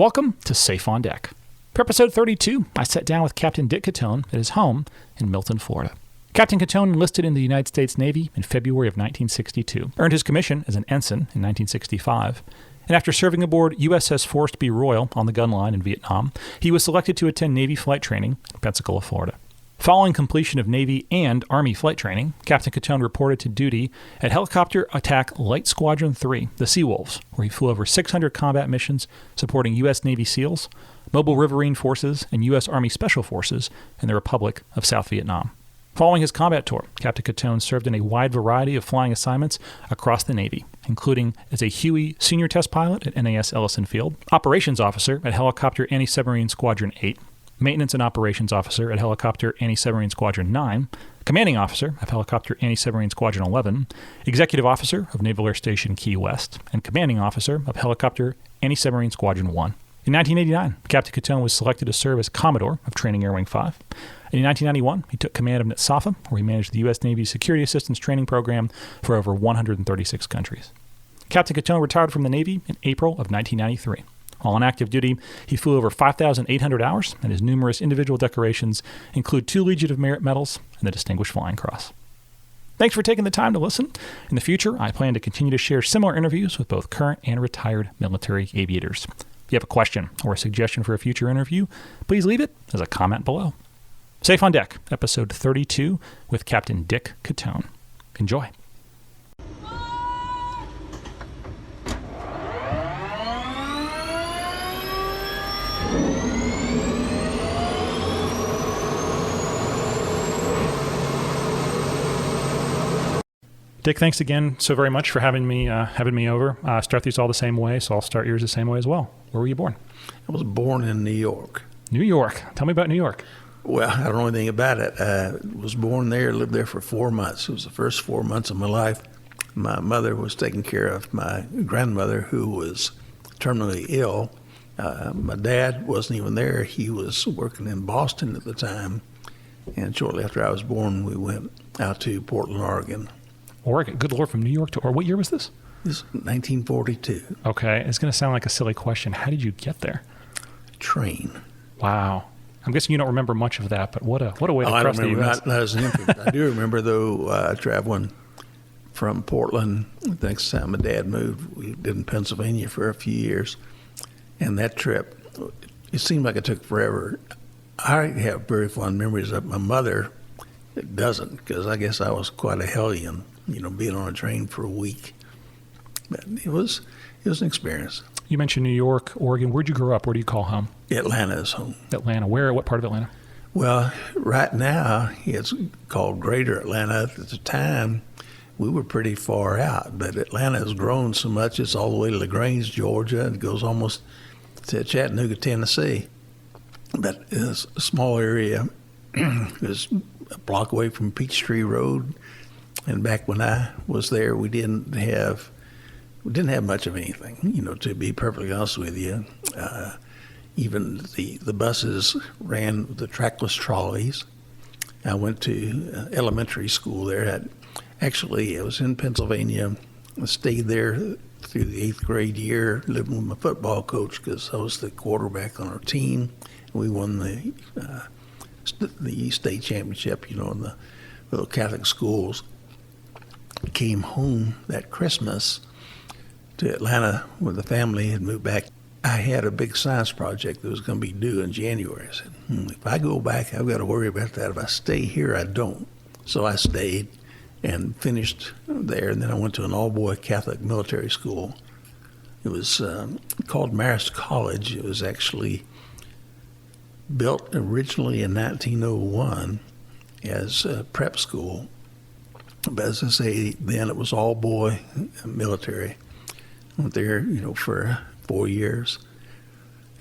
Welcome to Safe on Deck. For episode 32, I sat down with Captain Dick Catone at his home in Milton, Florida. Captain Catone enlisted in the United States Navy in February of 1962, earned his commission as an ensign in 1965, and after serving aboard USS Forrest B on the gun line in Vietnam, he was selected to attend Navy flight training in Pensacola, Florida. Following completion of Navy and Army flight training, Captain Catone reported to duty at Helicopter Attack Light Squadron 3, the Seawolves, where he flew over 600 combat missions supporting U.S. Navy SEALs, Mobile Riverine Forces, and U.S. Army Special Forces in the Republic of South Vietnam. Following his combat tour, Captain Catone served in a wide variety of flying assignments across the Navy, including as a Huey senior test pilot at NAS Ellyson Field, operations officer at Helicopter Anti-Submarine Squadron EIGHT, maintenance and operations officer at Helicopter Anti-Submarine Squadron 9, commanding officer of Helicopter Anti-Submarine Squadron 11, executive officer of Naval Air Station Key West, and commanding officer of Helicopter Anti-Submarine Squadron 1. In 1989, Captain Catone was selected to serve as Commodore of Training Air Wing 5. In 1991, he took command of NETSAFA, where he managed the U.S. Navy's Security Assistance Training Program for over 136 countries. Captain Catone retired from the Navy in April of 1993. While on active duty, he flew over 5,800 hours, and his numerous individual decorations include 2 Legion of Merit medals and the Distinguished Flying Cross. Thanks for taking the time to listen. In the future, I plan to continue to share similar interviews with both current and retired military aviators. If you have a question or a suggestion for a future interview, please leave it as a comment below. Safe on Deck, episode 32 with Captain Dick Catone. Enjoy. Dick, thanks again so very much for having me over. Start these all the same way, so I'll start yours the same way as well. Where were you born? I was born in New York. New York. Tell me about New York. Well, I don't know anything about it. I was born there, lived there for 4 months. It was the first 4 months of my life. My mother was taking care of my grandmother, who was terminally ill. My dad wasn't even there. He was working in Boston at the time. And shortly after I was born, we went out to Portland, Oregon. Oregon, good Lord, from New York to, or what year was this? This was 1942. Okay, it's going to sound like a silly question. How did you get there? Train. Wow. I'm guessing you don't remember much of that, but what a way to cross the U.S. Not as an infant. I do remember, though, traveling from Portland. The next time my dad moved, we did in Pennsylvania for a few years. And that trip, it seemed like it took forever. I have very fond memories of my mother. It doesn't, because I guess I was quite a hellion, being on a train for a week. But it was an experience. You mentioned New York, Oregon. Where'd you grow up? Where do you call home? Atlanta is home. Atlanta. Where? What part of Atlanta? Well, right now it's called Greater Atlanta. At the time, we were pretty far out, but Atlanta has grown so much it's all the way to LaGrange, Georgia, and goes almost to Chattanooga, Tennessee. But it's a small area. It's a block away from Peachtree Road, and back when I was there, we didn't have much of anything. To be perfectly honest with you, even the buses ran the trackless trolleys. I went to elementary school there. Actually, I was in Pennsylvania. I stayed there through the 8th grade year, living with my football coach because I was the quarterback on our team. We won the state championship, in the little Catholic schools. Came home that Christmas to Atlanta when the family had moved back. I had a big science project that was going to be due in January. I said, if I go back, I've got to worry about that. If I stay here, I don't. So I stayed and finished there, and then I went to an all-boy Catholic military school. It was called Marist College. It was actually built originally in 1901 as a prep school. But as I say, then it was all boy military. I went there, for 4 years.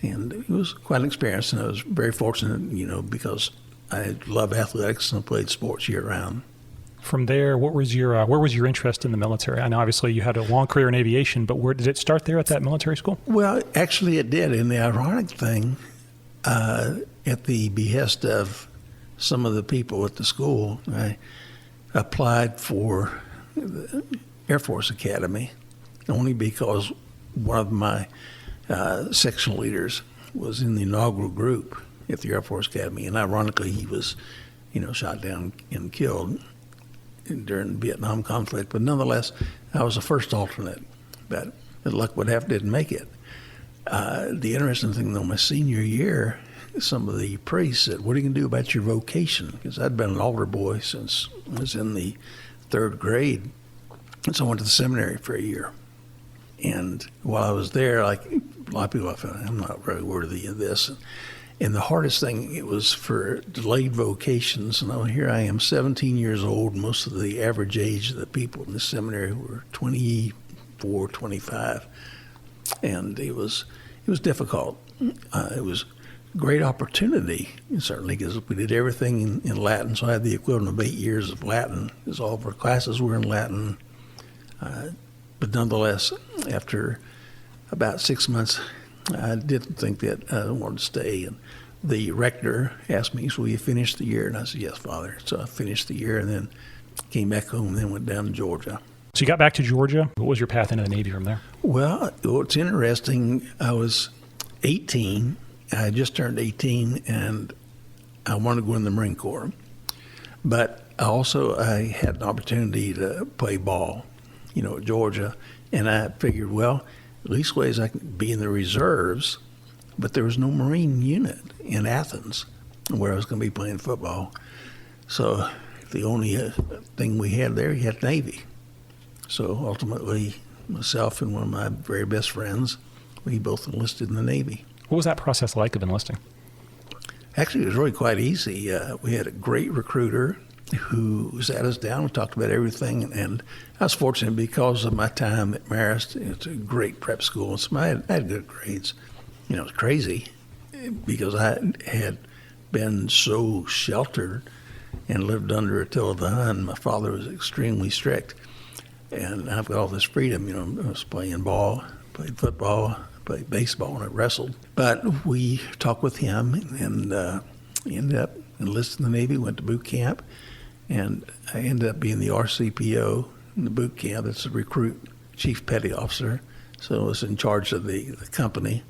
And it was quite an experience. And I was very fortunate, because I love athletics and I played sports year round. From there, where was your interest in the military? I know obviously you had a long career in aviation, but where did it start there at that military school? Well, actually it did. And the ironic thing, at the behest of some of the people at the school, I applied for the Air Force Academy only because one of my section leaders, was in the inaugural group at the Air Force Academy. And ironically, he was, shot down and killed during the Vietnam conflict. But nonetheless, I was the first alternate. But luck would have didn't make it. The interesting thing, though, my senior year, some of the priests said, "What are you going to do about your vocation?" Because I'd been an altar boy since I was in the third grade. And so I went to the seminary for a year. And while I was there, like a lot of people, I felt, I'm not really worthy of this. And the hardest thing, it was for delayed vocations. And here I am, 17 years old. Most of the average age of the people in the seminary were 24, 25. And it was difficult. It was a great opportunity, certainly, because we did everything in Latin. So I had the equivalent of 8 years of Latin, because all of our classes were in Latin. But nonetheless, after about 6 months, I didn't think that I wanted to stay. And the rector asked me, "So will you finish the year?" And I said, "Yes, Father." So I finished the year and then came back home and then went down to Georgia. So you got back to Georgia. What was your path into the Navy from there? Well, what's interesting, I was 18. I had just turned 18, and I wanted to go in the Marine Corps. But I had an opportunity to play ball, at Georgia. And I figured, well, at least ways I can be in the reserves. But there was no Marine unit in Athens where I was going to be playing football. So the only thing we had there, you had Navy. So ultimately, myself and one of my very best friends, we both enlisted in the Navy. What was that process like of enlisting? Actually, it was really quite easy. We had a great recruiter who sat us down and talked about everything. And I was fortunate because of my time at Marist. It's a great prep school. So I had good grades. It was crazy because I had been so sheltered and lived under Attila the Hun. My father was extremely strict. And I've got all this freedom. I was playing ball, played football, played baseball, and I wrestled. But we talked with him and ended up enlisting in the Navy, went to boot camp. And I ended up being the RCPO in the boot camp. That's the recruit chief petty officer. So I was in charge of the company.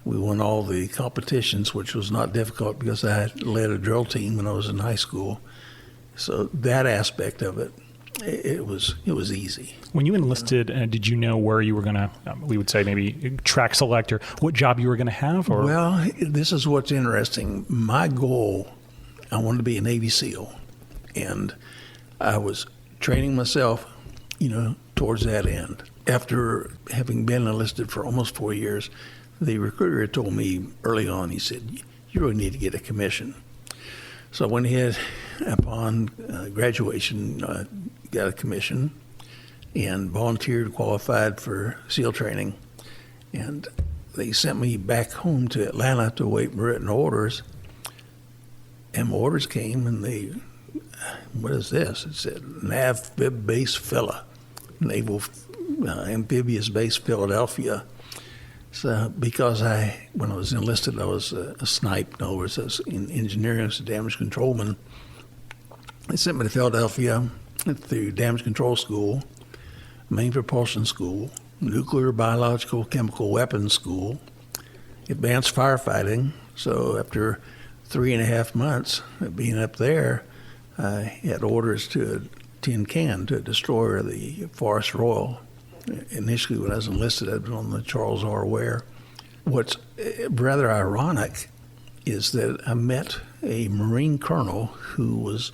We won all the competitions, which was not difficult because I had led a drill team when I was in high school. So that aspect of it, it was easy. When you enlisted, did you know where you were going to, we would say maybe track select, or what job you were going to have? Or? Well, this is what's interesting. My goal, I wanted to be a Navy SEAL. And I was training myself, towards that end. After having been enlisted for almost 4 years, the recruiter had told me early on, he said, "You really need to get a commission." So I went ahead upon graduation, got a commission, and volunteered, qualified for SEAL training. And they sent me back home to Atlanta to await written orders. And my orders came, and what is this? It said NAV Base Phila, Naval Amphibious Base Philadelphia. So because when I was enlisted, I was a snipe. In other words, I was in engineering, I was a damage controlman. They sent me to Philadelphia through damage control school, main propulsion school, nuclear, biological, chemical weapons school, advanced firefighting. So after 3.5 months of being up there, I had orders to tin can to destroy the Forrest Royal. Initially, when I was enlisted, I was on the Charles R. Ware. What's rather ironic is that I met a Marine colonel who was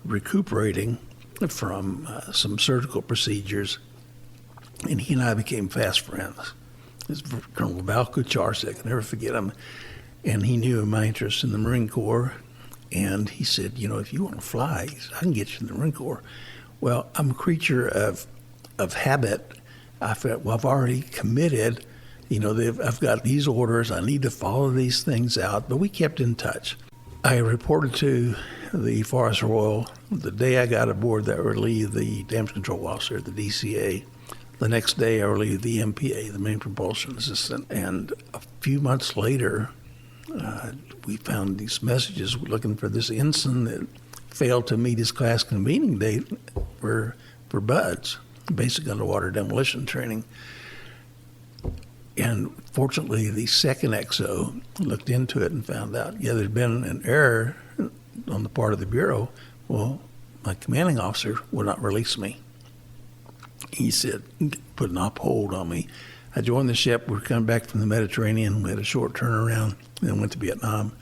recuperating from some surgical procedures, and he and I became fast friends. It's Colonel Val Kucharczyk, I can never forget him. And he knew of my interest in the Marine Corps. And he said, if you want to fly, I can get you in the Marine Corps. Well, I'm a creature of habit. I felt, well, I've already committed. I've got these orders. I need to follow these things out. But we kept in touch. I reported to the Forrest Royal the day I got aboard that I relieved the damage control officer, the DCA. The next day I relieved the MPA, the main propulsion assistant. And a few months later, we found these messages looking for this ensign that failed to meet his class convening date for BUDS, basic underwater demolition training. And fortunately, the second XO looked into it and found out, there'd been an error on the part of the Bureau. Well, my commanding officer would not release me. He said, put an op hold on me. I joined the ship. We were coming back from the Mediterranean. We had a short turnaround, then went to Vietnam.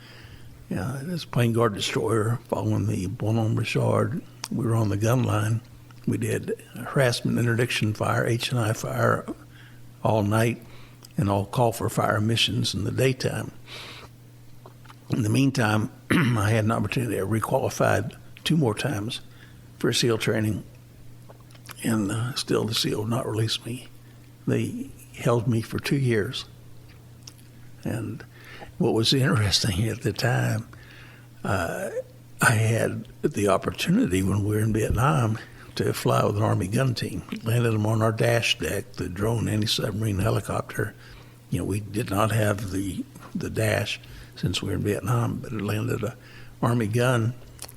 This plane guard destroyer following the Bonhomme Richard. We were on the gun line. We did harassment, interdiction fire, H&I fire all night, and all call for fire missions in the daytime. In the meantime, I had an opportunity. I requalified 2 more times for SEAL training, and still the SEAL would not release me. They held me for 2 years. And what was interesting at the time, I had the opportunity when we were in Vietnam to fly with an Army gun team. Landed them on our dash deck, the drone anti-submarine helicopter. We did not have the dash since we were in Vietnam, but it landed an Army gun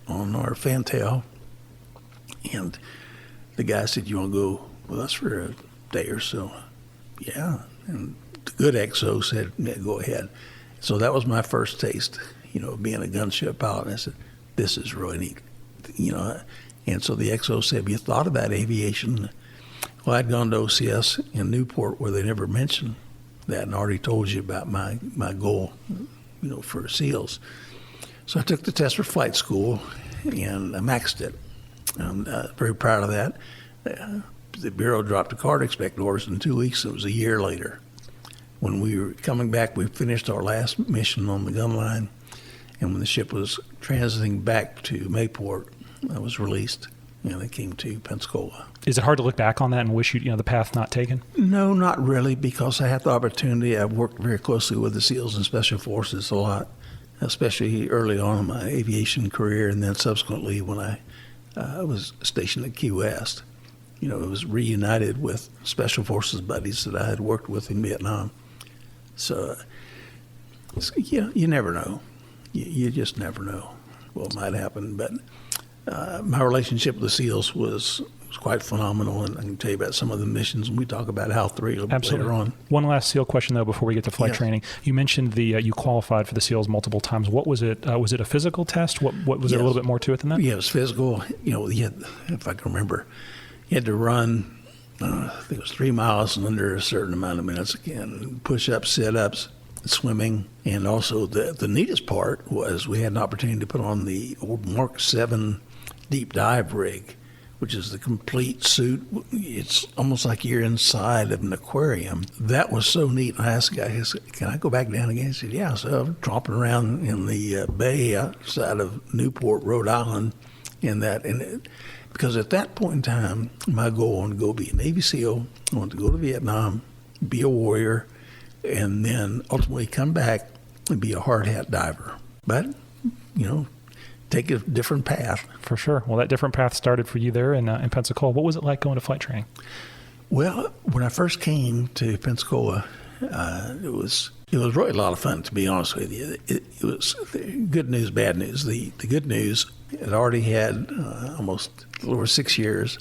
on our fantail. And the guy said, "You want to go with us for a day or so?" Yeah. And the good XO said, "Yeah, go ahead." So that was my first taste, of being a gunship pilot. And I said, "This is really neat." And so the XO said, "Have you thought about aviation?" Well, I'd gone to OCS in Newport where they never mentioned that, and already told you about my goal, for SEALs. So I took the test for flight school, and I maxed it. I'm very proud of that. The Bureau dropped the card expect orders in 2 weeks. It was a year later. When we were coming back, we finished our last mission on the gun line, and when the ship was transiting back to Mayport, I was released, and I came to Pensacola. Is it hard to look back on that and wish the path not taken? No, not really, because I had the opportunity. I've worked very closely with the SEALs and Special Forces a lot, especially early on in my aviation career, and then subsequently when I was stationed at Key West. It was reunited with Special Forces buddies that I had worked with in Vietnam. So, you never know. You just never know what might happen. But my relationship with the SEALs was quite phenomenal, and I can tell you about some of the missions, and we talk about HAL-3 later on. One last SEAL question, though, before we get to flight training. You mentioned you qualified for the SEALs multiple times. What was it? Was it a physical test? What was there a little bit more to it than that? Yeah, it was physical. If I can remember, you had to run, I think it was 3 miles in under a certain amount of minutes again, push-ups, sit-ups, swimming, and also the neatest part was we had an opportunity to put on the old Mark 7 deep dive rig, which is the complete suit. It's almost like you're inside of an aquarium. That was so neat. And I asked the guy, I said, "Can I go back down again?" He said, "Yeah." So I'm tromping around in the bay outside of Newport, Rhode Island, because at that point in time, my goal was to go be a Navy SEAL. I wanted to go to Vietnam, be a warrior, and then ultimately come back and be a hard hat diver. But, take a different path. For sure. Well, that different path started for you there in Pensacola. What was it like going to flight training? Well, when I first came to Pensacola, it was really a lot of fun, to be honest with you. It was good news, bad news. The good news, it already had almost a little over 6 years,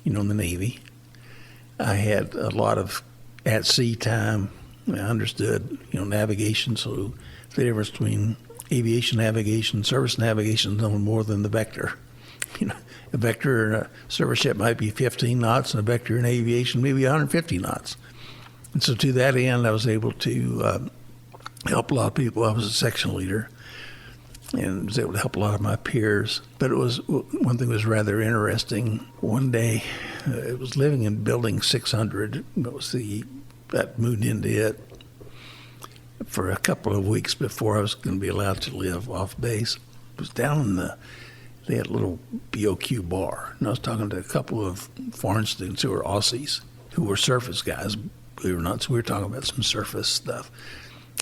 in the Navy. I had a lot of at-sea time. I understood, navigation, so the difference between aviation navigation, service navigation is no more than the vector. A vector in a service ship might be 15 knots, and a vector in aviation maybe 150 knots. And so to that end, I was able to help a lot of people. I was a section leader and was able to help a lot of my peers. But one thing was rather interesting. One day, I was living in Building 600. That moved into it for a couple of weeks before I was going to be allowed to live off base. It was down in they had a little BOQ bar, and I was talking to a couple of foreign students who were Aussies, who were surface guys, believe it or not. So we were talking about some surface stuff.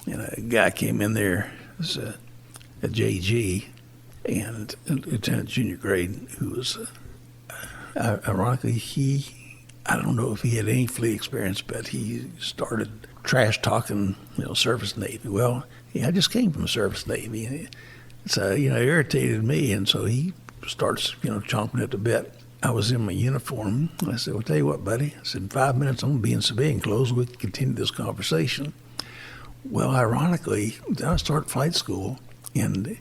And a guy came in there, it was a JG, and a lieutenant junior grade, who was, ironically, I don't know if he had any fleet experience, but he started trash talking, surface Navy. Well, I just came from surface Navy. So, it irritated me, and so he starts, chomping at the bit. I was in my uniform. I said, well, tell you what, buddy. I said, in 5 minutes, I'm going to be in civilian clothes. We can continue this conversation. Well, ironically, I started flight school, and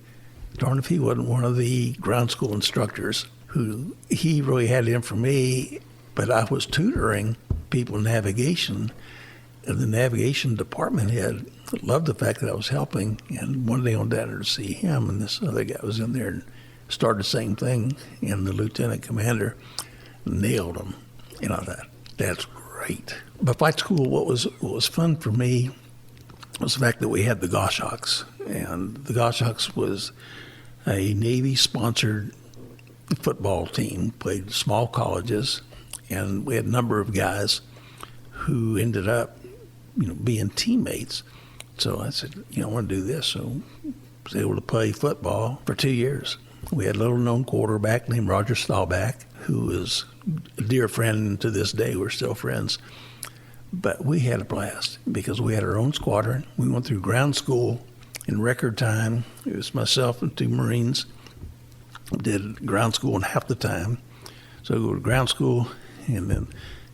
darn if he wasn't one of the ground school instructors who he really had it in for me, but I was tutoring people in navigation, and the navigation department head loved the fact that I was helping, and one day I went down there to see him, and this other guy was in there and started the same thing, and the lieutenant commander nailed him. And I thought, that's great. But flight school, what was fun for me was the fact that we had the Goshawks, and the Goshawks was a Navy-sponsored football team, played small colleges, and we had a number of guys who ended up, being teammates. So I said, I want to do this. So I was able to play football for 2 years. We had a little-known quarterback named Roger Staubach, who is a dear friend to this day. We're still friends. But we had a blast because we had our own squadron. We went through ground school in record time. It was myself and 2 Marines. Did ground school in half the time. So we go to ground school, and then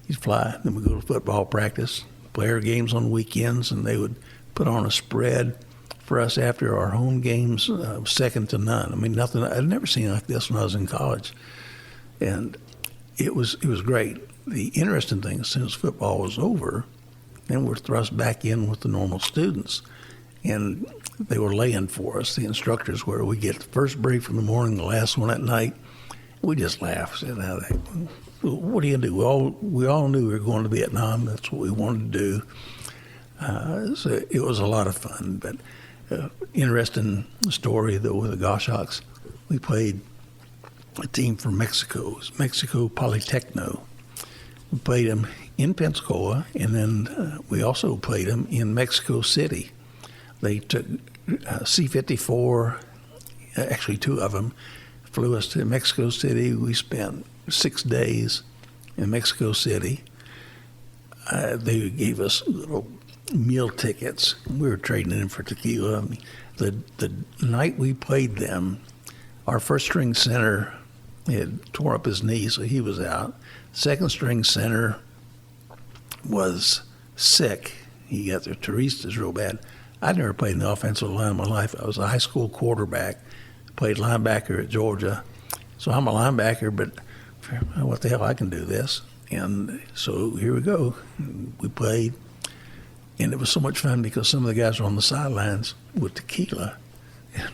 you'd fly. Then we go to football practice, play our games on weekends, and they would put on a spread for us after our home games, second to none. I mean, nothing. I'd never seen like this when I was in college, and it was great. The interesting thing, as soon as football was over, then we're thrust back in with the normal students, and they were laying for us. The instructors were. We get the first brief in the morning, the last one at night. We just laughed. Said, "What are you gonna do?" We all knew we were going to Vietnam. That's what we wanted to do. So it was a lot of fun, but. Interesting story, though, with the Goshawks. We played a team from Mexico. It was Mexico Polytechno. We played them in Pensacola, and then we also played them in Mexico City. They took C-54, actually 2 of them, flew us to Mexico City. We spent 6 days in Mexico City. They gave us little meal tickets. We were trading in for tequila. The night we played them, our first string center had tore up his knee, so he was out. Second string center was sick. He got the touristas real bad. I'd never played in the offensive line in my life. I was a high school quarterback, played linebacker at Georgia. So I'm a linebacker, but what the hell, I can do this. And so here we go. We played. And it was so much fun because some of the guys were on the sidelines with tequila. And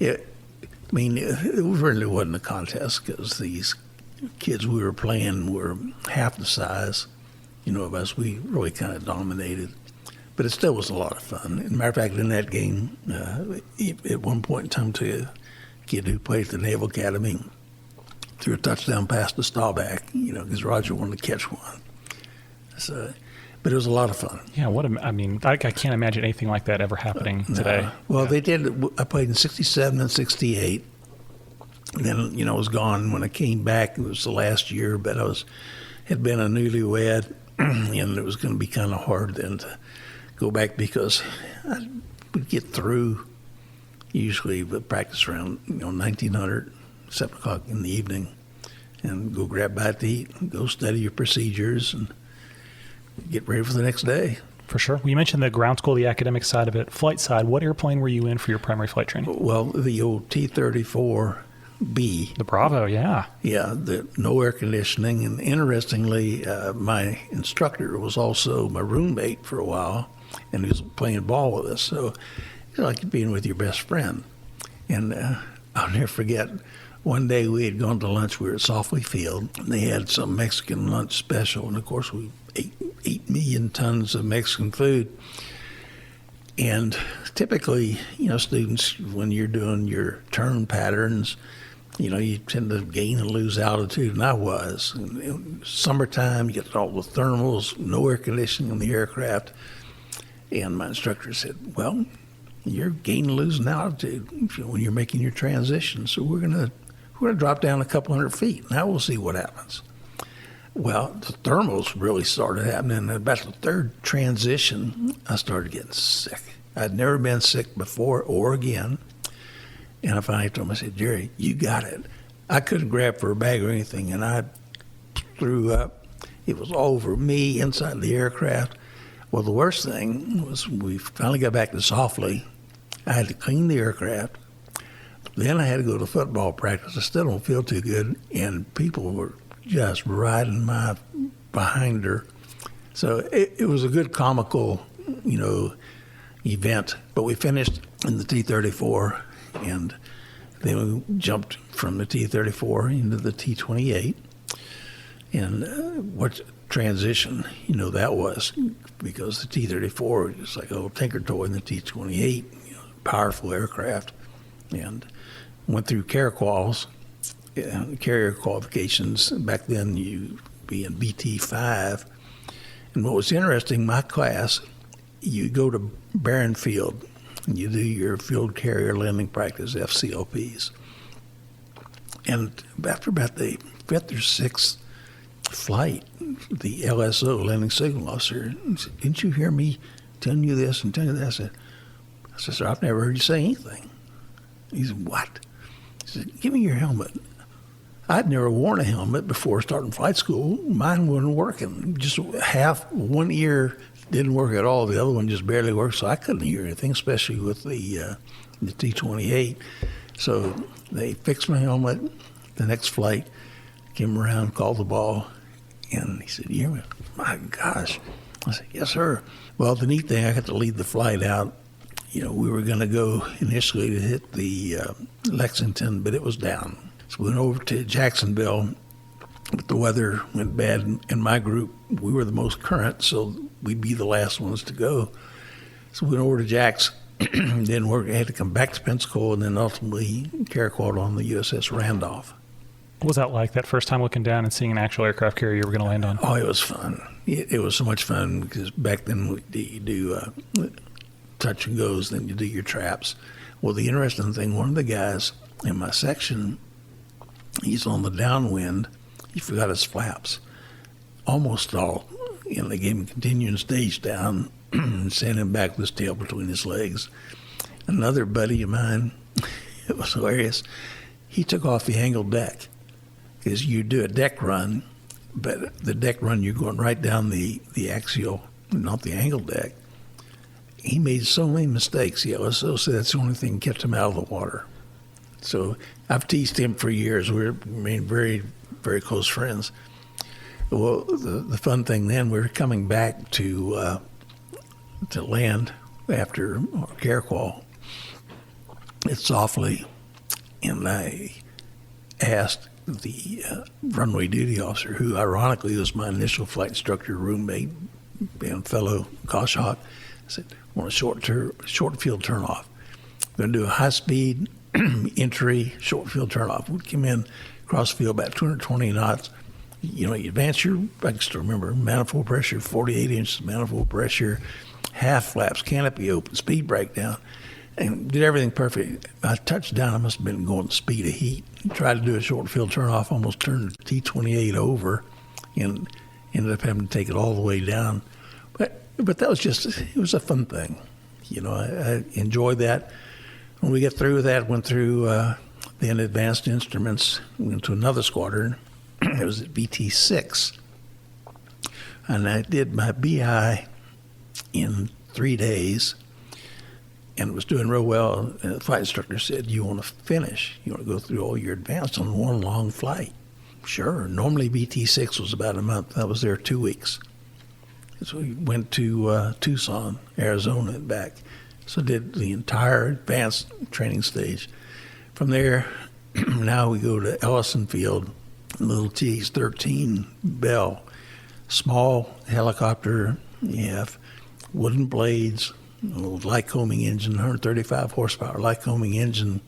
it really wasn't a contest because these kids we were playing were half the size, of us. We really kind of dominated. But it still was a lot of fun. As a matter of fact, in that game, at one point in time, to a kid who played at the Naval Academy, threw a touchdown pass to Staubach, because Roger wanted to catch one. So. But it was a lot of fun. Yeah, I can't imagine anything like that ever happening today. Well, They did. I played in 67 and 68. And then, I was gone. When I came back, it was the last year, but had been a newlywed, and it was going to be kind of hard then to go back because I would get through usually with practice around, 1900, 7 o'clock in the evening, and go grab a bite to eat, and go study your procedures, and get ready for the next day. For sure. Well, you mentioned the ground school, the academic side of it. Flight side, what airplane were you in for your primary flight training? Well, the old T-34B. The Bravo, yeah. Yeah, no air conditioning. And interestingly, my instructor was also my roommate for a while, and he was playing ball with us. So it's like being with your best friend. And I'll never forget, one day we had gone to lunch. We were at Softly Field, and they had some Mexican lunch special. And, of course, we ate 8 million tons of Mexican food. And typically, students, when you're doing your turn patterns, you tend to gain and lose altitude, and I was. And summertime, you get all the thermals, no air conditioning in the aircraft. And my instructor said, well, you're gaining and losing altitude when you're making your transition. So we're gonna drop down a couple hundred feet. Now we'll see what happens. Well, the thermals really started happening. About the third transition, I started getting sick. I'd never been sick before or again. And I finally told him, I said, Jerry, you got it. I couldn't grab for a bag or anything, and I threw up. It was all over me inside the aircraft. Well, the worst thing was we finally got back to Softly. I had to clean the aircraft. Then I had to go to football practice. I still don't feel too good, and people were just riding my behind her. So it was a good comical, event. But we finished in the T-34, and then we jumped from the T-34 into the T-28. And what transition, that was, because the T-34 was like a little tinker toy, and the T-28, powerful aircraft. And went through carrier qualifications. Back then, you'd be in BT5. And what was interesting, my class, you go to Barron Field, and you do your field carrier landing practice, FCLPs. And after about the fifth or sixth flight, the LSO, landing signal officer, said, "Didn't you hear me telling you this and telling you that?" I said, "Sir, I've never heard you say anything." He said, "What?" He said, "Give me your helmet." I'd never worn a helmet before starting flight school. Mine wasn't working. Just one ear didn't work at all. The other one just barely worked, so I couldn't hear anything, especially with the T-28. So they fixed my helmet. The next flight, came around, called the ball, and he said, "You hear me?" My gosh. I said, "Yes, sir." Well, the neat thing, I got to lead the flight out. We were going to go initially to hit the Lexington, but it was down. So we went over to Jacksonville, but the weather went bad. In my group, we were the most current, so we'd be the last ones to go. So we went over to Jax, didn't work. I had to come back to Pensacola, and then ultimately carrier on the USS Randolph. What was that like, that first time looking down and seeing an actual aircraft carrier you were going to land on? Oh, it was fun. It was so much fun, because back then you do touch and goes, then you do your traps. Well, the interesting thing, one of the guys in my section, he's on the downwind. He forgot his flaps. Almost all. They gave him continuing stage down and sent him back with his tail between his legs. Another buddy of mine, it was hilarious, he took off the angled deck, because you do a deck run, but the deck run, you're going right down the axial, not the angled deck. He made so many mistakes. The LSO said that's the only thing that kept him out of the water. So I've teased him for years. We remained very, very close friends. Well, the fun thing then, we were coming back to land after our carrier qual. It's Softly, and I asked the runway duty officer, who ironically was my initial flight instructor roommate and fellow Goshawk, I said, "I want a short field turnoff. We're going to do a high-speed entry short field turnoff." We came in cross field about 220 knots. You advance I can still remember, manifold pressure, 48 inches manifold pressure, half flaps, canopy open, speed breakdown, and did everything perfect. I touched down, I must have been going the speed of heat. Tried to do a short field turnoff, almost turned the T-28 over, and ended up having to take it all the way down. But that was it was a fun thing. I enjoyed that. When we get through with that, went through then advanced instruments, went to another squadron. It was at BT6. And I did my BI in 3 days and was doing real well. And the flight instructor said, "You want to finish? You want to go through all your advanced on one long flight?" Sure. Normally BT6 was about a month. I was there 2 weeks. So we went to Tucson, Arizona, and back. So did the entire advanced training stage. From there, now we go to Ellyson Field, little TH-13 Bell, small helicopter. You have wooden blades, a little Lycoming engine, 135 horsepower Lycoming engine.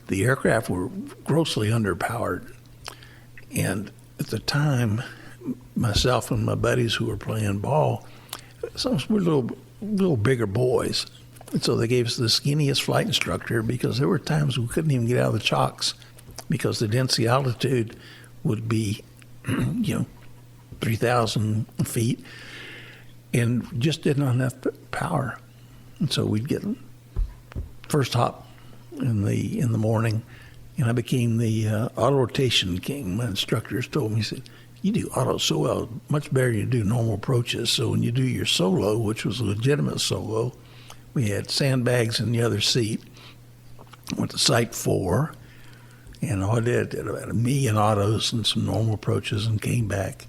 The aircraft were grossly underpowered. And at the time, myself and my buddies who were playing ball, some were little bigger boys. And so they gave us the skinniest flight instructor, because there were times we couldn't even get out of the chocks because the density altitude would be, 3,000 feet, and just didn't have enough power. And so we'd get first hop in the morning, And I became the auto rotation king. My instructors told me, he said, you do auto so well, much better than you do normal approaches. So when you do your solo, which was a legitimate solo, we had sandbags in the other seat. Went to Site 4, and all I did about 1 million autos and some normal approaches and came back.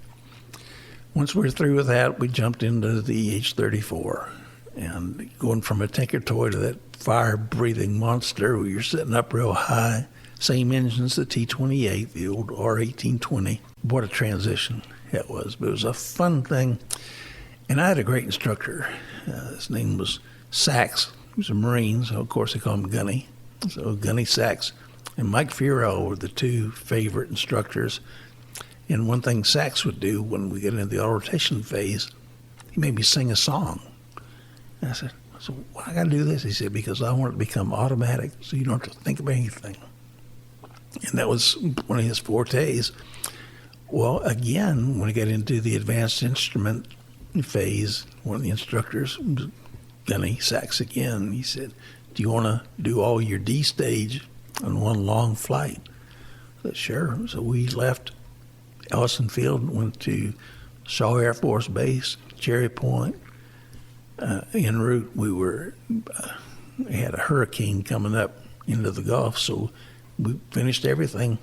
Once we were through with that, we jumped into the H-34. And going from a tanker toy to that fire-breathing monster where you're sitting up real high, same engines, the T-28, the old R-1820. What a transition that was. But it was a fun thing. And I had a great instructor. His name was Sachs. He was a Marine, so of course they call him Gunny. So Gunny Sachs and Mike Furrell were the two favorite instructors. And one thing Sachs would do when we get into the auto rotation phase, he made me sing a song. And I said, so why I got to do this? He said, because I want it to become automatic so you don't have to think about anything. And that was one of his fortes. Well, again, when I got into the advanced instrument phase, one of the instructors, Gunny Sachs again, he said, do you want to do all your D stage on one long flight? I said, sure. So we left Ellyson Field and went to Shaw Air Force Base, Cherry Point. En route, we had a hurricane coming up into the Gulf, so we finished everything.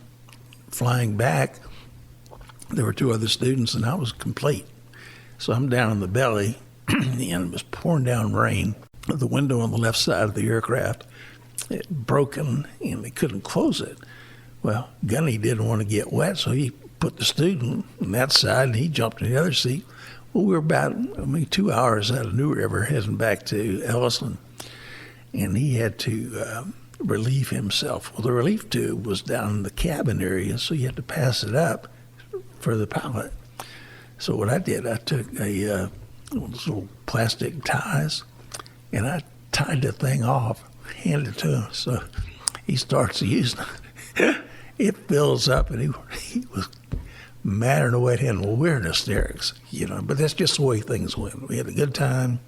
Flying back, there were 2 other students, and I was complete. So I'm down in the belly, and it was pouring down rain. The window on the left side of the aircraft had broken, and they couldn't close it. Well, Gunny didn't want to get wet, so he put the student on that side, and he jumped in the other seat. Well, we were about 2 hours out of New River heading back to Ellyson, and he had to relieve himself. Well, the relief tube was down in the cabin area, so you had to pass it up for the pilot. So what I did, I took those little plastic ties, and I tied the thing off, handed it to him. So he starts using it. It fills up, and he was madder than a wet hen. Well, we're in hysterics, but that's just the way things went. We had a good time,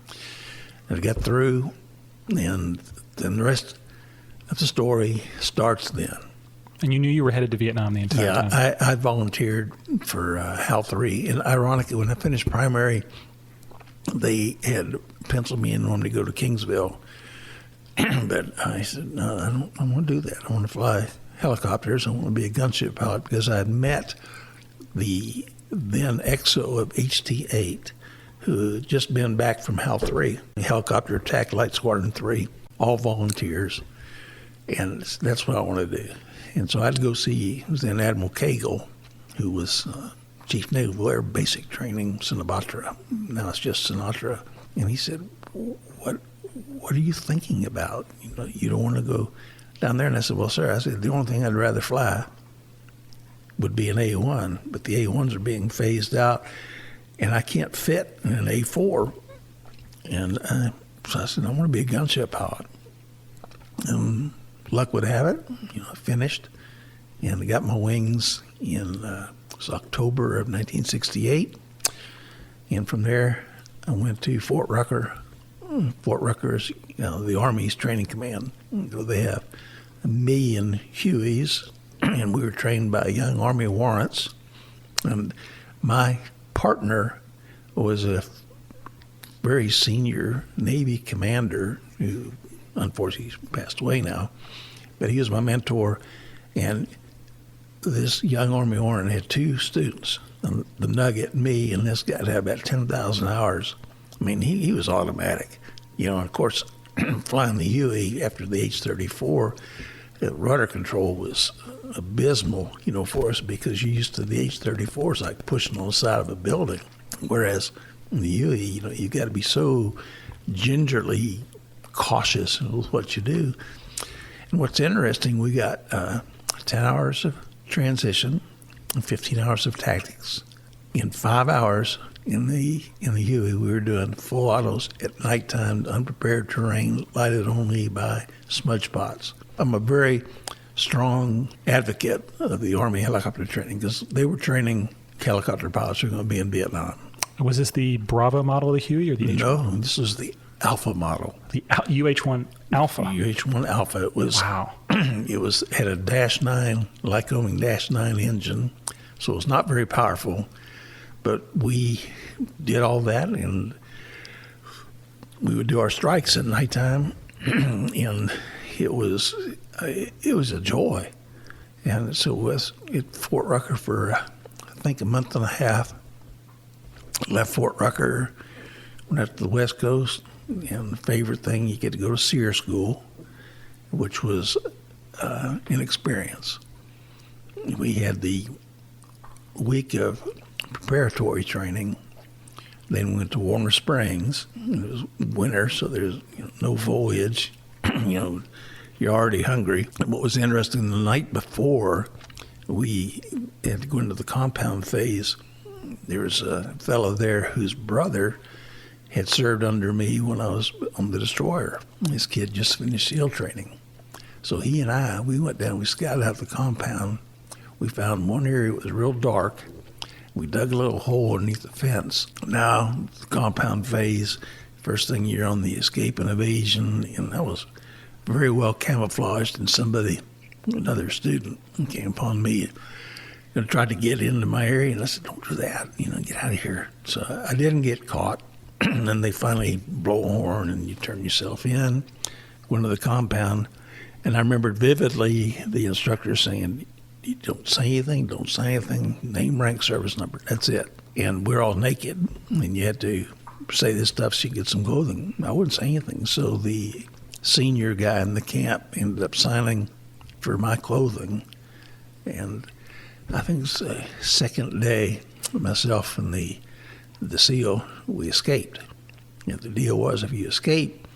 and got through, and then the rest of the story starts then. And you knew you were headed to Vietnam the entire time? Yeah, I volunteered for HAL 3, and ironically, when I finished primary, they had penciled me in normally to go to Kingsville, but I said, no, I don't want to do that. I want to fly helicopters. I want to be a gunship pilot, because I had met the then XO of HT-8, who had just been back from HAL 3, Helicopter Attack Light Squadron 3, all volunteers. And that's what I wanted to do. And so I had to go see then Admiral Cagle, who was Chief Naval Air Basic Training, Sinatra. Now it's just Sinatra. And he said, what are you thinking about? You don't want to go down there? And I said, well, sir, the only thing I'd rather fly would be an A1, but the A1s are being phased out, and I can't fit in an A4. And so I said, I want to be a gunship pilot. And luck would have it, I finished, and I got my wings in it was October of 1968. And from there, I went to Fort Rucker. Fort Rucker is the Army's training command. They have 1 million Hueys, and we were trained by young Army warrants. And my partner was a very senior Navy commander who, unfortunately, passed away now. But he was my mentor, and this young Army warrant had 2 students, the Nugget, me, and this guy had about 10,000 hours. I mean, he was automatic. And of course, flying the Huey after the H-34, the rudder control was abysmal, for us, because you're used to the H-34s like pushing on the side of a building. Whereas in the Huey, you got to be so gingerly cautious with what you do. And what's interesting, we got 10 hours of transition and 15 hours of tactics. In 5 hours in the Huey, we were doing full autos at nighttime, unprepared terrain, lighted only by smudge spots. I'm a very strong advocate of the Army helicopter training, because they were training helicopter pilots who were going to be in Vietnam. Was this the Bravo model of the Huey or the H-1? No, this was the Alpha model. The UH-1 Alpha? UH-1 Alpha. It was wow. It had a -9, Lycoming -9 engine, so it was not very powerful. But we did all that, and we would do our strikes at nighttime, and it was a joy. And so it was at Fort Rucker for, I think, a month and a half. Left Fort Rucker, went out to the West Coast, and the favorite thing, you get to go to SEER school, which was an experience. We had the week of preparatory training. Then we went to Warner Springs. It was winter, so there's no foliage. You're already hungry. And what was interesting, the night before we had to go into the compound phase, there was a fellow there whose brother had served under me when I was on the destroyer. His kid just finished SEAL training. So he and we went down, we scouted out the compound. We found one area that was real dark. We dug a little hole underneath the fence. Now, the compound phase, first thing you're on the escape and evasion, and that was very well camouflaged, and another student came upon me and tried to get into my area, and I said, don't do that, get out of here. So I didn't get caught, and then they finally blow a horn, and you turn yourself in, go into the compound, and I remembered vividly the instructor saying, you don't say anything, name, rank, service number, that's it. And we're all naked, and you had to say this stuff so you get some clothing. I wouldn't say anything, so the senior guy in the camp ended up signing for my clothing. And I think it's the second day, myself and the SEAL, we escaped. The deal was, if you escape,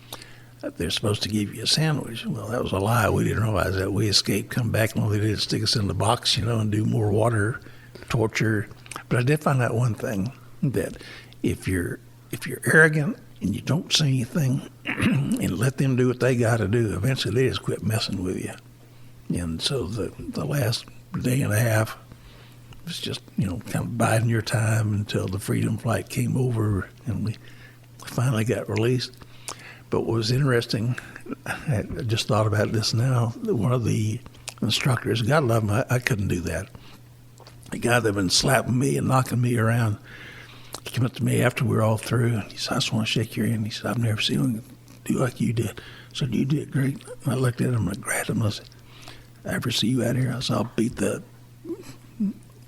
they're supposed to give you a sandwich. Well, that was a lie. We didn't realize that. We escaped, come back, and all they did is stick us in the box, and do more water, torture. But I did find out one thing, that if you're arrogant and you don't say anything and let them do what they got to do, eventually they just quit messing with you. And so the last day and a half was just, kind of biding your time until the Freedom Flight came over and we finally got released. But what was interesting, I just thought about this now, one of the instructors, God love him, I couldn't do that. The guy that had been slapping me and knocking me around, he came up to me after we were all through, and he said, I just want to shake your hand. He said, I've never seen him do like you did. I said, you did great. And I looked at him and I grabbed him. I said, I ever see you out here? I said, I'll beat the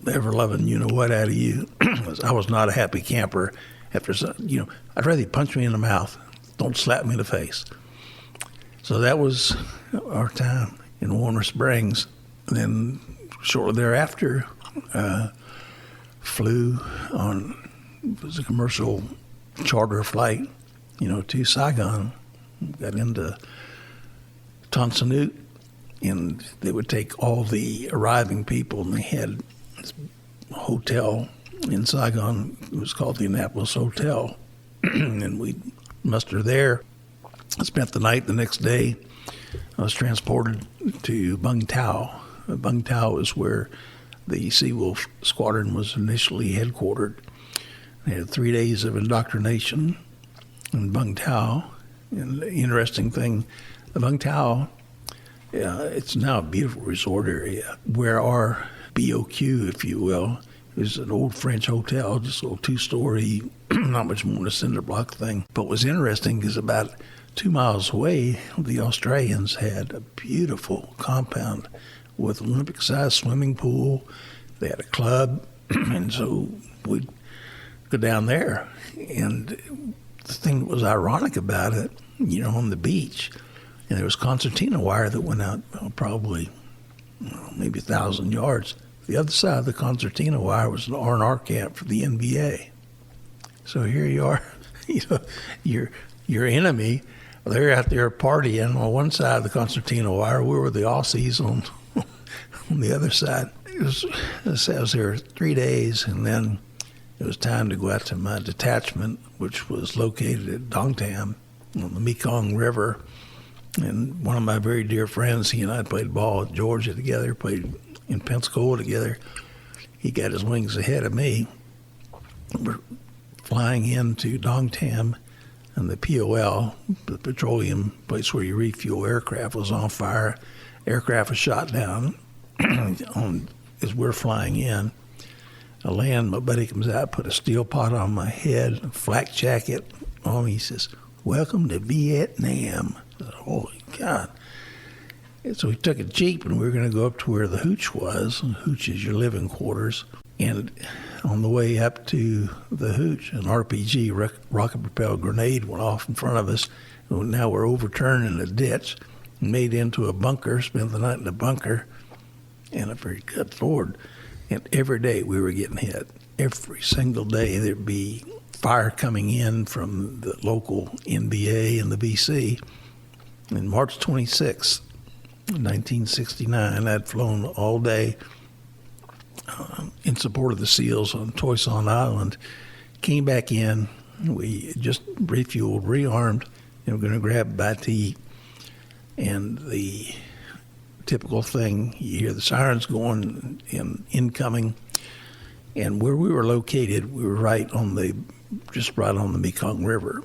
ever-loving you-know-what out of you. I was not a happy camper. After, I'd rather you punch me in the mouth. Don't slap me in the face. So that was our time in Warner Springs. And then shortly thereafter, flew on, it was a commercial charter flight, to Saigon. Got into Tonsanut, and they would take all the arriving people, and they had this hotel in Saigon. It was called the Annapolis Hotel, and we'd muster there. I spent the night. The next day, I was transported to Bung Tau. Bung Tau is where the Seawolves squadron was initially headquartered. They had 3 days of indoctrination in Bung Tau. And the interesting thing, the Bung Tau, it's now a beautiful resort area where our BOQ, if you will, is an old French hotel, just a little two-story, not much more than a cinder block thing. But what's interesting is about 2 miles away, the Australians had a beautiful compound with an Olympic-sized swimming pool. They had a club, and so we'd go down there. And the thing that was ironic about it, on the beach, and there was concertina wire that went out probably maybe 1,000 yards. The other side of the concertina wire was an R&R camp for the NBA. So here you are, your enemy, they're out there partying on one side of the concertina wire. We were the Aussies on the other side. I was there 3 days, and then it was time to go out to my detachment, which was located at Dongtam on the Mekong River. And one of my very dear friends, he and I played ball at Georgia together, played in Pensacola together. He got his wings ahead of me. We're flying into Dongtam, and the POL, the petroleum place where you refuel aircraft, was on fire. aircraft was shot down as we're flying in. I land, my buddy comes out, put a steel pot on my head, a flak jacket on me. He says, "Welcome to Vietnam." I said, "Holy God." And so we took a Jeep, and we were going to go up to where the hooch was. And hooch is your living quarters. And on the way up to the hooch, an RPG rocket-propelled grenade went off in front of us. And now we're overturned in a ditch, made into a bunker, spent the night in a bunker. And a very good Lord. And every day we were getting hit. Every single day there'd be fire coming in from the local NBA and the BC. And March 26th, 1969, I'd flown all day in support of the SEALs on Toison Island. Came back in. We just refueled, rearmed, and we're going to grab a bite to eat. And the typical thing, you hear the sirens going and incoming. And where we were located, we were just right on the Mekong River.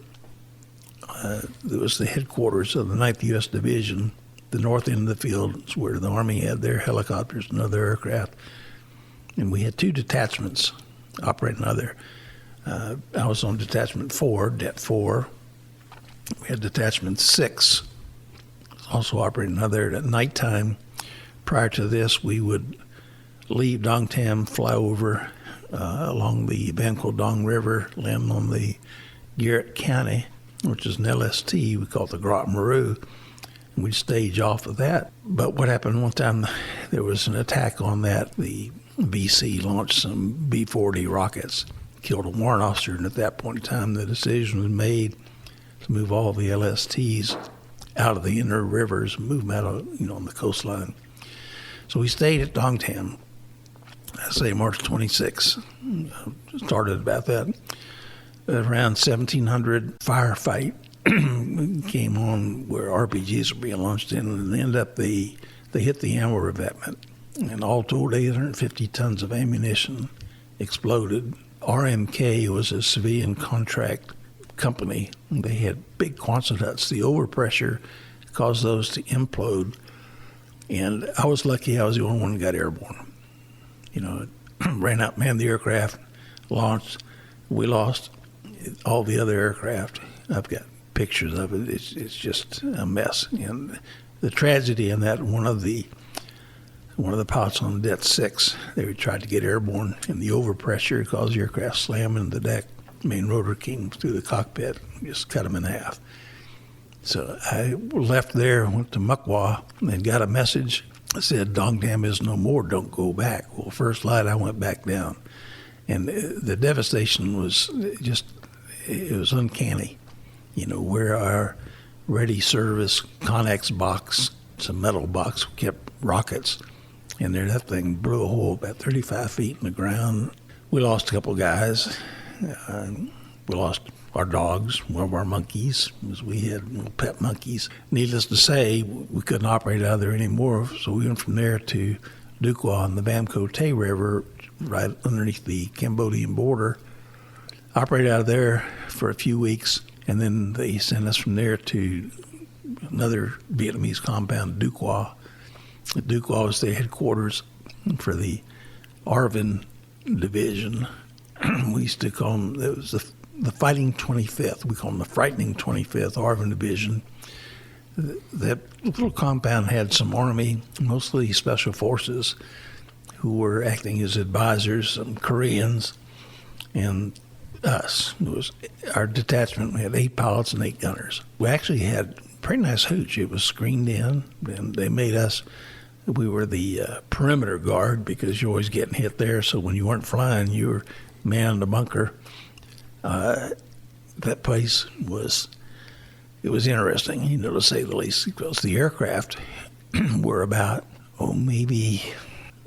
There was the headquarters of the 9th U.S. Division. The north end of the field is where the Army had their helicopters and other aircraft. And we had 2 detachments operating out there. I was on Detachment 4, Det 4. We had Detachment 6, also operating out there at nighttime. Prior to this, we would leave Dong Tam, fly over along the Ban Co Dong River, land on the Garrett County, which is an LST. We call it the Grotte Maru. And we'd stage off of that. But what happened one time, there was an attack on that. The BC launched some B-40 rockets, killed a warrant officer, and at that point in time, the decision was made to move all the LSTs out of the inner rivers, move them out of, on the coastline. So we stayed at Dong Tam, I say March 26. Started about that. Around 1700, firefight came on where RPGs were being launched in, and ended up they hit the ammo revetment. And all told, 850 tons of ammunition exploded. RMK was a civilian contract company. They had big Quonset huts. The overpressure caused those to implode. And I was lucky I was the only one that got airborne. Ran out, manned the aircraft, launched. We lost all the other aircraft. I've got pictures of it. It's just a mess. And the tragedy in that, one of the pilots on Det 6, they tried to get airborne, and the overpressure caused the aircraft slam into the deck. Main rotor came through the cockpit, just cut them in half. So I left there, went to Mukwa, and got a message that said, "Dong Tam is no more, don't go back." Well, first light, I went back down. And the devastation was it was uncanny. Where our ready service Connex box, it's a metal box, kept rockets, and that thing blew a hole about 35 feet in the ground. We lost a couple of guys. We lost our dogs, one of our monkeys, because we had pet monkeys. Needless to say, we couldn't operate out of there anymore, so we went from there to Duqua on the Ban Co Tay River, right underneath the Cambodian border. Operated out of there for a few weeks, and then they sent us from there to another Vietnamese compound, Duqua. Duqua was the headquarters for the ARVN division. We used to call them, it was the Fighting 25th. We call them the Frightening 25th ARVN division. That little compound had some Army, mostly Special Forces, who were acting as advisors, some Koreans, and us. It was our detachment. We had 8 pilots and 8 gunners. We actually had a pretty nice hooch. It was screened in, and they made us, we were the perimeter guard, because you're always getting hit there. So when you weren't flying, you were manning the bunker. That place was interesting, to say the least, because the aircraft were about, maybe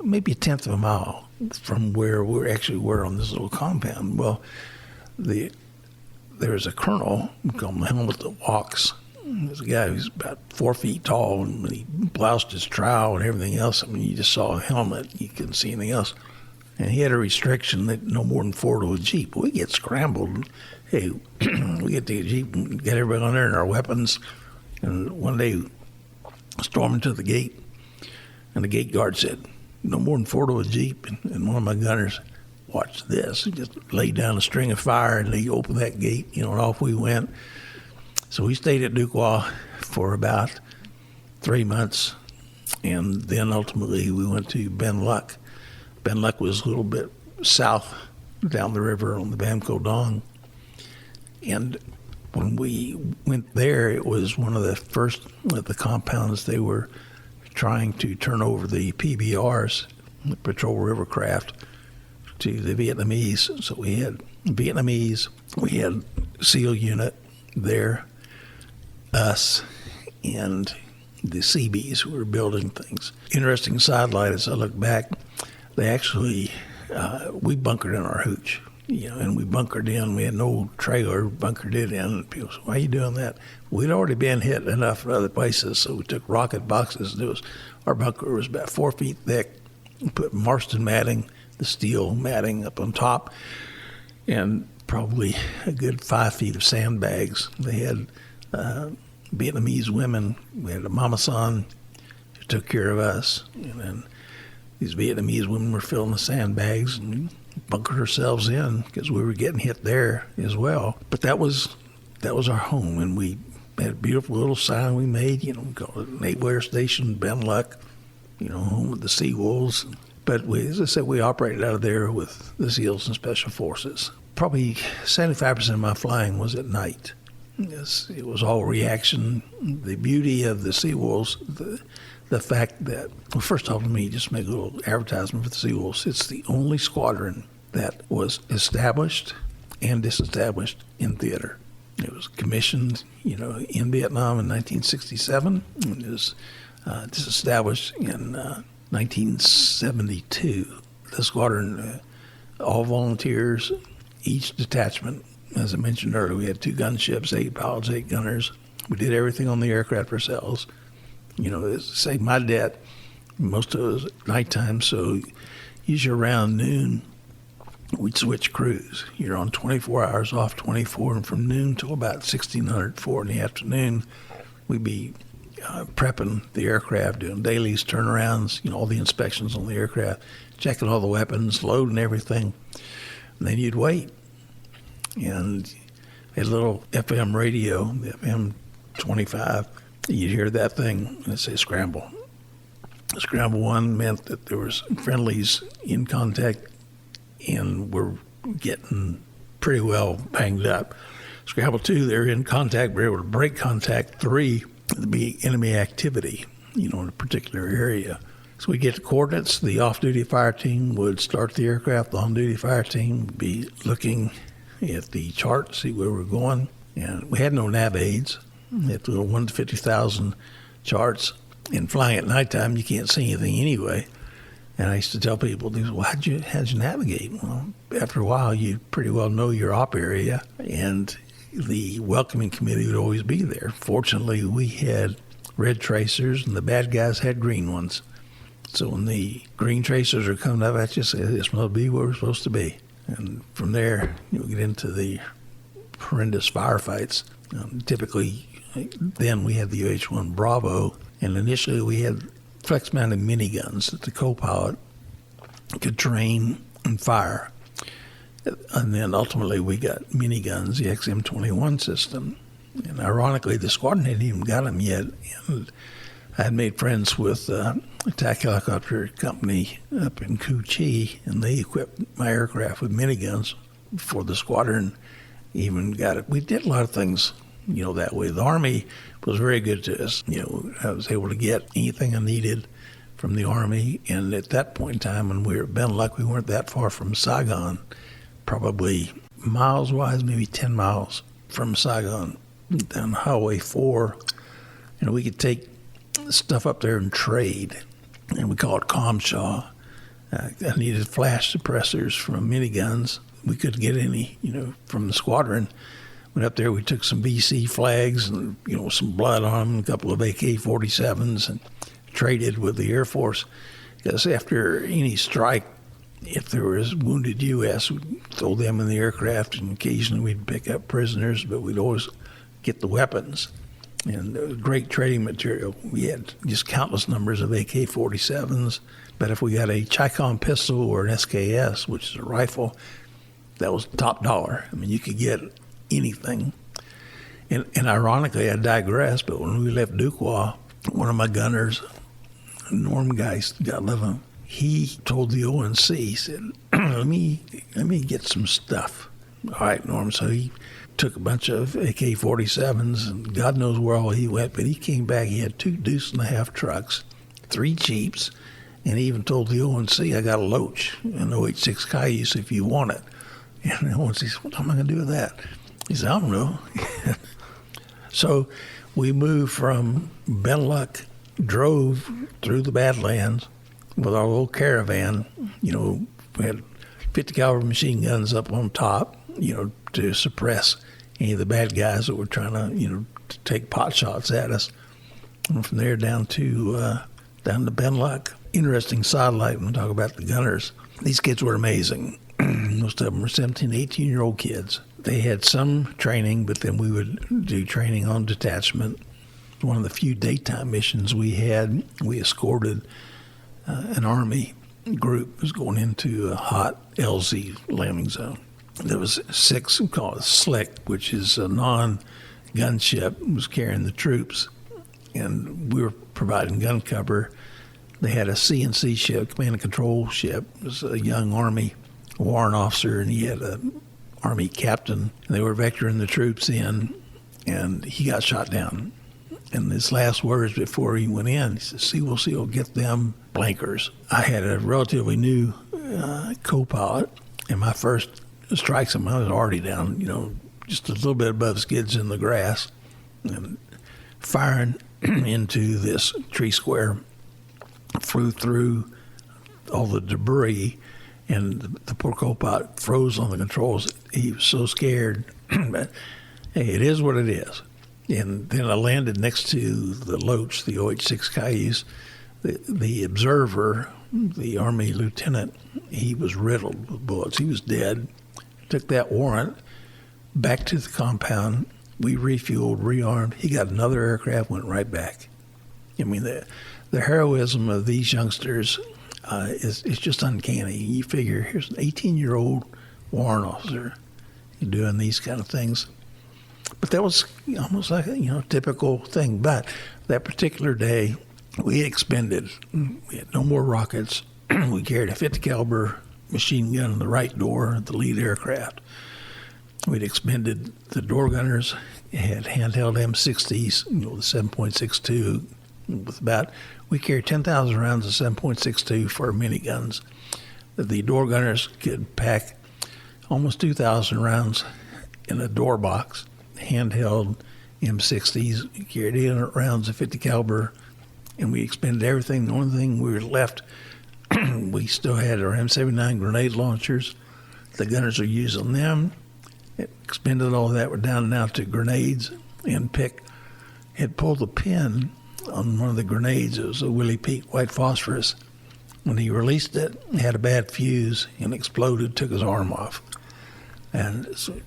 a tenth of a mile from where we actually were on this little compound. Well, there was a colonel, we call him the helmet that walks. There's a guy who's about 4 feet tall, and when he bloused his trowel and everything else, you just saw a helmet. You couldn't see anything else. And he had a restriction that no more than 4 to a Jeep. We get scrambled. Hey, we get to a Jeep and get everybody on there and our weapons. And one day, storming to the gate, And the gate guard said, no more than 4 to a Jeep. And one of my gunners, watch this. He just laid down a string of fire, and he opened that gate, and off we went. So we stayed at Duquois for about 3 months, and then ultimately we went to Ben Luck. Ben Luck was a little bit south down the river on the Bamco Dong. And when we went there, it was one of the first of the compounds they were trying to turn over the PBRs, the Patrol River Craft, to the Vietnamese. So we had Vietnamese, we had SEAL unit there, us, and the Seabees who were building things. Interesting sidelight as I look back, they actually, we bunkered in our hooch, and we bunkered in. We had no trailer, bunkered it in. And people said, why are you doing that? We'd already been hit enough in other places, so we took rocket boxes. Our bunker was about 4 feet thick. We put Marston matting, the steel matting up on top, and probably a good 5 feet of sandbags. They had Vietnamese women. We had a mama san who took care of us, and then these Vietnamese women were filling the sandbags, and we bunkered ourselves in because we were getting hit there as well. But that was our home, and we had a beautiful little sign we made. We called it Naval Air Station Ben Luck, home of the Seawolves. But as I said, we operated out of there with the SEALs and Special Forces. Probably 75% of my flying was at night. Yes, it was all reaction. The beauty of the Seawolves, the fact that, well, first off, let me just make a little advertisement for the Seawolves. It's the only squadron that was established and disestablished in theater. It was commissioned, in Vietnam in 1967. It was disestablished in 1972. The squadron, all volunteers, each detachment. As I mentioned earlier, we had 2 gunships, 8 pilots, 8 gunners. We did everything on the aircraft ourselves. Say my debt, most of it was at nighttime, so usually around noon, we'd switch crews. You're on 24 hours, off 24, and from noon till about 1600, 4 in the afternoon, we'd be prepping the aircraft, doing dailies, turnarounds, all the inspections on the aircraft, checking all the weapons, loading everything. And then you'd wait. And a little FM radio, the FM 25, you'd hear that thing and say scramble. Scramble 1 meant that there was friendlies in contact and we're getting pretty well banged up. Scramble 2, they're in contact, we're able to break contact. 3, there'd be enemy activity, in a particular area. So we get the coordinates, the off-duty fire team would start the aircraft, the on-duty fire team would be looking at the chart, see where we're going. And we had no nav aids. We had the little 1 to 50,000 charts. And flying at nighttime, you can't see anything anyway. And I used to tell people, well, how'd you navigate? Well, after a while, you pretty well know your op area, and the welcoming committee would always be there. Fortunately, we had red tracers, and the bad guys had green ones. So when the green tracers are coming up at you, say, this must be where we're supposed to be. And from there, you'll get into the horrendous firefights. Typically, then we had the UH-1 Bravo, and initially we had flex-mounted miniguns that the co-pilot could train and fire. And then ultimately we got miniguns, the XM-21 system. And ironically, the squadron hadn't even got them yet. And I had made friends with attack helicopter company up in Cu Chi, and they equipped my aircraft with miniguns before the squadron even got it. We did a lot of things, that way. The Army was very good to us. I was able to get anything I needed from the Army, and at that point in time, when we were at Ben Luck, we weren't that far from Saigon, probably miles-wise, maybe 10 miles from Saigon, down Highway 4. We could take stuff up there and trade, and we call it ComShaw. I needed flash suppressors from miniguns. We couldn't get any, from the squadron. Went up there, we took some VC flags and, some blood on them, a couple of AK-47s, and traded with the Air Force. Because after any strike, if there was wounded U.S., we'd throw them in the aircraft, and occasionally we'd pick up prisoners, but we'd always get the weapons. and great trading material. We had just countless numbers of AK-47s, but if we got a Chicom pistol or an SKS, which is a rifle, that was top dollar. I mean, you could get anything. And ironically, I digress, but when we left Duquois, one of my gunners, Norm Geist, God love him, he told the ONC, he said, let me get some stuff. All right, Norm. So he took a bunch of AK-47s, and God knows where all he went, but he came back. He had 2 deuce-and-a-half trucks, 3 Jeeps, and he even told the ONC, I got a Loach, an OH-6 Cayuse if you want it. And the ONC said, what am I going to do with that? He said, I don't know. So we moved from Benelux, drove through the Badlands with our little caravan. You know, we had 50 caliber machine guns up on top, you know, to suppress any of the bad guys that were trying to, you know, to take pot shots at us. And from there down to Benelux. Interesting sidelight when we talk about the gunners. These kids were amazing. Most of them were 17, 18-year-old kids. They had some training, but then we would do training on detachment. One of the few daytime missions we had, we escorted an Army group that was going into a hot LZ landing zone. There was 6, we call it Slick, which is a non-gunship, was carrying the troops, and we were providing gun cover. They had a CNC ship, command and control ship. It was a young Army warrant officer, and he had an Army captain. And they were vectoring the troops in, and he got shot down. And his last words before he went in, he said, Seawolves, get them blankers. I had a relatively new co-pilot, and my first strikes him, I was already down, you know, just a little bit above skids in the grass, and firing into this tree square, flew through all the debris, and the poor co-pilot froze on the controls. He was so scared, but hey, it is what it is. And then I landed next to the Loach, the OH-6 Cayuse. The observer, the Army lieutenant, he was riddled with bullets. He was dead. Took that warrant back to the compound. We refueled, rearmed. He got another aircraft, went right back. I mean, the heroism of these youngsters is just uncanny. You figure, here's an 18-year-old warrant officer doing these kind of things. But that was almost like a typical thing. But that particular day, we had expended. We had no more rockets. We carried a 50 caliber machine gun in the right door at the lead aircraft. We'd expended the door gunners. Had handheld M60s, the 7.62. We carried 10,000 rounds of 7.62 for miniguns. The door gunners could pack almost 2,000 rounds in a door box. Handheld M60s, we carried 800 rounds of 50 caliber, and we expended everything. The only thing we were left, we still had our M79 grenade launchers. The gunners are using them. It expended all of that. We're down now to grenades, and Pick had pulled the pin on one of the grenades. It was a Willie Peak white phosphorus. When he released it, it had a bad fuse and exploded, took his arm off. And so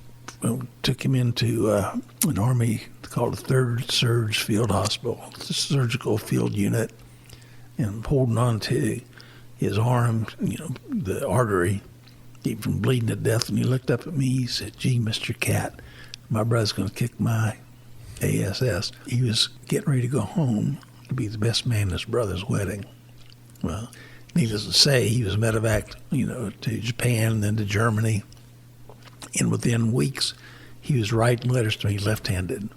took him into an Army called the 3rd Surge Field Hospital. It's a surgical field unit, and holding on to his arm, the artery, keep from bleeding to death. And he looked up at me, he said, gee, Mr. Cat, my brother's going to kick my ASS. He was getting ready to go home to be the best man at his brother's wedding. Well, needless to say, he was medevaced, to Japan and then to Germany. And within weeks, he was writing letters to me left-handed.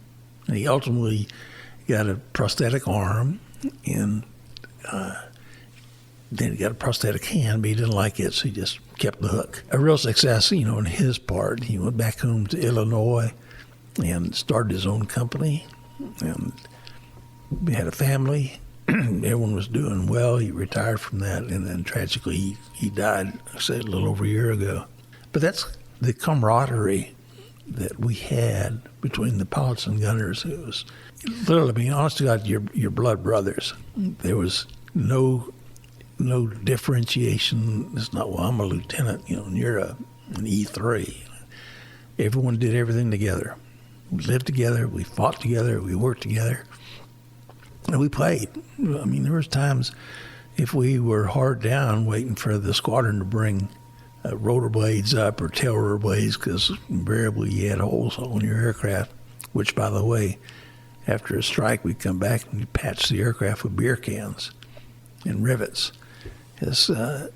And he ultimately got a prosthetic arm, and then he got a prosthetic hand, but he didn't like it, so he just kept the hook. A real success, on his part. He went back home to Illinois and started his own company. And we had a family. Everyone was doing well. He retired from that, and then tragically he died, I said, a little over a year ago. But that's the camaraderie that we had between the pilots and gunners. It was literally, honest to God, your blood brothers. There was no differentiation. It's not, well, I'm a lieutenant, and you're an E3. Everyone did everything together. We lived together. We fought together. We worked together. And we played. I mean, there was times if we were hard down waiting for the squadron to bring rotor blades up or tail rotor blades, because invariably you had holes on your aircraft, which, by the way, after a strike, we'd come back and we'd patch the aircraft with beer cans and rivets. The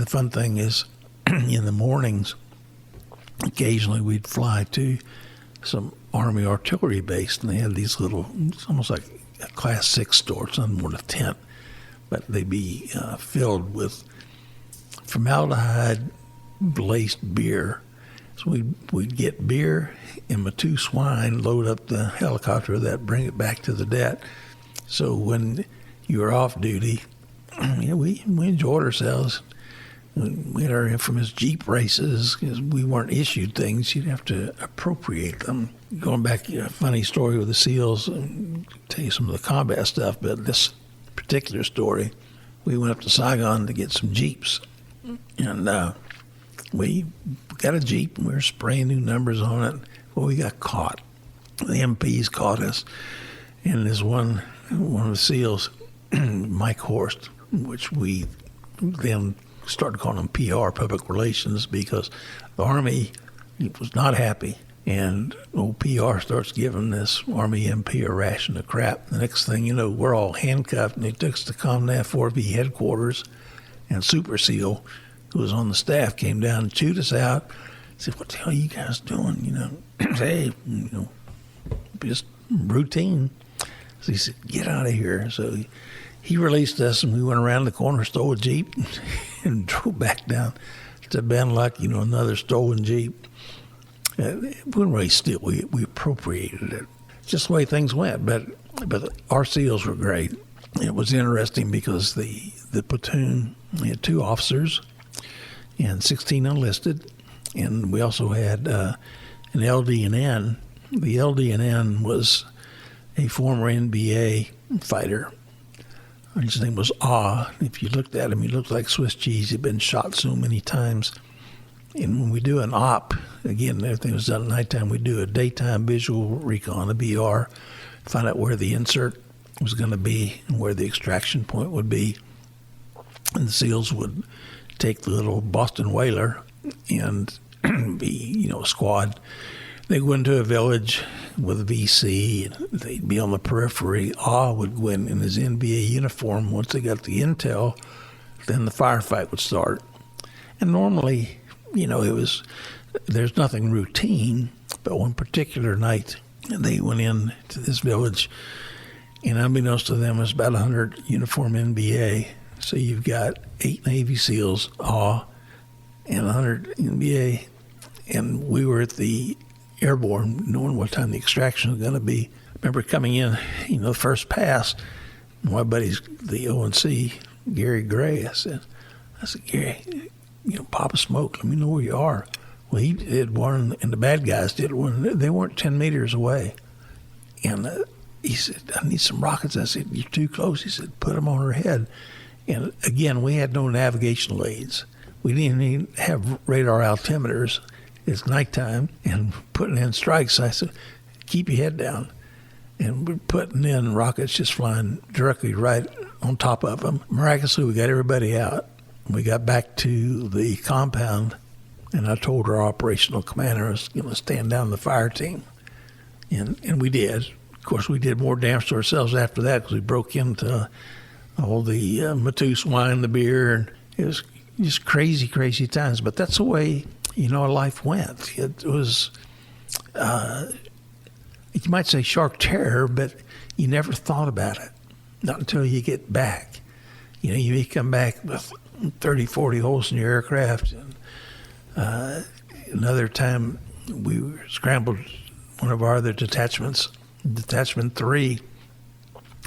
fun thing is, in the mornings, occasionally we'd fly to some Army artillery base, and they had these little, it's almost like a Class 6 store. It's nothing more than a tent, but they'd be filled with formaldehyde-laced beer. So we'd get beer and my 2 swine, load up the helicopter, that bring it back to the det. So when you were off duty, we enjoyed ourselves. We had our infamous Jeep races because we weren't issued things. You'd have to appropriate them. Going back, a funny story with the SEALs, I'll tell you some of the combat stuff, but this particular story, we went up to Saigon to get some Jeeps. And we got a Jeep, and we were spraying new numbers on it. Well, we got caught. The MPs caught us. And there's one of the SEALs, Mike Horst, which we then started calling him PR, public relations, because the Army was not happy. And old PR starts giving this Army MP a ration of crap. The next thing you know, we're all handcuffed, and they took us to ComNav 4B headquarters. And Super SEAL, who was on the staff, came down and chewed us out. Said, "What the hell are you guys doing? Hey, just routine." So he said, "Get out of here." So he released us, and we went around the corner, stole a Jeep, and drove back down to Ben Luck, another stolen Jeep. We didn't really steal. We appropriated it. It's just the way things went. But our SEALs were great. It was interesting because the platoon, we had 2 officers and 16 enlisted, and we also had an LD&N. The LD&N was a former NBA fighter. His name was Ah. If you looked at him, he looked like Swiss cheese. He'd been shot so many times. And when we do an op, again, everything was done at nighttime, we do a daytime visual recon, a BR, find out where the insert was going to be and where the extraction point would be. And the SEALs would take the little Boston Whaler and be, a squad. They'd go into a village with a VC, and they'd be on the periphery. Would go in his NBA uniform. Once they got the intel, then the firefight would start. And normally, there's nothing routine, but one particular night, they went in to this village, and unbeknownst to them, it was about 100 uniform NBA. So you've got 8 Navy SEALs, and 100 NBA, and we were at the airborne, knowing what time the extraction was going to be. I remember coming in, the first pass, my buddy's the ONC, Gary Gray. I said, "Gary, pop a smoke, let me know where you are." Well, he did one, and the bad guys did one. They weren't 10 meters away. And he said, "I need some rockets." I said, "You're too close." He said, "Put them on her head." And again, we had no navigational aids. We didn't even have radar altimeters. It's nighttime, and putting in strikes. I said, "Keep your head down." And we're putting in rockets just flying directly right on top of them. Miraculously, we got everybody out. We got back to the compound, and I told our operational commander I was going to stand down the fire team. And we did. Of course, we did more damage to ourselves after that because we broke into all the Matus wine, the beer, and it was just crazy, crazy times. But that's the way, our life went. It was, you might say shark terror, but you never thought about it. Not until you get back. You come back with 30, 40 holes in your aircraft. And another time we were scrambled one of our other detachments, Detachment 3.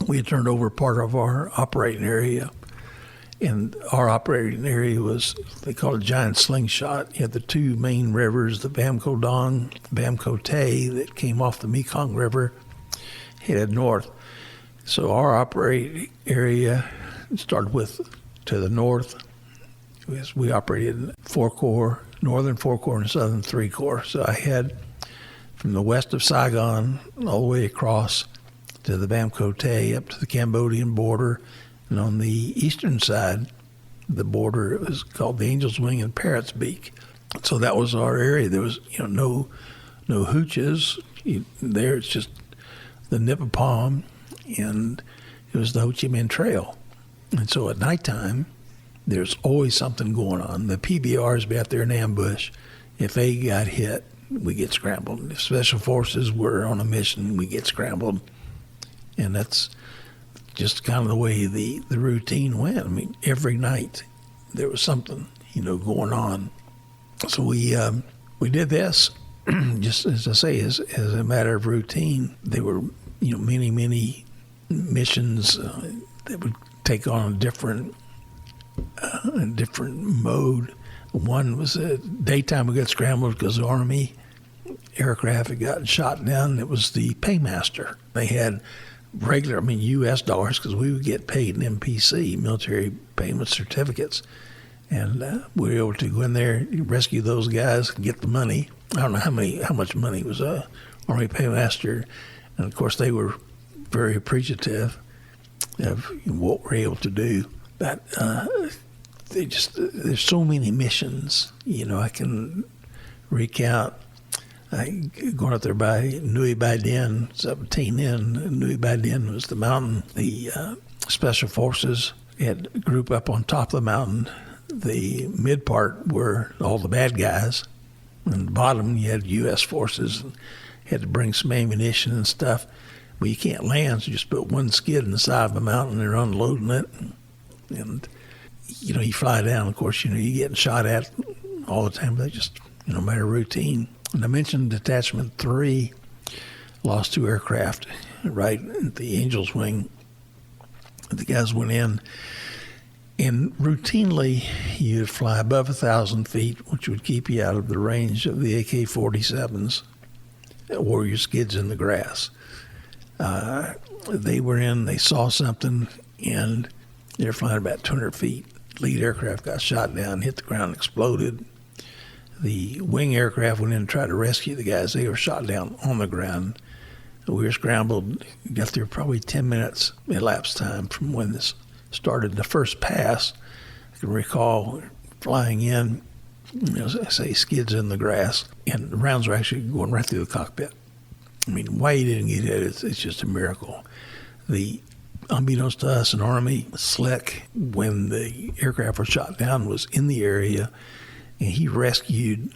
We had turned over part of our operating area. And our operating area was, they call it giant slingshot. You had the 2 main rivers, the Bamco Dong, Bamco Tay, that came off the Mekong River, headed north. So our operating area started to the north. We operated in 4 Corps, Northern 4 Corps and Southern 3 Corps. So I had from the west of Saigon all the way across to the Bam Kote up to the Cambodian border. And on the eastern side, the border was called the Angel's Wing and Parrot's Beak. So that was our area. There was, no hooches. There it's just the Nippopom, and it was the Ho Chi Minh Trail. And so at nighttime, there's always something going on. The PBRs be out there in ambush. If they got hit, we get scrambled. If Special Forces were on a mission, we get scrambled. And that's just kind of the way the routine went. I mean, every night there was something, going on. So we did this, just as I say, as a matter of routine. There were, many missions that would take on a different mode. One was daytime we got scrambled because the Army aircraft had gotten shot down. It was the paymaster. They had regular, U.S. dollars, because we would get paid in MPC, military payment certificates. And we were able to go in there, rescue those guys, and get the money. I don't know how much money was Army paymaster. And, of course, they were very appreciative of what we're able to do. But there's so many missions. I can recount going up there by Nui Bai Din, 17 in. Nui Bai Din was the mountain. The Special Forces had a group up on top of the mountain. The mid part were all the bad guys. And the bottom, you had U.S. forces. And had to bring some ammunition and stuff. Well, you can't land, so you just put one skid in the side of a mountain and they're unloading it. And you fly down, of course, you're getting shot at all the time. They just, matter of routine. And I mentioned Detachment 3 lost 2 aircraft right at the Angel's Wing. The guys went in, and routinely you'd fly above 1,000 feet, which would keep you out of the range of the AK-47s or your skids in the grass. They were in, they saw something, and they were flying about 200 feet. Lead aircraft got shot down, hit the ground, exploded. The wing aircraft went in and tried to rescue the guys. They were shot down on the ground. We were scrambled, got there probably 10 minutes elapsed time from when this started. The first pass, I can recall flying in, as I say, skids in the grass, and the rounds were actually going right through the cockpit. Why you didn't get hit, it's just a miracle. Unbeknownst to us, an Army slick, when the aircraft was shot down, was in the area, and he rescued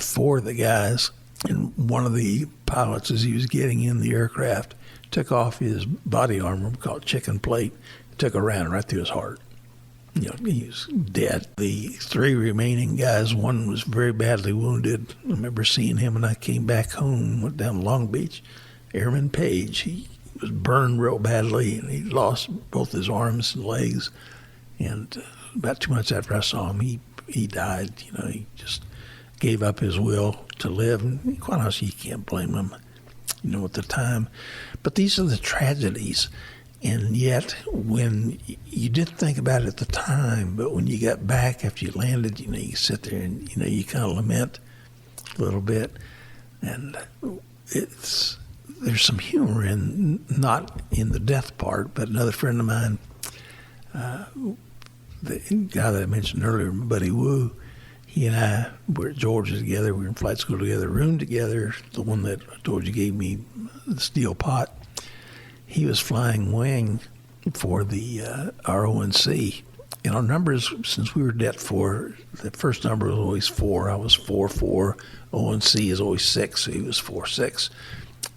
4 of the guys. And one of the pilots, as he was getting in the aircraft, took off his body armor, called chicken plate, took a round right through his heart. He was dead. The 3 remaining guys, one was very badly wounded. I remember seeing him when I came back home, went down to Long Beach. Airman Page, he was burned real badly, and he lost both his arms and legs. And about 2 months after I saw him, he died. He just gave up his will to live. And quite honestly, you can't blame him, at the time. But these are the tragedies. And yet, when you didn't think about it at the time, but when you got back after you landed, you sit there and, you kind of lament a little bit. And there's some humor in, not in the death part, but another friend of mine, the guy that I mentioned earlier, my buddy Wu, he and I were at Georgia together. We were in flight school together, roomed together. The one that I told you gave me the steel pot. He was flying wing for the RONC. And our numbers, since we were Det 4, the first number was always 4. I was 4-4. ONC is always 6, so he was 4-6.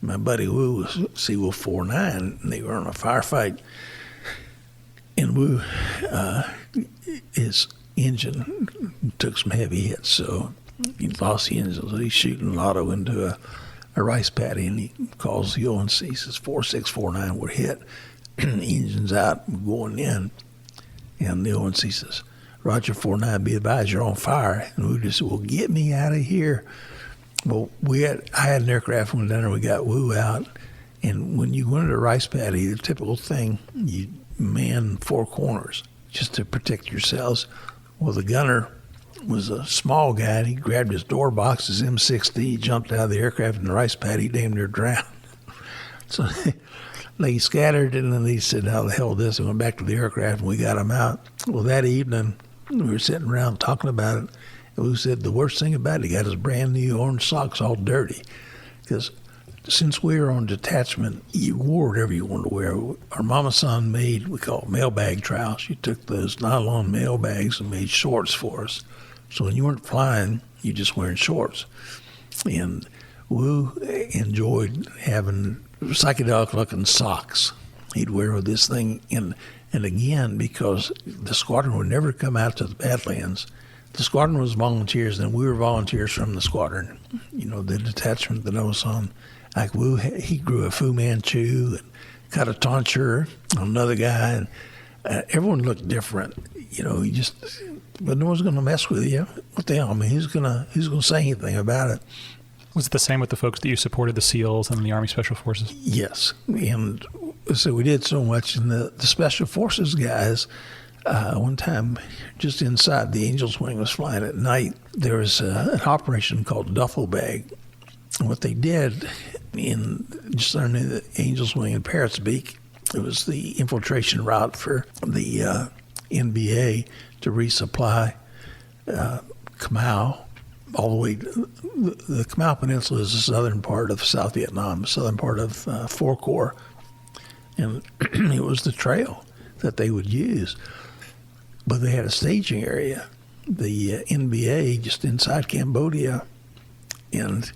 My buddy Wu was Seawolf 4-9, and they were on a firefight. And Wu, his engine took some heavy hits, so he lost the engine. So he's shooting Lotto into a rice paddy, and he calls the ONC, says 4649 were hit. The engine's out, going in. And the ONC says, Roger 49, be advised, you're on fire. And Wu just said, well, get me out of here. Well, I had an aircraft went down there, we got Wu out. And when you go into a rice paddy, the typical thing, you man 4 corners just to protect yourselves. Well, the gunner was a small guy, and he grabbed his door box, his M60, he jumped out of the aircraft in the rice paddy, damn near drowned. So they scattered, and then he said, how the hell is this? And went back to the aircraft, and we got him out. Well, that evening, we were sitting around talking about it, and we said the worst thing about it, he got his brand new orange socks all dirty. Because since we were on detachment, you wore whatever you wanted to wear. Our mama son made, we call it mailbag trousers. She took those nylon mailbags and made shorts for us. So when you weren't flying, you just wearing shorts. And Wu enjoyed having psychedelic-looking socks. He'd wear this thing, and again, because the squadron would never come out to the Badlands. The squadron was volunteers, and we were volunteers from the squadron. You know, the detachment that I was on, like Wu, he grew a Fu Manchu and cut a tonsure on another guy, and everyone looked different. You know, but no one's going to mess with you. What the hell? I mean, who's going to say anything about it? Was it the same with the folks that you supported, the SEALs and the Army Special Forces? Yes, and so we did so much, and the Special Forces guys. One time, just inside the Angels Wing was flying at night, there was an operation called Duffel Bag. And what they did just underneath the Angels Wing in Parrots Beak, it was the infiltration route for the NBA to resupply Kamau all the way. The Kamau Peninsula is the southern part of South Vietnam, the southern part of Four Corps. And it was the trail that they would use. But they had a staging area, the NBA, just inside Cambodia. And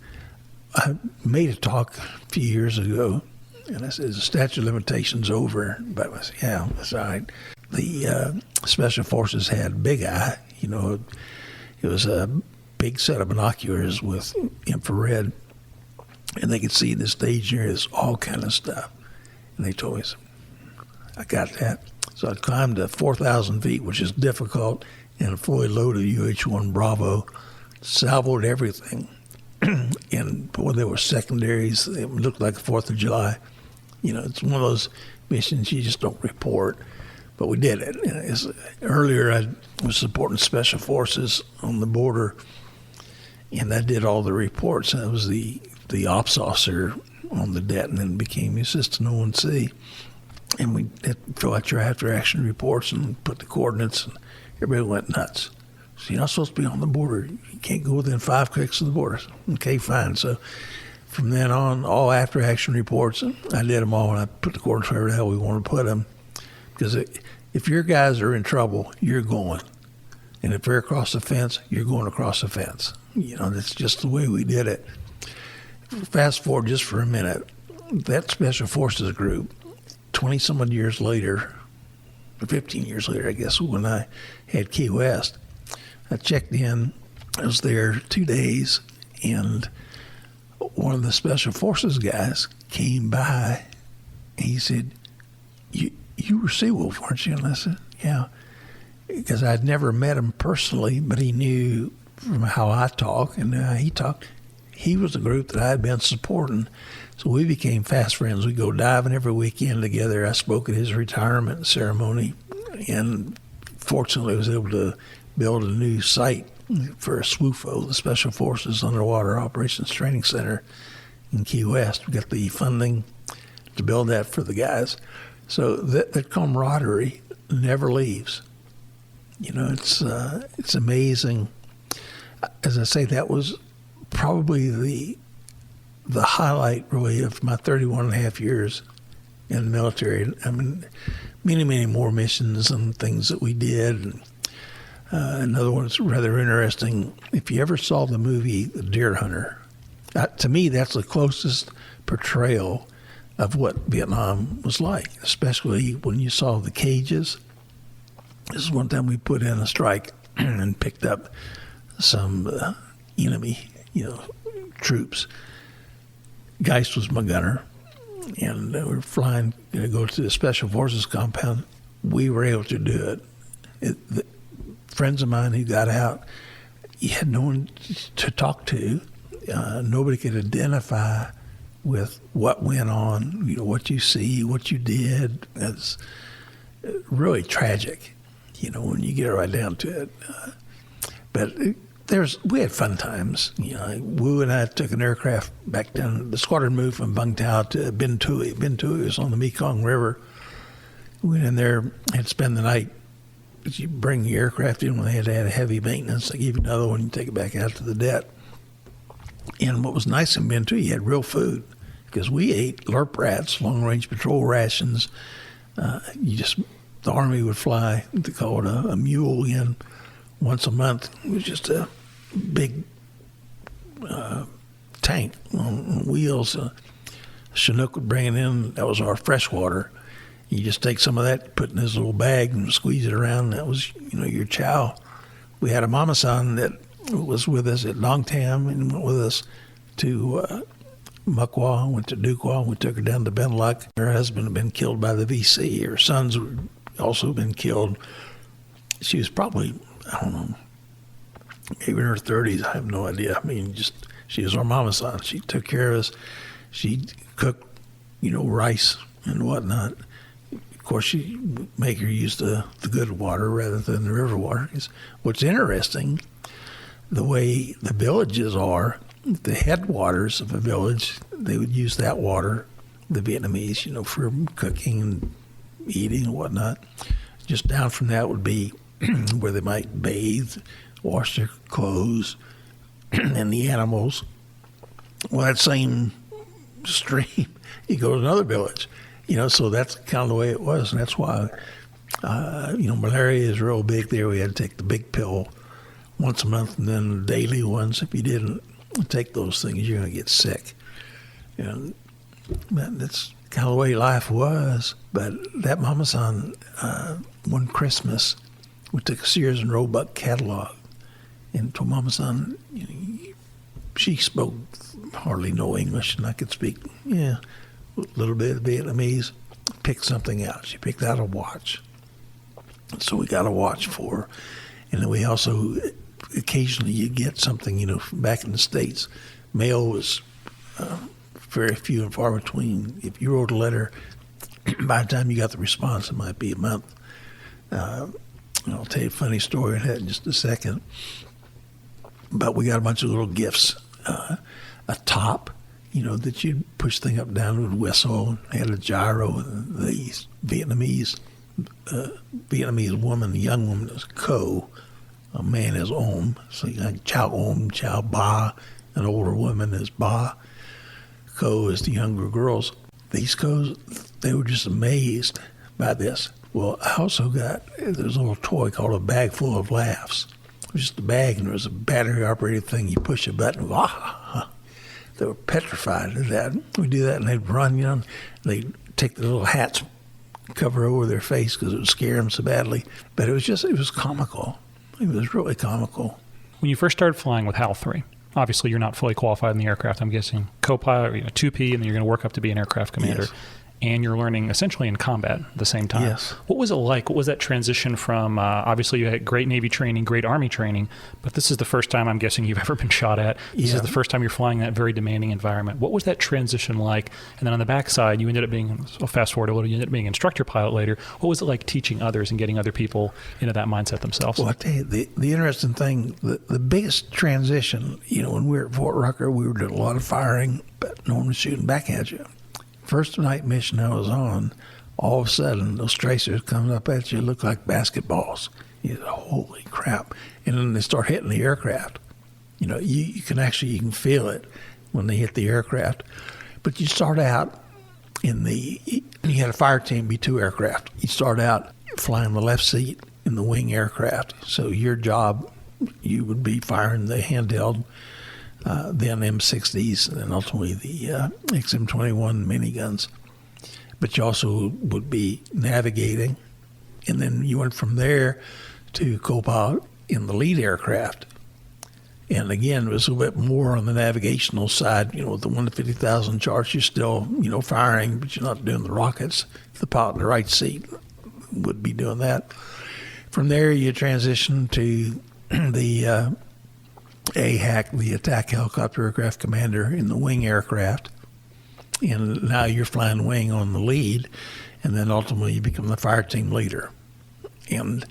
I made a talk a few years ago, and I said, the statute of limitations over. But I said, yeah, that's all right. The Special Forces had Big Eye. You know, it was a big set of binoculars with infrared, and they could see the staging areas, all kind of stuff. And they told me, I got that. So I climbed to 4,000 feet, which is difficult, in a fully loaded UH-1 Bravo, salvoed everything. And boy, there were secondaries. It looked like the 4th of July. You know, it's one of those missions you just don't report. But we did it. Earlier, I was supporting Special Forces on the border, and I did all the reports. I was the ops officer on the det, and then became the assistant ONC. And we fill out your after-action reports and put the coordinates, and everybody went nuts. So you're not supposed to be on the border. You can't go within 5 clicks of the border. Okay, fine. So from then on, all after-action reports, I did them all, and I put the coordinates wherever the hell we wanted to put them. Because if your guys are in trouble, you're going. And if they're across the fence, you're going across the fence. You know, that's just the way we did it. Fast forward just for a minute. That Special Forces group, 20-some-odd years later, or 15 years later, I guess, when I had Key West, I checked in. I was there 2 days, and one of the Special Forces guys came by, and he said, you were Seawolf, weren't you? And I said, yeah. Because I'd never met him personally, but he knew from how I talk and how he talked. He was a group that I had been supporting. So we became fast friends. We go diving every weekend together. I spoke at his retirement ceremony, and fortunately was able to build a new site for SWOFO, the Special Forces Underwater Operations Training Center in Key West. We got the funding to build that for the guys. So that camaraderie never leaves. You know, it's amazing. As I say, that was probably the highlight, really, of my 31 and a half years in the military. I mean, many, many more missions and things that we did. And, another one that's rather interesting. If you ever saw the movie The Deer Hunter, to me, that's the closest portrayal of what Vietnam was like, especially when you saw the cages. This is one time we put in a strike and picked up some enemy, troops. Geist was my gunner, and we were flying, go to the Special Forces compound. We were able to do it. The friends of mine who got out, you had no one to talk to. Nobody could identify with what went on, what you see, what you did. It's really tragic, when you get right down to it. But we had fun times. Wu and I took an aircraft back down. The squadron moved from Bangtao to Bintui. Bintui was on the Mekong River. We went in there, had to spend the night. But you bring the aircraft in when they had to have heavy maintenance. They give you another one, you take it back out to the deck. And what was nice in Bintui, you had real food, because we ate LRP rats, long-range patrol rations. The Army would fly, they call it a mule in once a month. It was just a big tank on wheels. Chinook would bring it in. That was our fresh water. You just take some of that, put in this little bag, and squeeze it around. That was, your chow. We had a mama-san that was with us at Longtam and went with us to Mukwa, went to Dukwa. We took her down to Benelux. Her husband had been killed by the VC. Her sons were also been killed. She was probably, I don't know, maybe in her 30s. I have no idea. She was our mama-san. She took care of us. She cooked, rice and whatnot. Of course, she make her use the good water rather than the river water. What's interesting, the way the villages are, the headwaters of a village, they would use that water, the Vietnamese, for cooking and eating and whatnot. Just down from that would be where they might bathe, wash their clothes, and the animals. Well, that same stream, you go to another village, so that's kind of the way it was. And that's why, malaria is real big there. We had to take the big pill once a month and then daily ones. If you didn't take those things, you're going to get sick. That's kind of the way life was. But that mama-san, one Christmas, we took a Sears and Roebuck catalog and told mama-san, she spoke hardly no English, and I could speak, a little bit of Vietnamese. Picked something out. She picked out a watch. So we got a watch for her. And then we also, occasionally you get something, back in the States. Mail was very few and far between. If you wrote a letter, by the time you got the response, it might be a month. I'll tell you a funny story on that in just a second. But we got a bunch of little gifts. A top, that you'd push thing up down with a whistle. Had a gyro. The Vietnamese woman, young woman, is Co. A man is Om. So you got Chow Om, Chow Ba. An older woman is Ba. Co is the younger girls. These Co's, they were just amazed by this. Well, I also got, there's a little toy called a bag full of laughs. It was just a bag, and there was a battery-operated thing. You push a button, they were petrified of that. We'd do that, and they'd run, they'd take the little hats, cover over their face because it would scare them so badly. But it was comical. It was really comical. When you first started flying with HAL 3, obviously you're not fully qualified in the aircraft. I'm guessing co-pilot, or 2P, and then you're going to work up to be an aircraft commander. Yes. And you're learning essentially in combat at the same time. Yes. What was it like? What was that transition from, obviously you had great Navy training, great Army training, but this is the first time I'm guessing you've ever been shot at. This is the first time you're flying in that very demanding environment. What was that transition like? And then on the backside, you ended up being, I'll fast forward a little, you ended up being instructor pilot later. What was it like teaching others and getting other people into that mindset themselves? Well, I tell you, the interesting thing, the biggest transition, when we were at Fort Rucker, we were doing a lot of firing, but no one was shooting back at you. First night mission I was on, all of a sudden those tracers coming up at you look like basketballs. You know, holy crap! And then they start hitting the aircraft. You can feel it when they hit the aircraft. But you start out you had a fire team, be 2 aircraft. You start out flying the left seat in the wing aircraft. So your job, you would be firing the handheld. Then M60s, and then ultimately the XM21 miniguns. But you also would be navigating, and then you went from there to co-pilot in the lead aircraft. And again, it was a little bit more on the navigational side. With the 1 to 50,000 charts, you're still, firing, but you're not doing the rockets. The pilot in the right seat would be doing that. From there, you transition to the AHAC, the Attack Helicopter Aircraft Commander in the wing aircraft. And now you're flying wing on the lead, and then ultimately you become the fire team leader. And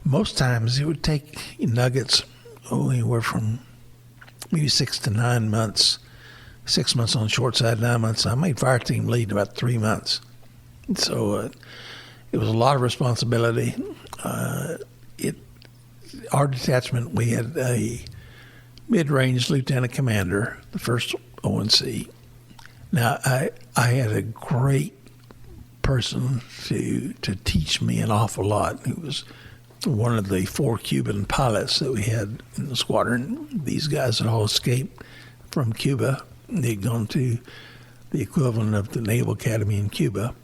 most times it would take nuggets anywhere from maybe 6 to 9 months. 6 months on the short side, 9 months. I made fire team lead in about 3 months. So it was a lot of responsibility. Our detachment, we had a mid-range lieutenant commander, the first ONC. Now, I had a great person to teach me an awful lot. He was one of the 4 Cuban pilots that we had in the squadron. These guys had all escaped from Cuba. They'd gone to the equivalent of the Naval Academy in Cuba,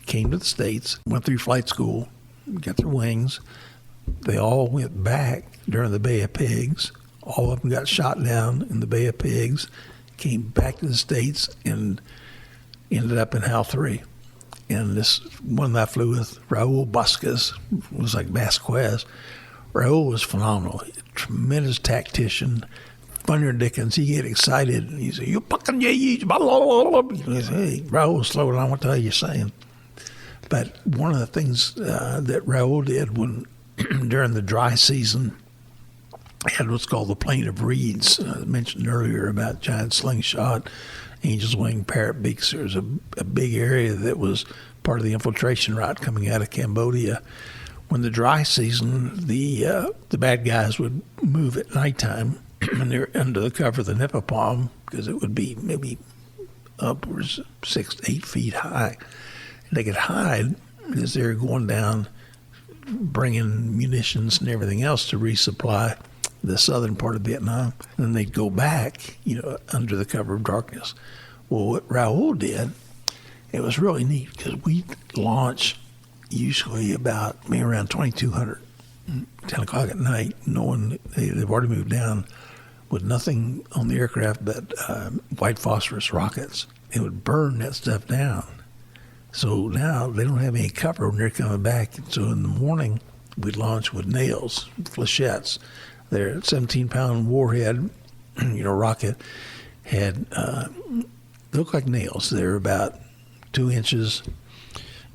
came to the States, went through flight school, got their wings. They all went back during the Bay of Pigs. All of them got shot down in the Bay of Pigs, came back to the States, and ended up in HAL-3. And this one that I flew with, Raul Vasquez, was like Vasquez. Raul was phenomenal, tremendous tactician, funnier than Dickens. He get excited, and he said, "You fucking blah, blah, blah, blah." He said, "Hey, Raul, slow down, what the hell are you saying?" But one of the things that Raul did when during the dry season, had what's called the Plain of Reeds. I mentioned earlier about giant slingshot, Angel's Wing, Parrot Beaks. There was a big area that was part of the infiltration route coming out of Cambodia. When the dry season, the bad guys would move at nighttime, and they're under the cover of the Nipah palm, because it would be maybe upwards 6 to 8 feet high. And they could hide as they're going down, bringing munitions and everything else to resupply the southern part of Vietnam. And then they'd go back, under the cover of darkness. Well, what Raul did, it was really neat, because we launch usually about maybe around 2200, 10 o'clock at night, knowing they've already moved down with nothing on the aircraft but white phosphorus rockets. It would burn that stuff down. So now they don't have any cover when they're coming back. And so in the morning, we'd launch with nails, flechettes. Their 17-pound warhead, rocket, had they looked like nails. They're about 2 inches.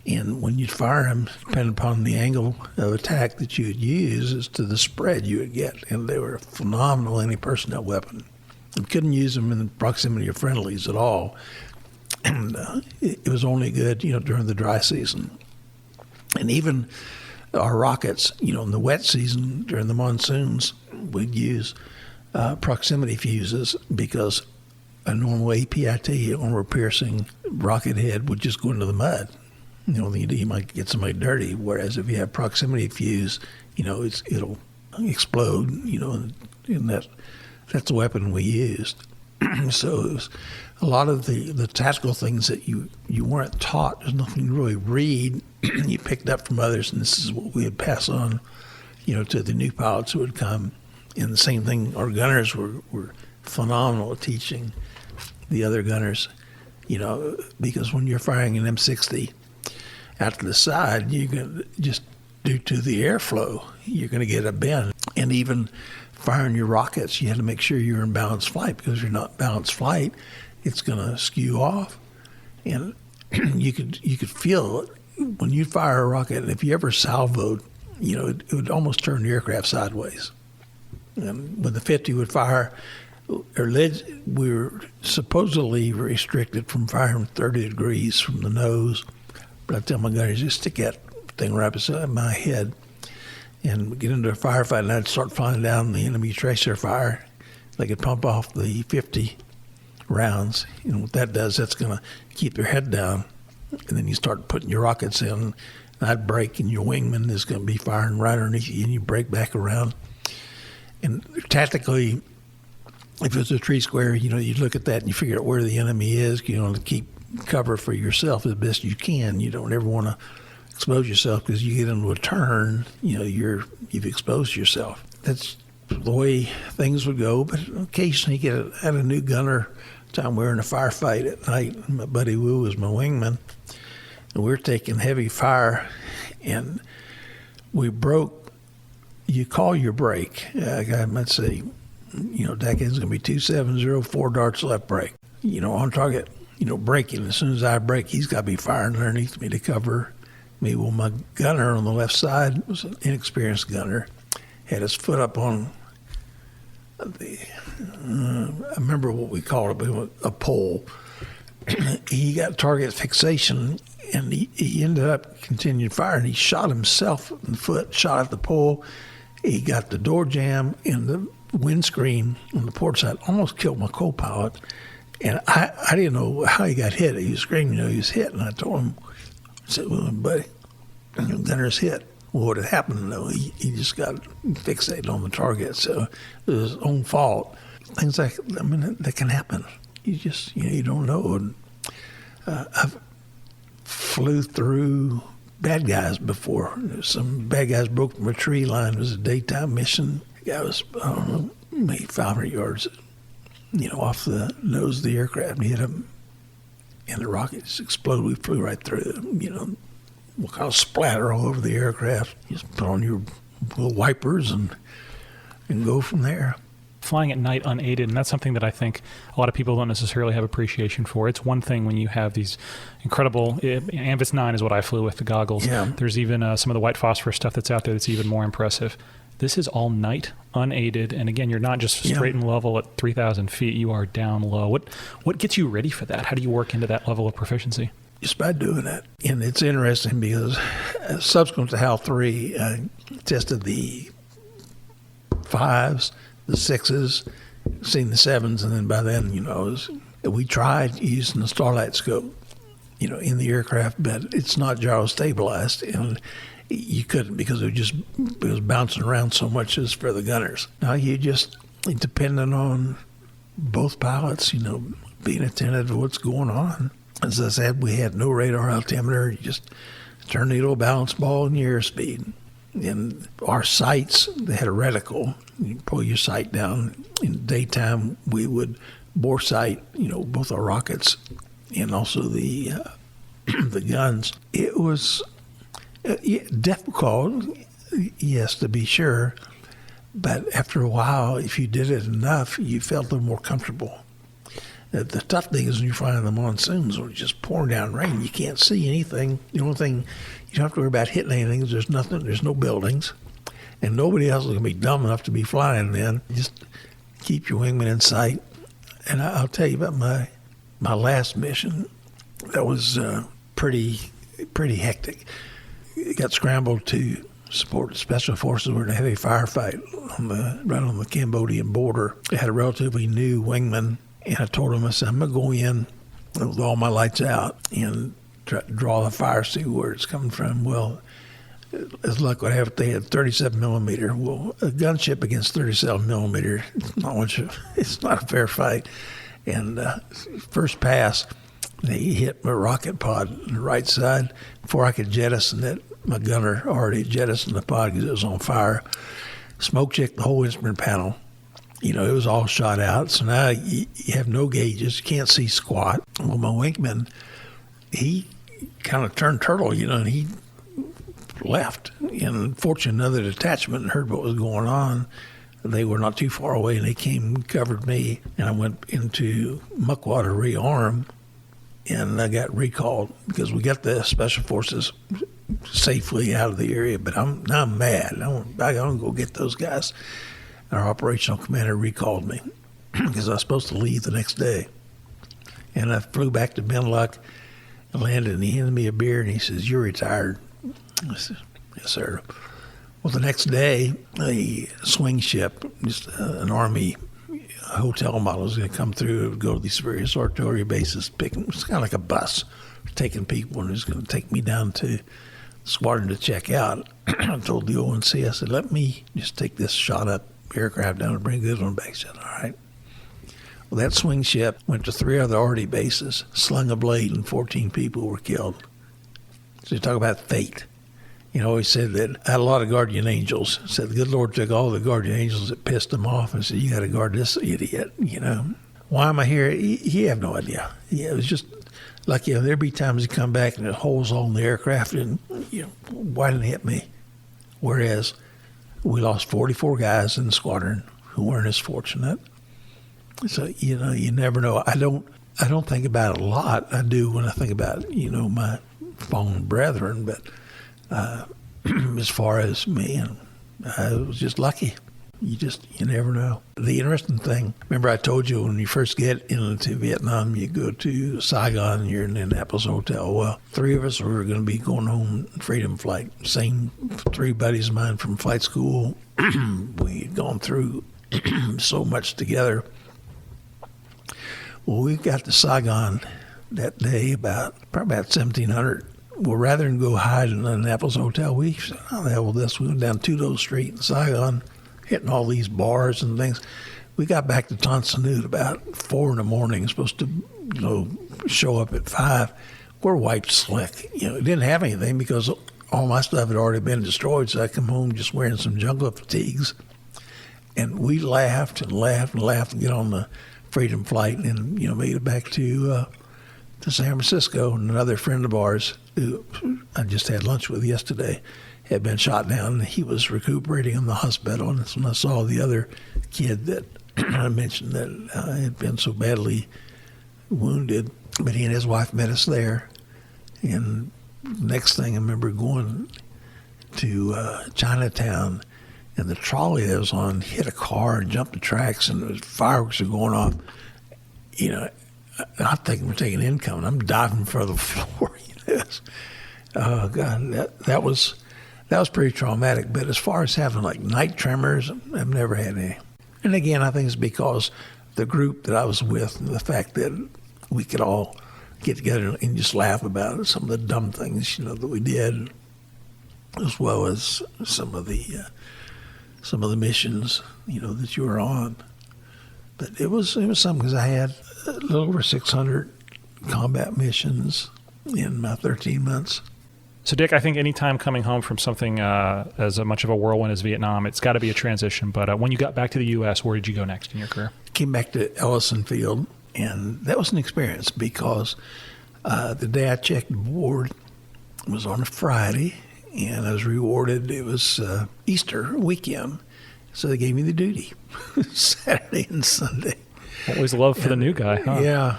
And when you'd fire them, depending upon the angle of attack that you would use, as to the spread you would get. And they were a phenomenal anti-personnel weapon. You couldn't use them in the proximity of friendlies at all. And it was only good, during the dry season. And even our rockets, in the wet season, during the monsoons, we'd use proximity fuses, because a normal APIT, armor-piercing rocket head, would just go into the mud. You might get somebody dirty, whereas if you have proximity fuse, it'll explode, and that's the weapon we used. So it was a lot of the tactical things that you weren't taught. There's nothing to really read. You picked up from others, and this is what we would pass on, to the new pilots who would come. And the same thing, our gunners were phenomenal at teaching the other gunners, because when you're firing an M60 out to the side, you can just, due to the airflow, you're going to get a bend. And even firing your rockets, you had to make sure you're in balanced flight, because if you're not balanced flight, it's going to skew off. And you could feel it when you fire a rocket. And if you ever salvoed, it would almost turn the aircraft sideways. And when the 50 would fire, we were supposedly restricted from firing 30 degrees from the nose. But I tell my guys, just stick that thing right beside my head, and get into a firefight, and I'd start flying down the enemy tracer fire. They could pump off the 50 rounds. And what that does, that's going to keep your head down. And then you start putting your rockets in, and I'd brake, and your wingman is going to be firing right underneath you, and you brake back around. And tactically, if it's a tree square, you look at that and you figure out where the enemy is, to keep cover for yourself as best you can. You don't ever want to expose yourself, because you get into a turn, you've exposed yourself. That's the way things would go. But occasionally you had a new gunner. Time we were in a firefight at night. My buddy Wu was my wingman, and we were taking heavy fire, and we broke. You call your brake. I might say, deck end's going to be 270, 4 darts left brake. On target. Braking. As soon as I brake, he's got to be firing underneath me to cover me. Well, my gunner on the left side was an inexperienced gunner, had his foot up on I remember what we called it, a pole. He got target fixation, and he ended up continuing firing. He shot himself in the foot, shot at the pole. He got the door jamb in the windscreen on the port side, almost killed my co-pilot. And I didn't know how he got hit. He was screaming, he was hit. And I told him, I said, well, buddy, gunner's hit. Well, what had happened, though, he just got fixated on the target. So it was his own fault. Things like, that can happen. You just, you don't know. And I've flew through bad guys before. Some bad guys broke from a tree line. It was a daytime mission. The guy was, I don't know, maybe 500 yards, off the nose of the aircraft, and hit him. And the rocket just exploded. We flew right through it, what kind of splatter all over the aircraft. You just put on your little wipers and go from there. Flying at night unaided, and that's something that I think a lot of people don't necessarily have appreciation for. It's one thing when you have these incredible, Anvis 9 is what I flew with, the goggles. Yeah. There's even some of the white phosphorus stuff that's out there that's even more impressive. This is all night, unaided, and again, you're not just straight and level at 3,000 feet, you are down low. What gets you ready for that? How do you work into that level of proficiency? Just by doing it. And it's interesting because subsequent to HAL 3, I tested the 5s, the 6s, seen the 7s, and then by then, we tried using the starlight scope, in the aircraft, but it's not gyro stabilized, and you couldn't because it was bouncing around so much as for the gunners. Now you just dependent on both pilots, being attentive to what's going on. As I said, we had no radar altimeter. You just turn the little balance ball in the airspeed. And our sights, they had a reticle. You pull your sight down. In the daytime, we would bore sight, both our rockets and also the the guns. It was difficult, yes, to be sure. But after a while, if you did it enough, you felt a little more comfortable. The tough thing is when you're flying the monsoons or just pouring down rain, you can't see anything. The only thing you don't have to worry about hitting anything is there's no buildings, and nobody else is going to be dumb enough to be flying then. Just keep your wingman in sight. And I'll tell you about my last mission. That was pretty hectic. It got scrambled to support special forces. We're in a heavy firefight right on the Cambodian border. I had a relatively new wingman. And I told him, I said, I'm going to go in with all my lights out and try to draw the fire, see where it's coming from. Well, as luck would have it, they had 37 millimeter. Well, a gunship against 37 millimeter, it's not a fair fight. And first pass, he hit my rocket pod on the right side. Before I could jettison it, my gunner already jettisoned the pod because it was on fire. Smoke checked the whole instrument panel. It was all shot out. So now you have no gauges. You can't see squat. Well, my wingman, he kind of turned turtle, and he left. And fortunately, another detachment heard what was going on. They were not too far away, and they came and covered me. And I went into Muckwater rearm, and I got recalled because we got the special forces safely out of the area. But now I'm mad. I'm going to go get those guys. Our operational commander recalled me because I was supposed to leave the next day. And I flew back to Benluck and landed, and he handed me a beer, and he says, "You're retired." I said, "Yes, sir." Well, the next day, a swing ship, just an Army hotel model, was going to come through and go to these various artillery bases. It's kind of like a bus taking people, and it's going to take me down to the squadron to check out. I told the ONC, I said, "Let me just take this shot up aircraft down and bring this one back." He said, "All right." Well, that swing ship went to 3 other arty bases, slung a blade, and 14 people were killed. So you talk about fate. He said that I had a lot of guardian angels. Said the good Lord took all the guardian angels that pissed him off and said, "You got to guard this idiot." Why am I here? He had no idea. It was just like, there'd be times he'd come back and there's holes all in the aircraft, and why didn't he hit me? Whereas we lost 44 guys in the squadron who weren't as fortunate. So, you never know. I don't think about it a lot. I do when I think about, my fallen brethren. But as far as me, I was just lucky. You never know. The interesting thing, remember I told you when you first get into Vietnam, you go to Saigon, you're in the Annapolis Hotel. Well, 3 of us were going to be going home freedom flight. Same 3 buddies of mine from flight school. We had gone through so much together. Well, we got to Saigon that day probably about 1700. Well, rather than go hide in the Annapolis Hotel, we said, "Oh, the hell with this." We went down Tudo Street in Saigon, hitting all these bars and things. We got back to Tan Son Nhut about 4 in the morning. Supposed to, show up at 5. We're wiped slick. It didn't have anything because all my stuff had already been destroyed. So I come home just wearing some jungle fatigues, and we laughed and laughed and laughed and get on the freedom flight and made it back to San Francisco. And another friend of ours who I just had lunch with yesterday had been shot down, and he was recuperating in the hospital. And that's when I saw the other kid that I mentioned that had been so badly wounded. But he and his wife met us there. And next thing, I remember going to Chinatown, and the trolley that was on hit a car and jumped the tracks, and the fireworks are going off. I'm thinking we're taking income. I'm diving for the floor. Oh God, that was pretty traumatic. But as far as having like night tremors, I've never had any. And again, I think it's because the group that I was with, and the fact that we could all get together and just laugh about some of the dumb things that we did, as well as some of the missions that you were on. But it was something, because I had a little over 600 combat missions in my 13 months. So, Dick, I think any time coming home from something as much of a whirlwind as Vietnam, it's got to be a transition. But when you got back to the U.S., where did you go next in your career? Came back to Ellyson Field, and that was an experience because the day I checked board was on a Friday, and I was rewarded. It was Easter weekend, so they gave me the duty Saturday and Sunday. Always love for the new guy, huh? Yeah,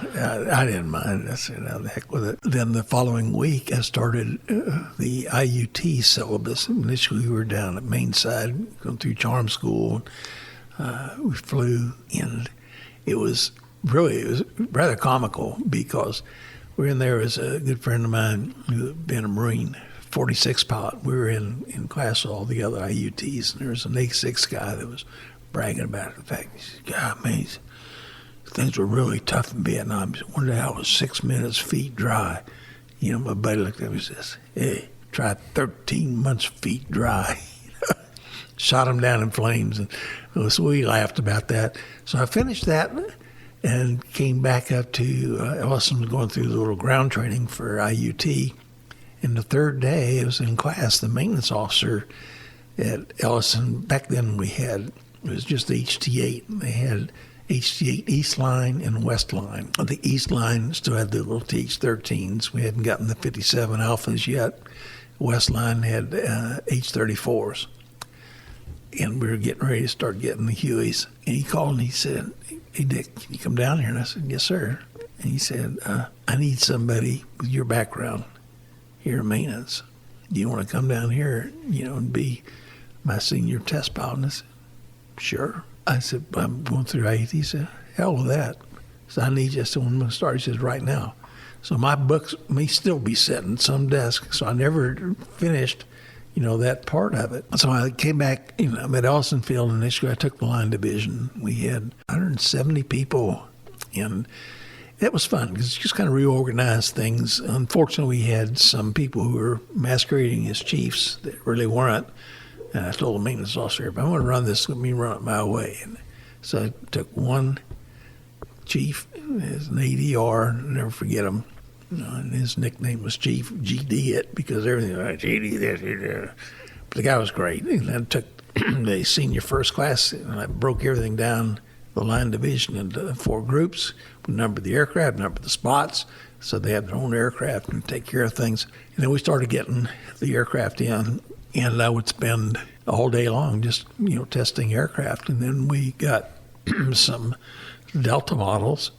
I didn't mind. I said, "Now the heck with it." Then the following week, I started the IUT syllabus. Initially, we were down at Mainside, going through charm school. We flew, and it was rather comical because we were in there as a good friend of mine who had been a Marine, 46 pilot. We were in class with all the other IUTs, and there was an A6 guy that was bragging about the fact. He said, "God, man, things were really tough in Vietnam." One day I was 6 minutes feet dry. My buddy looked at me and says, "Hey, try 13 months feet dry." Shot him down in flames. And so we laughed about that. So I finished that and came back up to Ellyson, going through the little ground training for IUT. And the third day, I was in class. The maintenance officer at Ellyson, back then it was just HT8. And they had HT8 East Line and West Line. The East Line still had the little TH-13s. We hadn't gotten the 57 Alphas yet. West Line had H-34s. And we were getting ready to start getting the Hueys. And he called and he said, "Hey, Dick, can you come down here?" And I said, "Yes, sir." And he said, "I need somebody with your background here in maintenance. Do you want to come down here, and be my senior test pilot?" And I said, "Sure." I said, "I'm going through IET." He said, "Hell with that." So I need you. So when I'm going to start, he says, "Right now." So my books may still be sitting at some desk. So I never finished, that part of it. So I came back, I'm at Ellyson Field, and initially I took the line division. We had 170 people, and that was fun because it just kind of reorganized things. Unfortunately, we had some people who were masquerading as chiefs that really weren't. And I told the maintenance officer, "If I want to run this, let me run it my way." And so I took one chief, as an ADR, I'll never forget him. And his nickname was Chief GD It, because everything was like, GD this, but the guy was great. And I took the senior first class, and I broke everything down, the line division, into 4 groups. We numbered the aircraft, numbered the spots, so they had their own aircraft and take care of things. And then we started getting the aircraft in, and I would spend a whole day long just, testing aircraft. And then we got some Delta models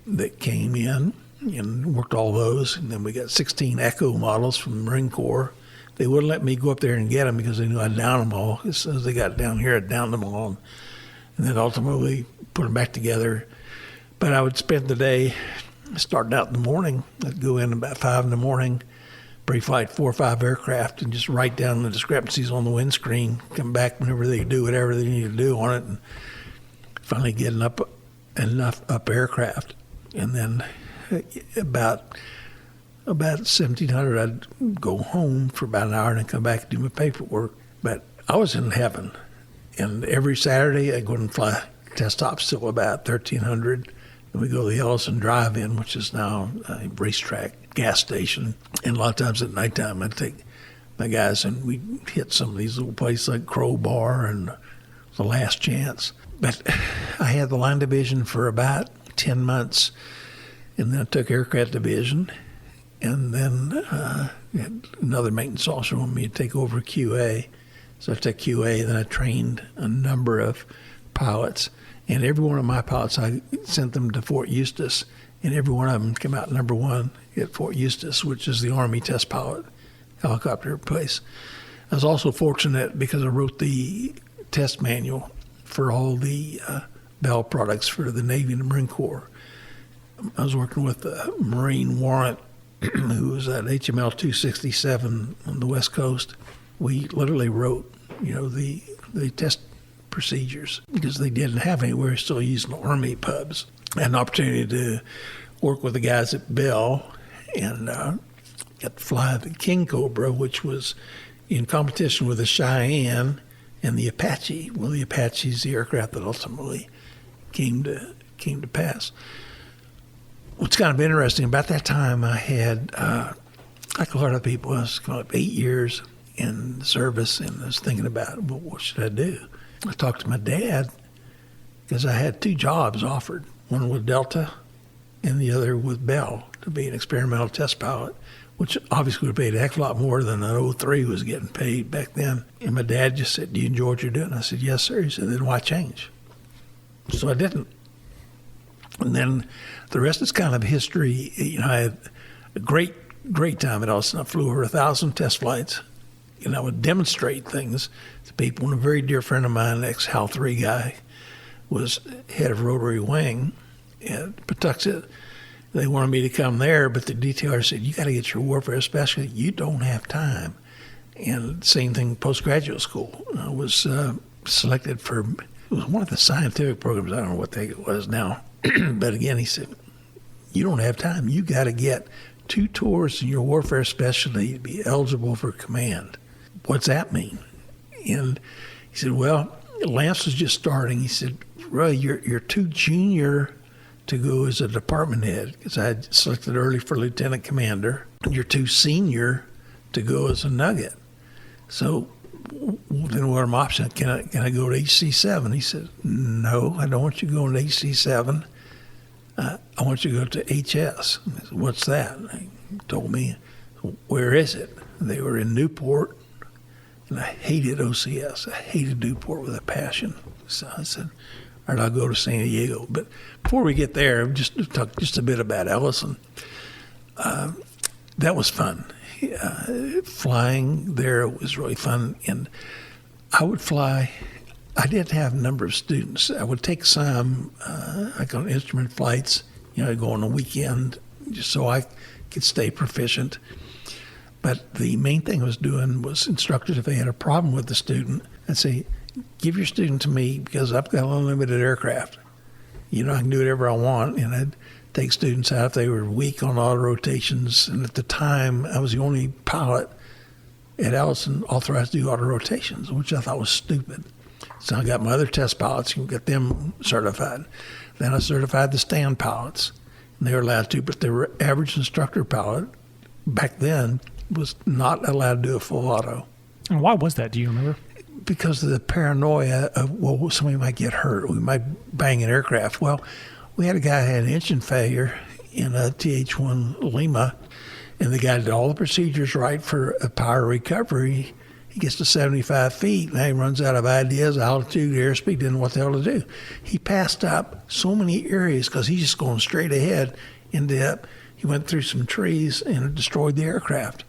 that came in and worked all those. And then we got 16 Echo models from the Marine Corps they wouldn't let me go up there and get them because they knew I'd down them all. As soon as they got down here, I'd down them all, and then ultimately put them back together. But I would spend the day, starting out in the morning. I'd go in about 5 in the morning, pre-flight 4 or 5 aircraft, and just write down the discrepancies on the windscreen, come back whenever they do whatever they need to do on it, and finally get enough up aircraft. And then about 1700, I'd go home for about an hour and then come back and do my paperwork. But I was in heaven. And every Saturday, I'd go and fly test tops till about 1300. And we go to the Ellison Drive-In, which is now a racetrack gas station. And a lot of times at nighttime, I'd take my guys and we'd hit some of these little places like Crowbar and The Last Chance. But I had the line division for about 10 months. And then I took aircraft division. And then had another maintenance officer wanted me to take over QA. So I took QA, then I trained a number of pilots. And every one of my pilots, I sent them to Fort Eustis, and every one of them came out number 1 at Fort Eustis, which is the Army test pilot helicopter place. I was also fortunate because I wrote the test manual for all the Bell products for the Navy and the Marine Corps. I was working with the Marine Warrant, who was at HML 267 on the West Coast. We literally wrote, the test procedures because they didn't have anywhere, still using Army pubs. I had an opportunity to work with the guys at Bell and got to fly the King Cobra, which was in competition with the Cheyenne and the Apache. Well, the Apache's the aircraft that ultimately came to pass. What's kind of interesting, about that time I had, like a lot of people, I was kind of 8 years in the service and I was thinking about, well, what should I do? I talked to my dad because I had 2 jobs offered, one with Delta and the other with Bell to be an experimental test pilot, which obviously would have paid a heck of a lot more than an 03 was getting paid back then. And my dad just said, do you enjoy what you're doing? I said, yes, sir. He said, then why change? So I didn't. And then the rest is kind of history. I had a great time at Ellyson. I flew over 1,000 test flights. And I would demonstrate things to people. And a very dear friend of mine, an ex-Hal 3 guy, was head of rotary wing at Patuxent. They wanted me to come there, but the detailer said, you got to get your warfare specialty. You don't have time. And same thing, postgraduate school. I was selected for, it was one of the scientific programs. I don't know what the heck it was now. But again, he said, you don't have time. You got to get 2 tours in your warfare specialty to be eligible for command. What's that mean? And he said, well, Lance was just starting. He said, Roy, you're too junior to go as a department head because I had selected early for lieutenant commander. You're too senior to go as a nugget. So then what are my options? Can I go to HC7? He said, no, I don't want you going to HC7. I want you to go to HS. I said, what's that? He told me, where is it? They were in Newport. And I hated OCS. I hated Newport with a passion. So I said, all right, I'll go to San Diego. But before we get there, just talk just a bit about Ellyson. That was fun. Flying there was really fun. And I would fly. I didn't have a number of students. I would take some, like on instrument flights, I'd go on a weekend just so I could stay proficient. But the main thing I was doing was instructors, if they had a problem with the student, I'd say, give your student to me because I've got unlimited aircraft. I can do whatever I want. And I'd take students out if they were weak on auto rotations. And at the time, I was the only pilot at Ellyson authorized to do auto rotations, which I thought was stupid. So I got my other test pilots and got them certified. Then I certified the stand pilots. And they were allowed to, but they were average instructor pilot back then was not allowed to do a full auto. And why was that? Do you remember? Because of the paranoia of, well, somebody might get hurt. We might bang an aircraft. Well, we had a guy who had an engine failure in a TH-1 Lima, and the guy did all the procedures right for a power recovery. He gets to 75 feet, now he runs out of ideas, altitude, airspeed, didn't know what the hell to do. He passed up so many areas because he's just going straight ahead. Ended up, he went through some trees and it destroyed the aircraft.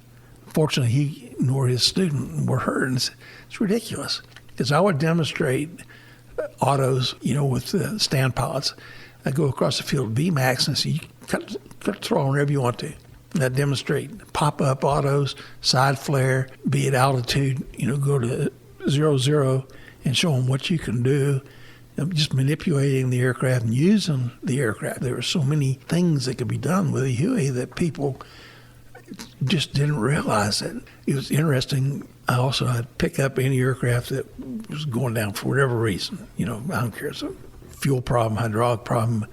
Fortunately, he nor his student were hurt. And it's ridiculous because I would demonstrate autos, with the stand pilots. I go across the field VMAX and say, you cut the throttle wherever you want to. And I demonstrate pop-up autos, side flare, be at altitude, go to 0, and show them what you can do. Just manipulating the aircraft and using the aircraft. There were so many things that could be done with a Huey that people just didn't realize it. It was interesting. I'd pick up any aircraft that was going down for whatever reason. I don't care. It's a fuel problem, hydraulic problem,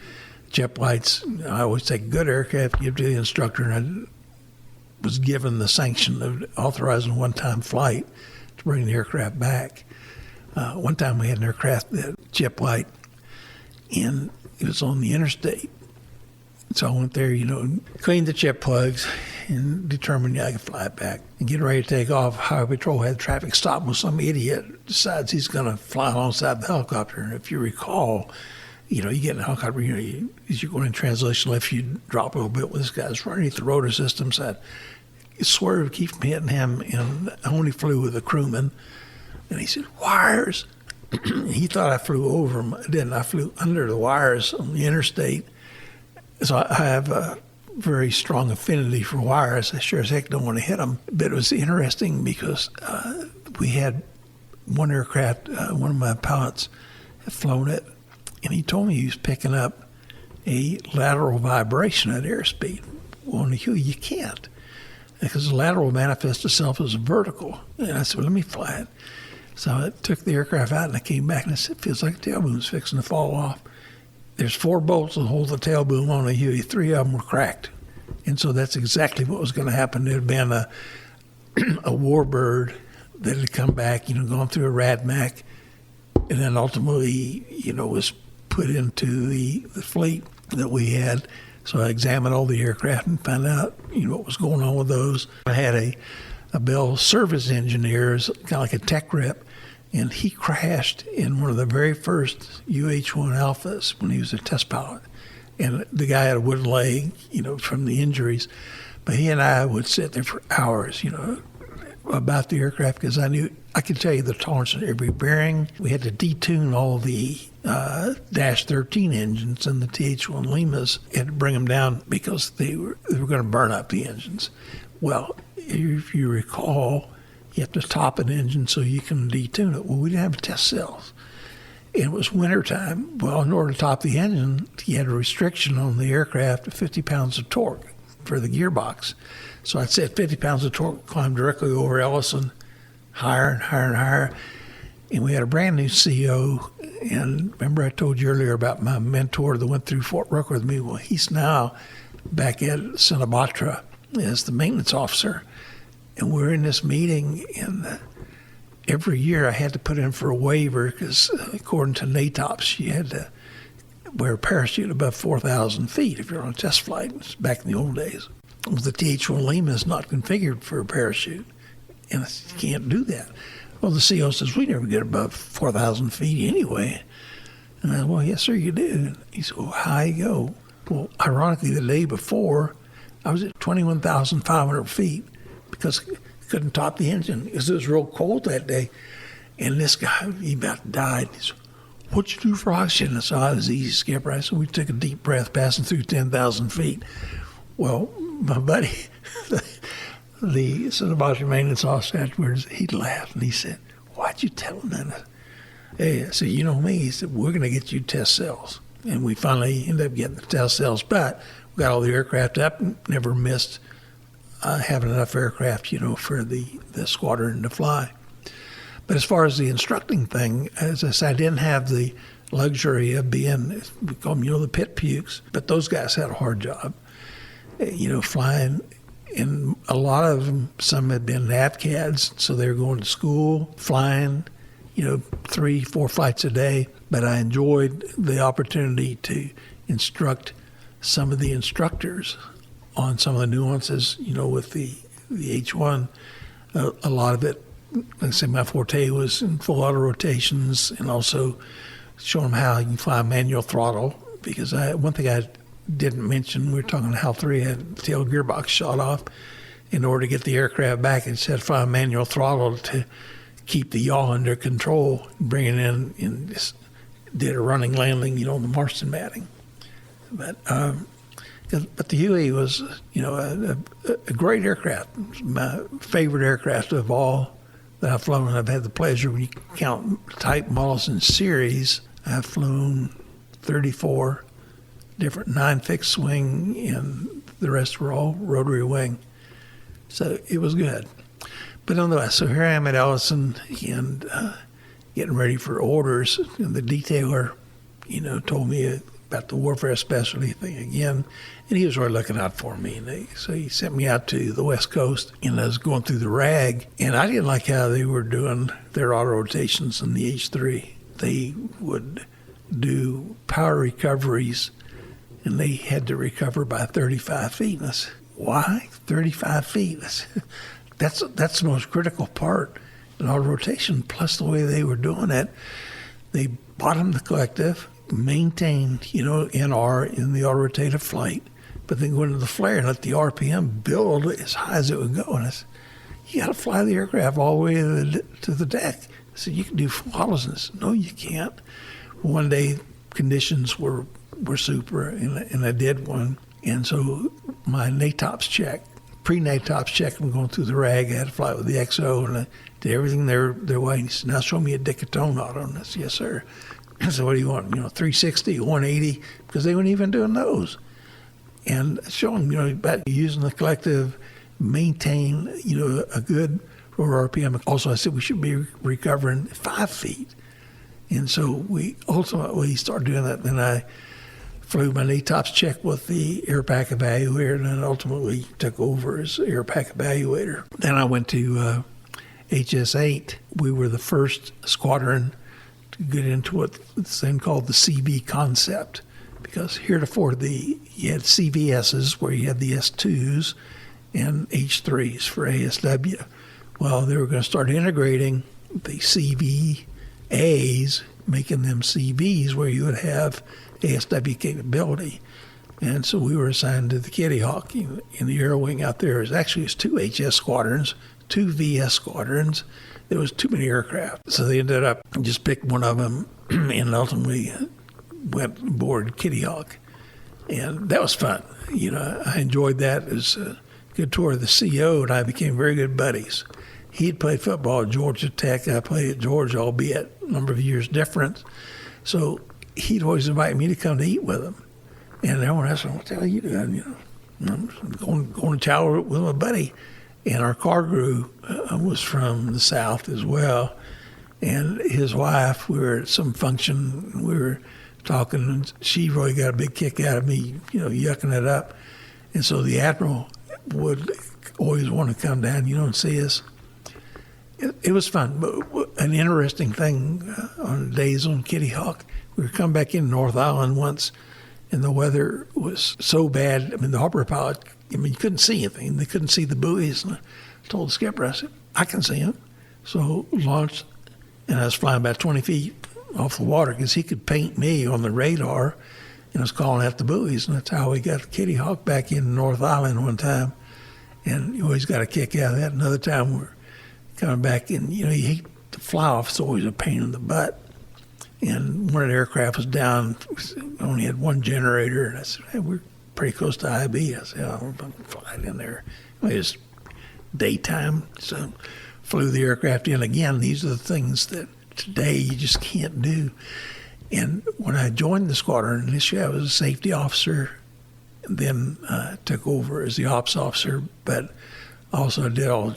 jet lights. I always take good aircraft, give to the instructor, and I was given the sanction of authorizing one-time flight to bring the aircraft back. One time we had an aircraft that jet light, and it was on the interstate. So I went there, cleaned the jet plugs and determined I could fly it back. And getting ready to take off, Highway Patrol had traffic stop with some idiot decides he's going to fly alongside the helicopter. And if you recall, you get in the helicopter, as you're going in translation left, you drop a little bit. Well, this guy's running underneath the rotor system, so I swerved, keep from hitting him, and I only flew with a crewman. And he said, wires. He thought I flew over him. I didn't. I flew under the wires on the interstate. So I have a very strong affinity for wires. I sure as heck don't want to hit them. But it was interesting because we had one aircraft, one of my pilots had flown it, and he told me he was picking up a lateral vibration at airspeed. Well, on the Huey, you can't, because the lateral manifests itself as a vertical. And I said, well, let me fly it. So I took the aircraft out, and I came back, and I said, it feels like the tail boom's fixing to fall off. There's 4 bolts that hold the tail boom on a Huey. 3 of them were cracked. And so that's exactly what was going to happen. There had been a warbird that had come back, gone through a RADMAC, and then ultimately, was put into the fleet that we had. So I examined all the aircraft and found out, what was going on with those. I had a Bell service engineer, kind of like a tech rep, and he crashed in one of the very first UH-1 Alphas when he was a test pilot. And the guy had a wooden leg, from the injuries. But he and I would sit there for hours, about the aircraft, because I could tell you the tolerance of every bearing. We had to detune all the Dash 13 engines and the TH-1 Limas and to bring them down because they were going to burn up the engines. Well, if you recall, you have to top an engine so you can detune it. Well, we didn't have test cells. And it was wintertime. Well, in order to top the engine, you had a restriction on the aircraft of 50 pounds of torque for the gearbox. So I'd set 50 pounds of torque, climbed directly over Ellison, higher and higher and higher. And we had a brand new CO. And remember I told you earlier about my mentor that went through Fort Rucker with me? Well, he's now back at Santa Barbara as the maintenance officer. And we're in this meeting, and every year I had to put in for a waiver because according to NATOPS, you had to wear a parachute above 4,000 feet if you're on a test flight. It's back in the old days. Well, the TH-1 Lima is not configured for a parachute, and I said, you can't do that. Well, the CO says, we never get above 4,000 feet anyway. And I said, well, yes, sir, you do. And he said, well, how you go? Well, ironically, the day before, I was at 21,500 feet because I couldn't top the engine because it was real cold that day. And this guy, he about died. He said, what'd you do for oxygen? I said, it was easy, Skipper. I said, we took a deep breath passing through 10,000 feet. Well, my buddy, the Santa Barbara maintenance officer afterwards, he laughed and he said, why'd you tell him that? Hey, I said, you know me. He said, we're going to get you test cells. And we finally ended up getting the test cells, but we got all the aircraft up and never missed having enough aircraft, for the squadron to fly. But as far as the instructing thing, as I said, I didn't have the luxury of being, we call them, the pit pukes, but those guys had a hard job, flying. And a lot of them, some had been NAVCADs, so they were going to school, flying, 3-4 flights a day. But I enjoyed the opportunity to instruct some of the instructors on some of the nuances, with the H-1. A lot of it, like I said, my forte was in full auto rotations and also showing them how you can fly manual throttle. Because one thing I didn't mention, we were talking how 3 had the tail gearbox shot off, in order to get the aircraft back, it had to fly a manual throttle to keep the yaw under control, bring it in, and just did a running landing, on the Marston matting. But the Huey was, a great aircraft. It was my favorite aircraft of all that I've flown. I've had the pleasure, when you count type, models, and series, I've flown 34 different 9 fixed wing, and the rest were all rotary wing. So it was good. But nonetheless, so here I am at Ellyson and getting ready for orders. And the detailer, told me about the warfare specialty thing again. And he was really looking out for me. And so he sent me out to the West Coast, and I was going through the RAG. And I didn't like how they were doing their auto rotations in the H-3. They would do power recoveries, and they had to recover by 35 feet. And I said, why 35 feet? That's the most critical part in auto rotation, plus the way they were doing it. They bottomed the collective, maintained, NR in the auto rotative flight, but then go into the flare and let the RPM build as high as it would go. And I said, you got to fly the aircraft all the way to the deck. I said, you can do flawlessness. No, you can't. One day, conditions were super, and I did one. And so my NATOPS check, pre-NATOPS check, I'm going through the RAG. I had to fly with the XO, and I did everything their way. And he said, now show me a Dick Catone auto. And I said, yes, sir. I said, what do you want? 360, 180? Because they weren't even doing those. And show them, about using the collective, maintain, a good rotor RPM. Also, I said we should be recovering 5 feet. And so we ultimately started doing that. Then I flew my NATOPS check with the air pack evaluator, and then ultimately took over as air pack evaluator. Then I went to HS-8. We were the first squadron to get into what this thing called the CV concept, because heretofore you had CVSs where you had the S2s and H3s for ASW. Well, they were going to start integrating the CVAs, making them CVs where you would have ASW capability. And so we were assigned to the Kitty Hawk in the air wing out there. It was 2 HS squadrons, 2 VS squadrons. There was too many aircraft. So they ended up just picked one of them and ultimately went aboard Kitty Hawk. And that was fun. I enjoyed that. It was a good tour. The CO and I became very good buddies. He'd played football at Georgia Tech. I played at Georgia, albeit a number of years difference. So he'd always invite me to come to eat with him. And everyone asked me, what the hell are you doing? I'm going to chow with my buddy. And our car crew was from the South as well. And his wife, we were at some function, we were talking, and she really got a big kick out of me, yucking it up. And so the Admiral would always want to come down, and see us. It was fun. But an interesting thing on days on Kitty Hawk, we were coming back in North Island once, and the weather was so bad. The harbor pilot, you couldn't see anything. They couldn't see the buoys. And I told the skipper, I said, I can see them. So launched, and I was flying about 20 feet off the water because he could paint me on the radar, and I was calling out the buoys. And that's how we got Kitty Hawk back in North Island one time. And you always got a kick out of that. Another time we're coming back, and you hate to fly off. It's always a pain in the butt. And one of the aircraft was down, only had one generator, and I said, hey, we're pretty close to IB. I said, I'm flying in there. It was daytime, so flew the aircraft in. Again, these are the things that today you just can't do. And when I joined the squadron, initially I was a safety officer, and then took over as the ops officer, but also did all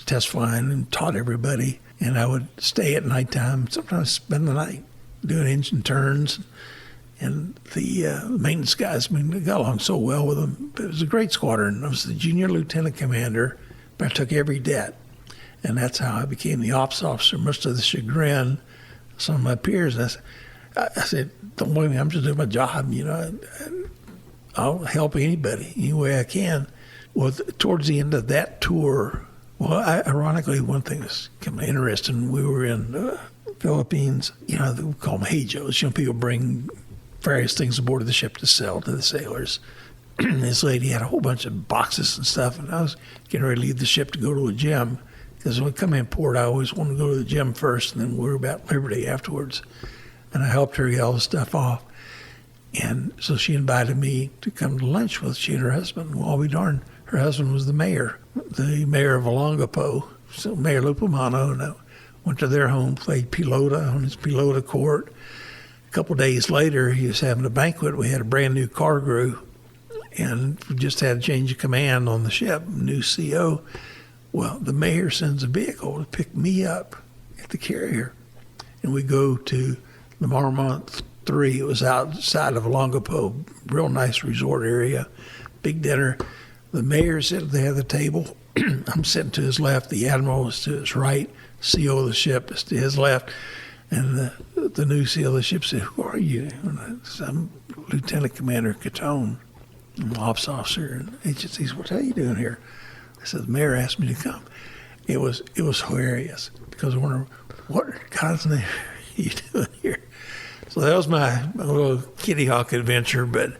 test flying and taught everybody. And I would stay at nighttime, sometimes spend the night doing engine turns. And the maintenance guys, I got along so well with them. But it was a great squadron. I was the junior lieutenant commander, but I took every det. And that's how I became the ops officer, much to the chagrin of some of my peers. I said, don't blame me, I'm just doing my job. I'll help anybody any way I can. Well, towards the end of that tour, ironically, one thing that's kind of interesting, we were in Philippines, we call them hejos. People bring various things aboard of the ship to sell to the sailors. this lady had a whole bunch of boxes and stuff, and I was getting ready to leave the ship to go to a gym. Because when we come in port, I always want to go to the gym first and then worry about Liberty afterwards. And I helped her get all the stuff off. And so she invited me to come to lunch with she and her husband. Well, I'll be darned, her husband was the mayor of Olongapo, so Mayor Lupomano. And I went to their home, played pelota on his pelota court. A couple of days later, he was having a banquet. We had a brand new cargo, and we just had a change of command on the ship, new CO. Well, the mayor sends a vehicle to pick me up at the carrier, and we go to the Marmont 3. It was outside of Olongapo, real nice resort area, big dinner. The mayor's sitting there at the table. I'm sitting to his left. The admiral is to his right. CO of the ship is to his left. And the new CO of the ship said, "Who are you?" And I said, "I'm Lieutenant Commander Catone. I'm an ops officer." And he just says, "What are you doing here?" I said, "The mayor asked me to come." It was hilarious because I wondered, what in God's name are you doing here? So that was my little Kitty Hawk adventure, but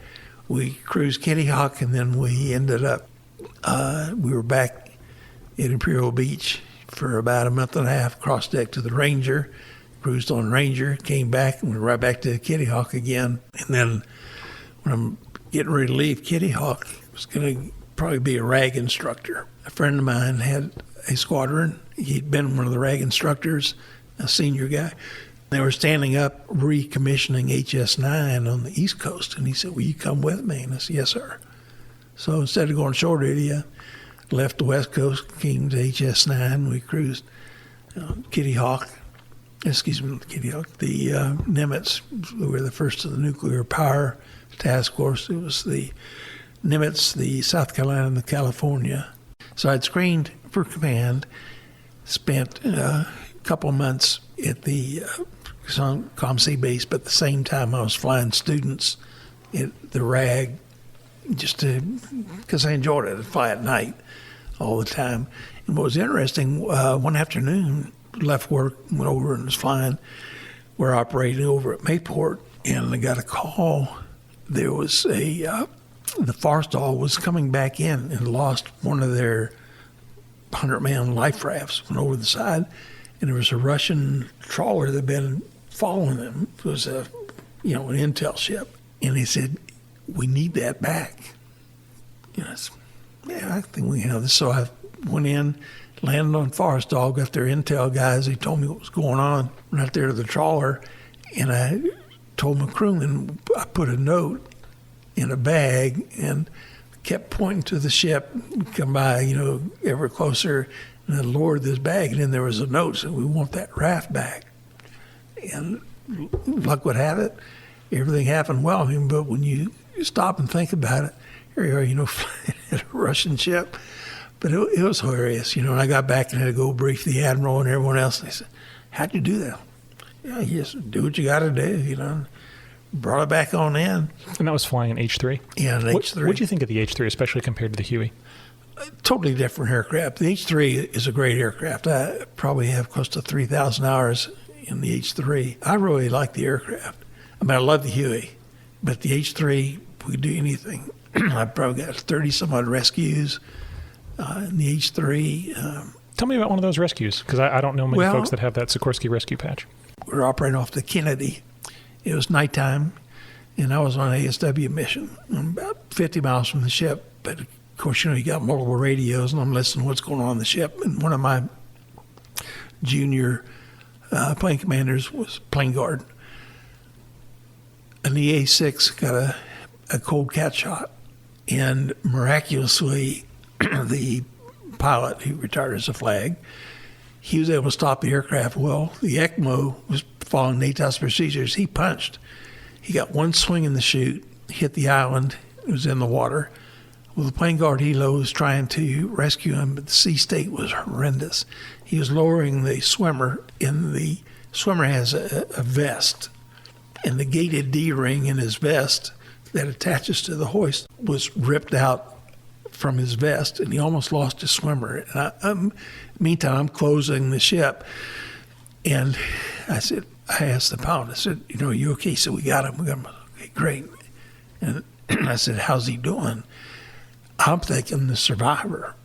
we cruised Kitty Hawk, and then we ended up, we were back at Imperial Beach for about a month and a half, cross deck to the Ranger, cruised on Ranger, came back, and went right back to Kitty Hawk again. And then when I'm getting ready to leave Kitty Hawk, I was going to probably be a RAG instructor. A friend of mine had a squadron. He'd been one of the RAG instructors, a senior guy. They were standing up recommissioning HS-9 on the East Coast, and he said, "Will you come with me?" And I said, "Yes, sir." So instead of going shore duty, I left the West Coast, came to HS-9. We cruised Kitty Hawk, the Nimitz. We were the first of the nuclear power task force. It was the Nimitz, the South Carolina, and the California. So I'd screened for command, spent a couple of months at the COMC base, but at the same time I was flying students at the RAG just because I enjoyed it. I'd fly at night all the time. And what was interesting, one afternoon, left work, went over and was flying. We're operating over at Mayport, and I got a call. There was the Forrestal was coming back in and lost one of their 100-man life rafts, went over the side, and there was a Russian trawler that had been following them. It was an intel ship. And he said, "We need that back." I said, "Yeah, I think we can have this." So I went in, landed on Forrestal, got their intel guys. They told me what was going on. Went out there to the trawler, and I told my crewman, I put a note in a bag and kept pointing to the ship, come by, ever closer, and I lowered this bag, and then there was a note saying, "We want that raft back." And luck would have it, everything happened well. But when you stop and think about it, here you are, flying at a Russian ship. But it was hilarious, and I got back and had to go brief the admiral and everyone else. And they said, "How'd you do that?" "Yeah, you just do what you got to do, Brought it back on in. And that was flying an H-3? Yeah, an H-3. What did you think of the H-3, especially compared to the Huey? Totally different aircraft. The H-3 is a great aircraft. I probably have close to 3,000 hours in the H-3. I really like the aircraft. I love the Huey, but the H-3, we could do anything. I've probably got 30-some-odd rescues in the H-3. Tell me about one of those rescues, because I don't know many folks that have that Sikorsky rescue patch. We were operating off the Kennedy. It was nighttime, and I was on an ASW mission. I'm about 50 miles from the ship, but of course, you got multiple radios, and I'm listening to what's going on the ship. And one of my junior plane commanders was plane guard. An EA-6 got a cold cat shot, and miraculously, the pilot, who retired as a flag, he was able to stop the aircraft. Well, the ECMO was following NATO's procedures. He punched. He got one swing in the chute, hit the island. It was in the water. Well, the plane guard helo was trying to rescue him, but the sea state was horrendous. He was lowering the swimmer, and the swimmer has a vest, and the gated D-ring in his vest that attaches to the hoist was ripped out from his vest, and he almost lost his swimmer. And meantime, I'm closing the ship, and I asked the pilot, I said, "Are you okay?" He said, "We got him. We got him." "Okay, great." And I said, how's he doing? I'm thinking the survivor.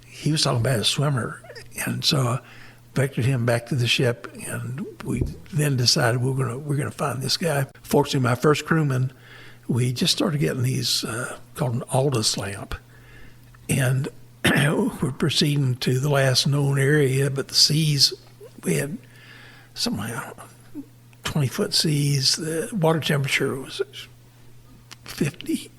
He was talking about a swimmer. And so I vectored him back to the ship, and we then decided we're gonna find this guy. Fortunately, my first crewman, we just started getting these called an Aldous lamp. And we're proceeding to the last known area, but the seas, we had something like 20-foot seas. The water temperature was 50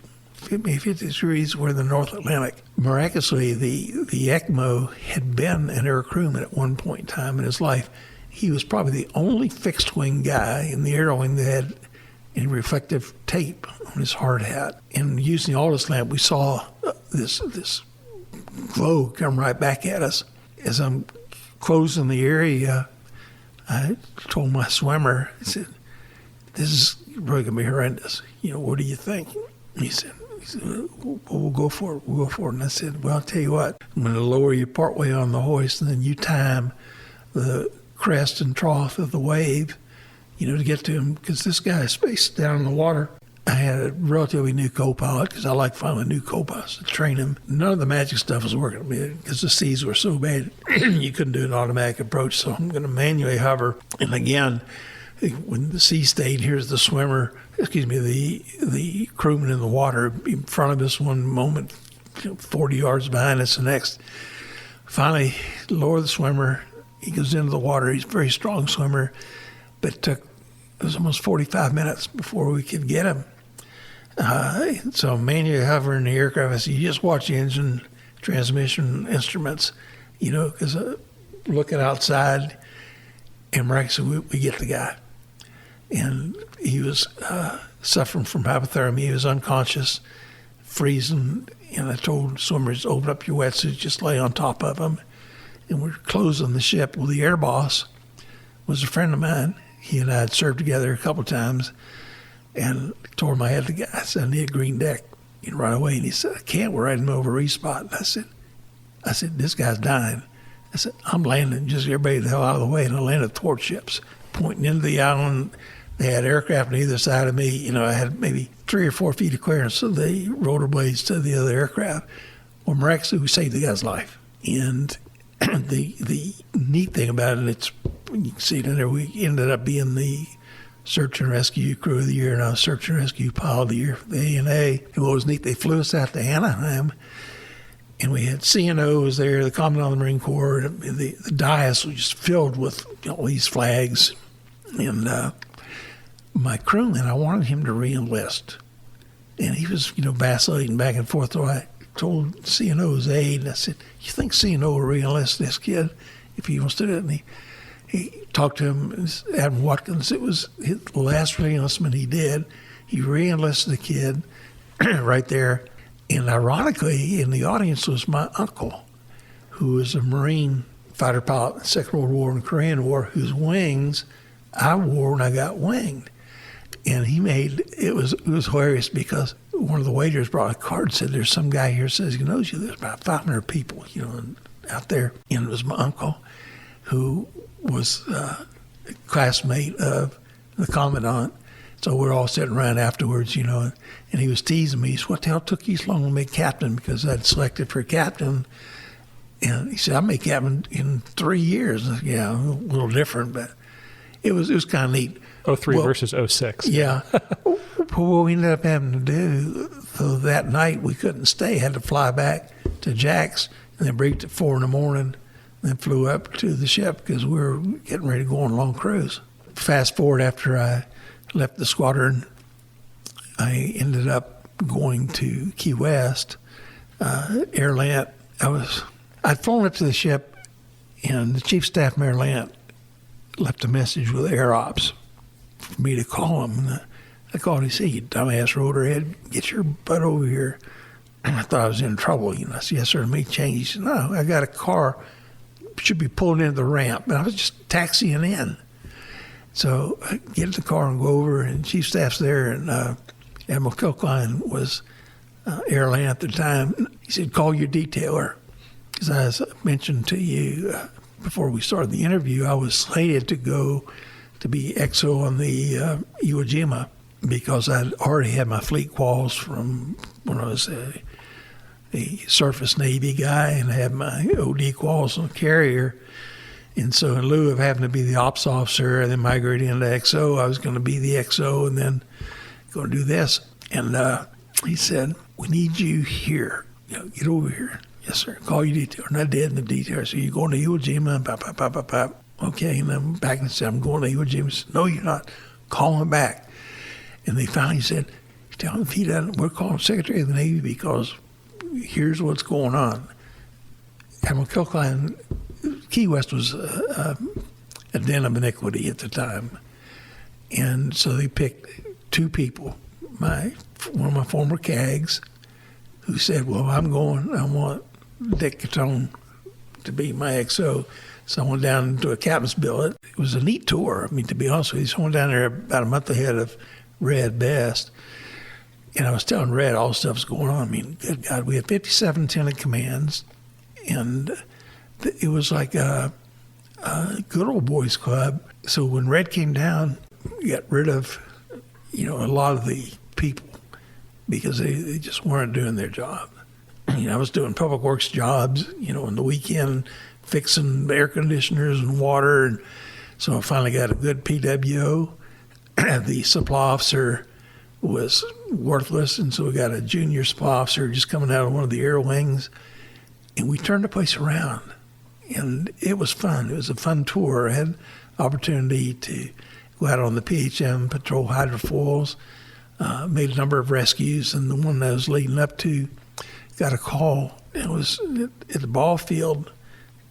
degrees. We're in the North Atlantic. Miraculously, the ECMO had been an air crewman at one point in time in his life. He was probably the only fixed-wing guy in the air wing that had any reflective tape on his hard hat. And using the Aldous lamp, we saw this glow come right back at us. As I'm closing the area, I told my swimmer, I said, this is really going to be horrendous. What do you think? He said, we'll go for it. We'll go for it. And I said, well, I'll tell you what, I'm going to lower you partway on the hoist, and then you time the crest and trough of the wave, to get to him, because this guy is spaced down in the water. I had a relatively new co-pilot, because I like finding new co-pilots to train him. None of the magic stuff was working because the seas were so bad you couldn't do an automatic approach, so I'm going to manually hover. And again, when the sea stayed, here's the swimmer, the crewman in the water in front of us one moment, 40 yards behind us the next. Finally, lower the swimmer. He goes into the water. He's a very strong swimmer, but it was almost 45 minutes before we could get him. So manually hovering the aircraft, I said, you just watch the engine, transmission, instruments, because looking outside, and miraculously we get the guy. And he was suffering from hypothermia. He was unconscious, freezing. And I told swimmers, open up your wetsuit, just lay on top of him. And we're closing the ship. Well, the air boss was a friend of mine. He and I had served together a couple of times. And I told him I had the guy. I said, I need a green deck right away. And he said, I can't. We're right in the over respot. And I said, this guy's dying. I said, I'm landing. Just everybody the hell out of the way. And I landed thwart ships, pointing into the island. They had aircraft on either side of me. I had maybe 3 or 4 feet of clearance of the rotor blades to the other aircraft. Well, miraculously, we saved the guy's life. And the neat thing about it, you can see it in there, we ended up being the Search and Rescue Crew of the Year, and I was Search and Rescue Pilot of the Year for the ANA. And what was neat, they flew us out to Anaheim, and we had CNOs there, the Commandant of the Marine Corps. The dais was just filled with all these flags. And my crewman, I wanted him to re-enlist. And he was, vacillating back and forth. So I told CNO's aide, and I said, you think CNO will re-enlist this kid if he wants to do it? And he talked to him, Admiral Watkins. It was the last re-enlistment he did. He re-enlisted the kid right there. And ironically, in the audience was my uncle, who was a Marine fighter pilot in the Second World War and the Korean War, whose wings I wore when I got winged. And it was hilarious because one of the waiters brought a card and said, there's some guy here says he knows you. There's about 500 people, out there. And it was my uncle, who was a classmate of the Commandant. So we're all sitting around afterwards, and he was teasing me. He said, what the hell took you so long to make captain? Because I'd selected for captain. And he said, I made captain in 3 years. I said, yeah, a little different, but it was kind of neat. 03 versus 06. Yeah. What we ended up having to do, so that night we couldn't stay, had to fly back to Jack's and then briefed at 4 in the morning, then flew up to the ship because we were getting ready to go on a long cruise. Fast forward, after I left the squadron, I ended up going to Key West, Air Lant. I'd flown up to the ship, and the Chief Staff from Air Lant left a message with Air Ops for me to call him. And I called him and said, you dumbass rotorhead, get your butt over here. And I thought I was in trouble. I said, yes, sir, make change. He said, no, I got a car, should be pulling into the ramp. And I was just taxiing in. So I get in the car and go over, and Chief Staff's there, and Admiral Kilkline was Air Lant at the time. He said, call your detailer. Because as I mentioned to you before we started the interview, I was slated to go to be XO on the Iwo Jima because I'd already had my fleet quals from when I was a surface Navy guy, and I had my OD quals on the carrier. And so in lieu of having to be the ops officer and then migrating into XO, I was going to be the XO and then going to do this. And he said, "We need you here. Get over here." "Yes, sir. Call your detail." And I did in the detail. I said, "You're going to Iwo Jima?" Pop, pop, pop, pop, pop. "Okay." And I'm back and said, "I'm going to Iwo Jima." He said, "No, you're not. Call him back." And they finally said, "Tell him if he doesn't, we're calling Secretary of the Navy because here's what's going on." Admiral Kilcline, Key West was a den of iniquity at the time. And so they picked two people, one of my former CAGs, who said, "Well, I want Dick Catone to be my XO." So I went down to a captain's billet. It was a neat tour. I mean, to be honest with you, so I went down there about a month ahead of Red Best. And I was telling Red all the stuff was going on. I mean, good God, we had 57 lieutenant commands. And it was like a good old boys club. So when Red came down, we got rid of, a lot of the people because they just weren't doing their job. I was doing public works jobs, on the weekend, fixing air conditioners and water. And so I finally got a good PWO. The supply officer was worthless, and so we got a junior supply officer just coming out of one of the air wings. And we turned the place around. And it was fun. It was a fun tour. I had opportunity to go out on the PHM, patrol hydrofoils, made a number of rescues, and the one I was leading up to got a call. It was at the ball field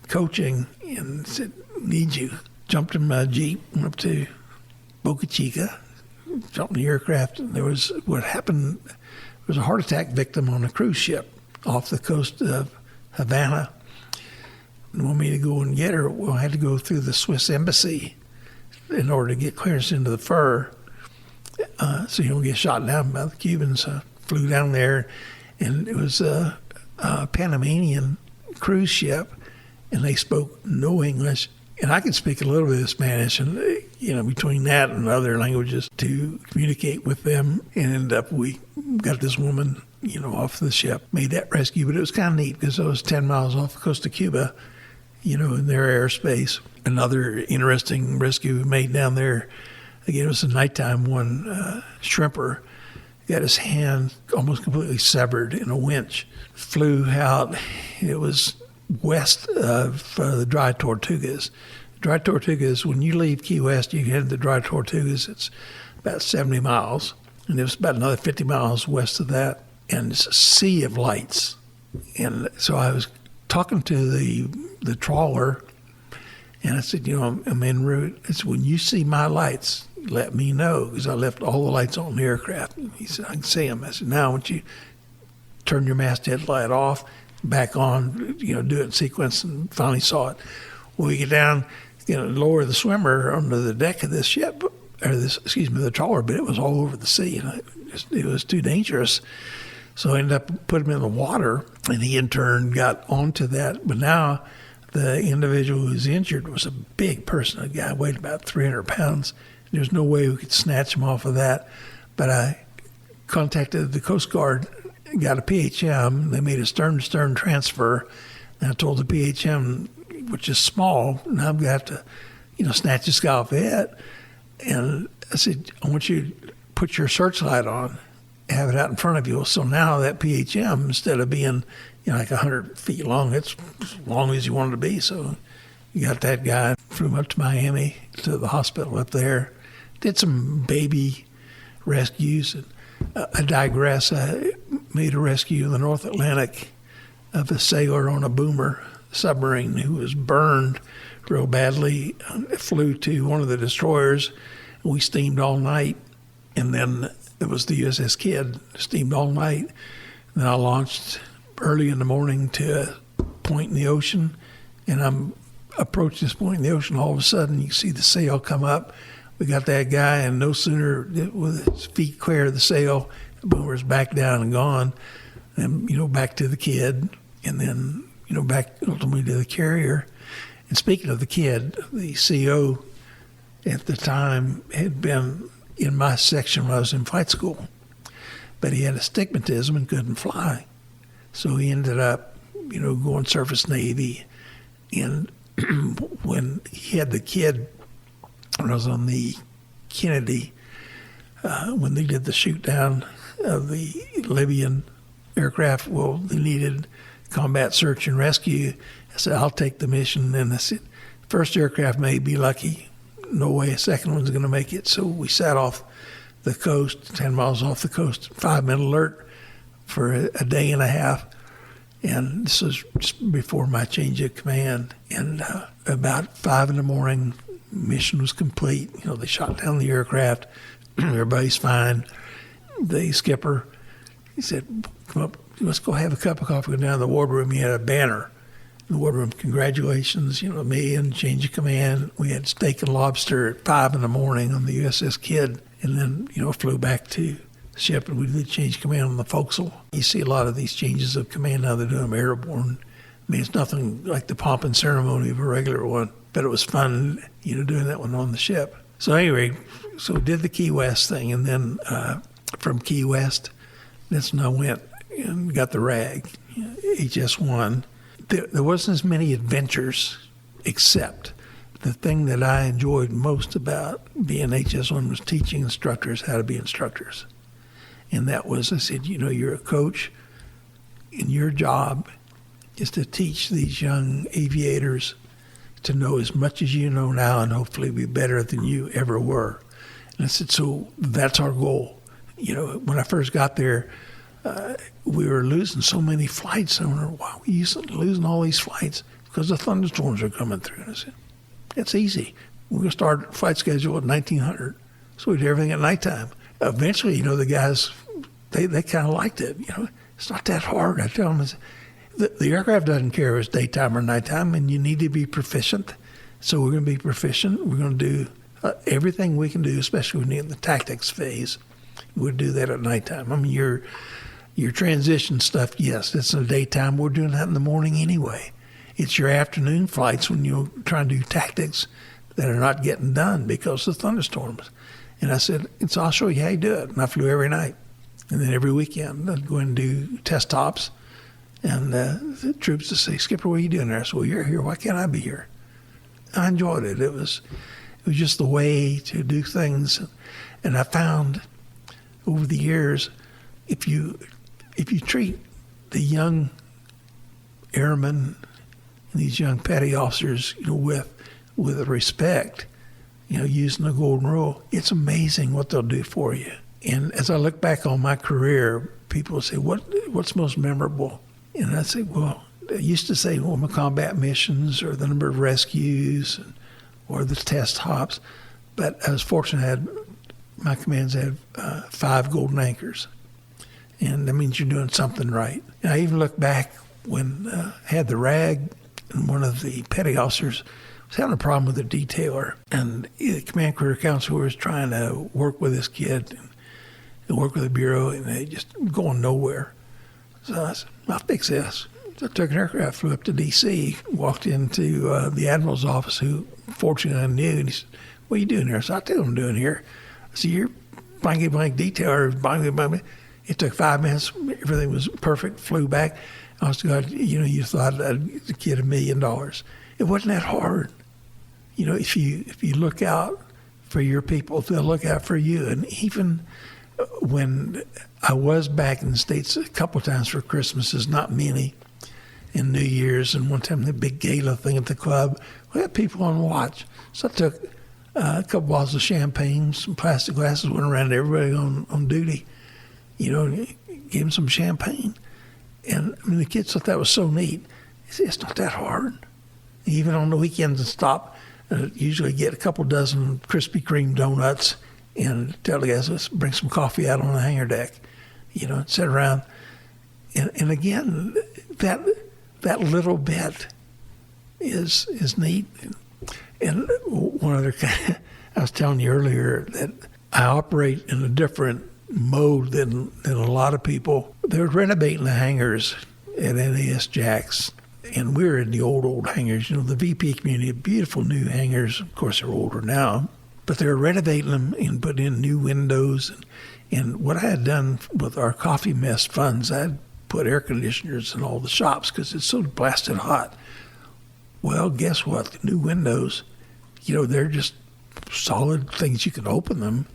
coaching and said, "Need you." Jumped in my Jeep, went up to Boca Chica, jumped in the aircraft, and what happened was a heart attack victim on a cruise ship off the coast of Havana. And wanted me to go and get her. Well, I had to go through the Swiss embassy in order to get clearance into the fur, so you don't get shot down by the Cubans. I flew down there, and it was a Panamanian cruise ship, and they spoke no English. And I could speak a little bit of Spanish, and between that and other languages to communicate with them. And ended up, we got this woman, off the ship, made that rescue. But it was kind of neat because I was 10 miles off the coast of Cuba, in their airspace. Another interesting rescue we made down there, again, it was a nighttime one. Shrimper got his hand almost completely severed in a winch, flew out. It was west of the Dry Tortugas. Dry Tortugas, when you leave Key West, you head to the Dry Tortugas. It's about 70 miles. And it was about another 50 miles west of that. And it's a sea of lights. And so I was talking to the trawler, and I said, I'm en route. I said, "When you see my lights, let me know," because I left all the lights on the aircraft. And he said, "I can see them." I said, "Now I want you to turn your masthead light off, back on, do it in sequence," and finally saw it. When we get down, lower the swimmer onto the deck of this ship, the trawler, but it was all over the sea, and it was too dangerous. So I ended up putting him in the water, and he in turn got onto that. But now the individual who was injured was a big person. A guy weighed about 300 pounds. There's no way we could snatch him off of that. But I contacted the Coast Guard, got a PHM. They made a stern-to-stern transfer. And I told the PHM, which is small, and I'm going to have to, snatch this guy off the head. And I said, "I want you to put your searchlight on, have it out in front of you." So now that PHM, instead of being, like 100 feet long, it's as long as you want it to be. So you got that guy, flew him up to Miami, to the hospital up there, did some baby rescues. And I digress. I made a rescue in the North Atlantic of a sailor on a boomer submarine who was burned real badly. I flew to one of the destroyers. We steamed all night, and then it was the USS Kidd, steamed all night. And then I launched early in the morning to a point in the ocean, and I'm approaching this point in the ocean. All of a sudden, you see the sail come up. We got that guy, and no sooner with his feet clear of the sail, the boomer's back down and gone, and back to the Kidd, and then back ultimately to the carrier. And speaking of the Kidd, the CO at the time had been in my section when I was in flight school. But he had astigmatism and couldn't fly. So he ended up, going surface Navy. And when he had the kid, when I was on the Kennedy, when they did the shoot down of the Libyan aircraft, well, they needed combat search and rescue. I said, I'll take the mission. And I said, first aircraft may be lucky. No way a second one's going to make it. So we sat off the coast, 10 miles off the coast, 5-minute alert for a day and a half. And this was just before my change of command. And about 5 in the morning, mission was complete. They shot down the aircraft. Everybody's fine. The skipper, he said, come up, let's go have a cup of coffee. Go down to the wardroom. He had a banner in the wardroom. Congratulations, me and change of command. We had steak and lobster at 5 in the morning on the USS Kidd. And then, flew back to ship, and we did change command on the forecastle. You see a lot of these changes of command now. They do them airborne. I mean, it's nothing like the pomp and ceremony of a regular one, but it was fun, doing that one on the ship. So anyway, so we did the Key West thing, and then from Key West, that's when I went and got the RAG, HS-1. There wasn't as many adventures, except the thing that I enjoyed most about being HS-1 was teaching instructors how to be instructors. And that was, I said, you're a coach, and your job is to teach these young aviators to know as much as you know now and hopefully be better than you ever were. And I said, so that's our goal. When I first got there, we were losing so many flights. I wondered, why are we losing all these flights? Because the thunderstorms are coming through. And I said, it's easy. We're going to start flight schedule at 1900. So we did everything at nighttime. Eventually, the guys, they kind of liked it. It's not that hard. I tell them, the aircraft doesn't care if it's daytime or nighttime, and you need to be proficient. So we're going to be proficient. We're going to do everything we can do, especially when you're in the tactics phase. We'll do that at nighttime. I mean, your transition stuff, yes, it's in the daytime. We're doing that in the morning anyway. It's your afternoon flights when you're trying to do tactics that are not getting done because of thunderstorms. And I said, I'll show you how you do it. And I flew every night. And then every weekend, I'd go and do test tops. And the troops would say, Skipper, what are you doing there? I said, well, you're here. Why can't I be here? I enjoyed it. It was just the way to do things. And I found over the years, if you treat the young airmen and these young petty officers, with respect, using the golden rule, it's amazing what they'll do for you. And as I look back on my career, people say, what's most memorable? And I say, well, I used to say, my combat missions or the number of rescues or the test hops. But I was fortunate my commands had 5 golden anchors. And that means you're doing something right. And I even look back when I had the RAG, and one of the petty officers was having a problem with a detailer. And the command career counselor was trying to work with this kid and work with the bureau, and they just going nowhere. So I said, I'll fix this. So I took an aircraft, flew up to D.C., walked into the admiral's office, who fortunately I knew, and he said, what are you doing here? So I told him, what I'm doing here. I said, you're blank detailer, blank. It took 5 minutes. Everything was perfect. Flew back. I was God, you thought I'd get $1 million. It wasn't that hard. If you look out for your people, they'll look out for you. And even when I was back in the States a couple of times for Christmases, not many, and New Year's, and one time the big gala thing at the club, we had people on watch. So I took a couple bottles of champagne, some plastic glasses, went around to everybody on duty, gave them some champagne. And the kids thought that was so neat. It's not that hard. Even on the weekends and stop, usually get a couple dozen Krispy Kreme donuts and tell the guys, let's bring some coffee out on the hangar deck, sit around. And again, that little bit is neat. And one other I was telling you earlier that I operate in a different mode than a lot of people. They were renovating the hangars at NAS Jax, and we're in the old hangars. The VP community, beautiful new hangars. Of course, they're older now, but they were renovating them and putting in new windows. And what I had done with our coffee mess funds, I'd put air conditioners in all the shops because it's so blasted hot. Well, guess what? The new windows, they're just solid things. You can open them.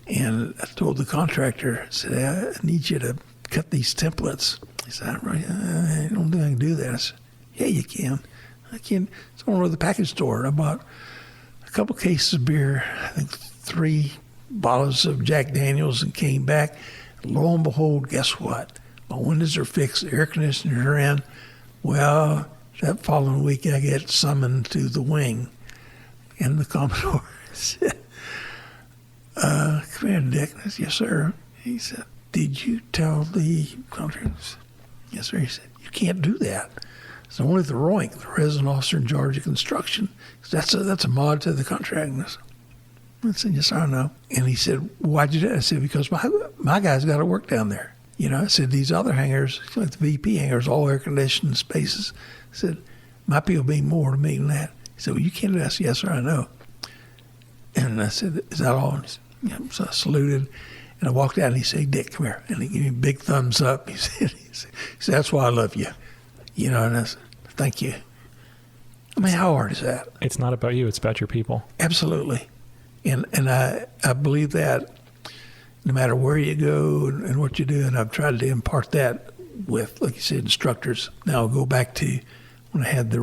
And I told the contractor, I said, I need you to cut these templates. He said, I don't think I can do that. I said, yeah, you can. I can. It's over at the package store. I bought a couple cases of beer, I think 3 bottles of Jack Daniels, and came back. Lo and behold, guess what? My windows are fixed, the air conditioners are in. Well, that following week, I get summoned to the wing. And the Commodore said, Commander Dick. I said, yes, sir. He said, did you tell the contractor? Yes, sir. He said, you can't do that. It's only the ROIC, the resident officer in charge of construction. That's a mod to the contract. I said, yes, sir, I know. And he said, why'd you do that? I said, because my guys got to work down there. I said, these other hangars, like the VP hangars, all air-conditioned spaces. I said, my people mean more to me than that. He said, well, you can't do that. I said, yes, sir, I know. And I said, is that all? And he said, yeah. So I saluted, and I walked out, and he said, Dick, come here. And he gave me a big thumbs up. He said, that's why I love you. And I said, thank you. I mean, how hard is that? It's not about you. It's about your people. Absolutely. And I believe that no matter where you go and what you do, and I've tried to impart that with, like you said, instructors. Now I'll go back to when I had the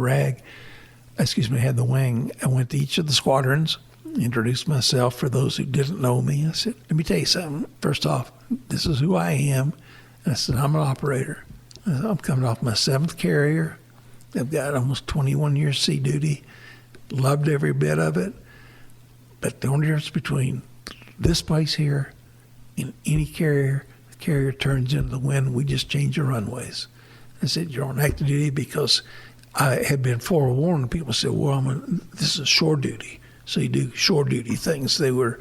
had the wing. I went to each of the squadrons, introduced myself for those who didn't know me. I said, let me tell you something. First off, this is who I am. And I said, I'm an operator. I'm coming off my 7th carrier. I've got almost 21 years sea duty. Loved every bit of it. But the only difference between this place here and any carrier, the carrier turns into the wind. We just change the runways. I said, you're on active duty because I had been forewarned. People said, well, this is shore duty. So you do shore duty things. They were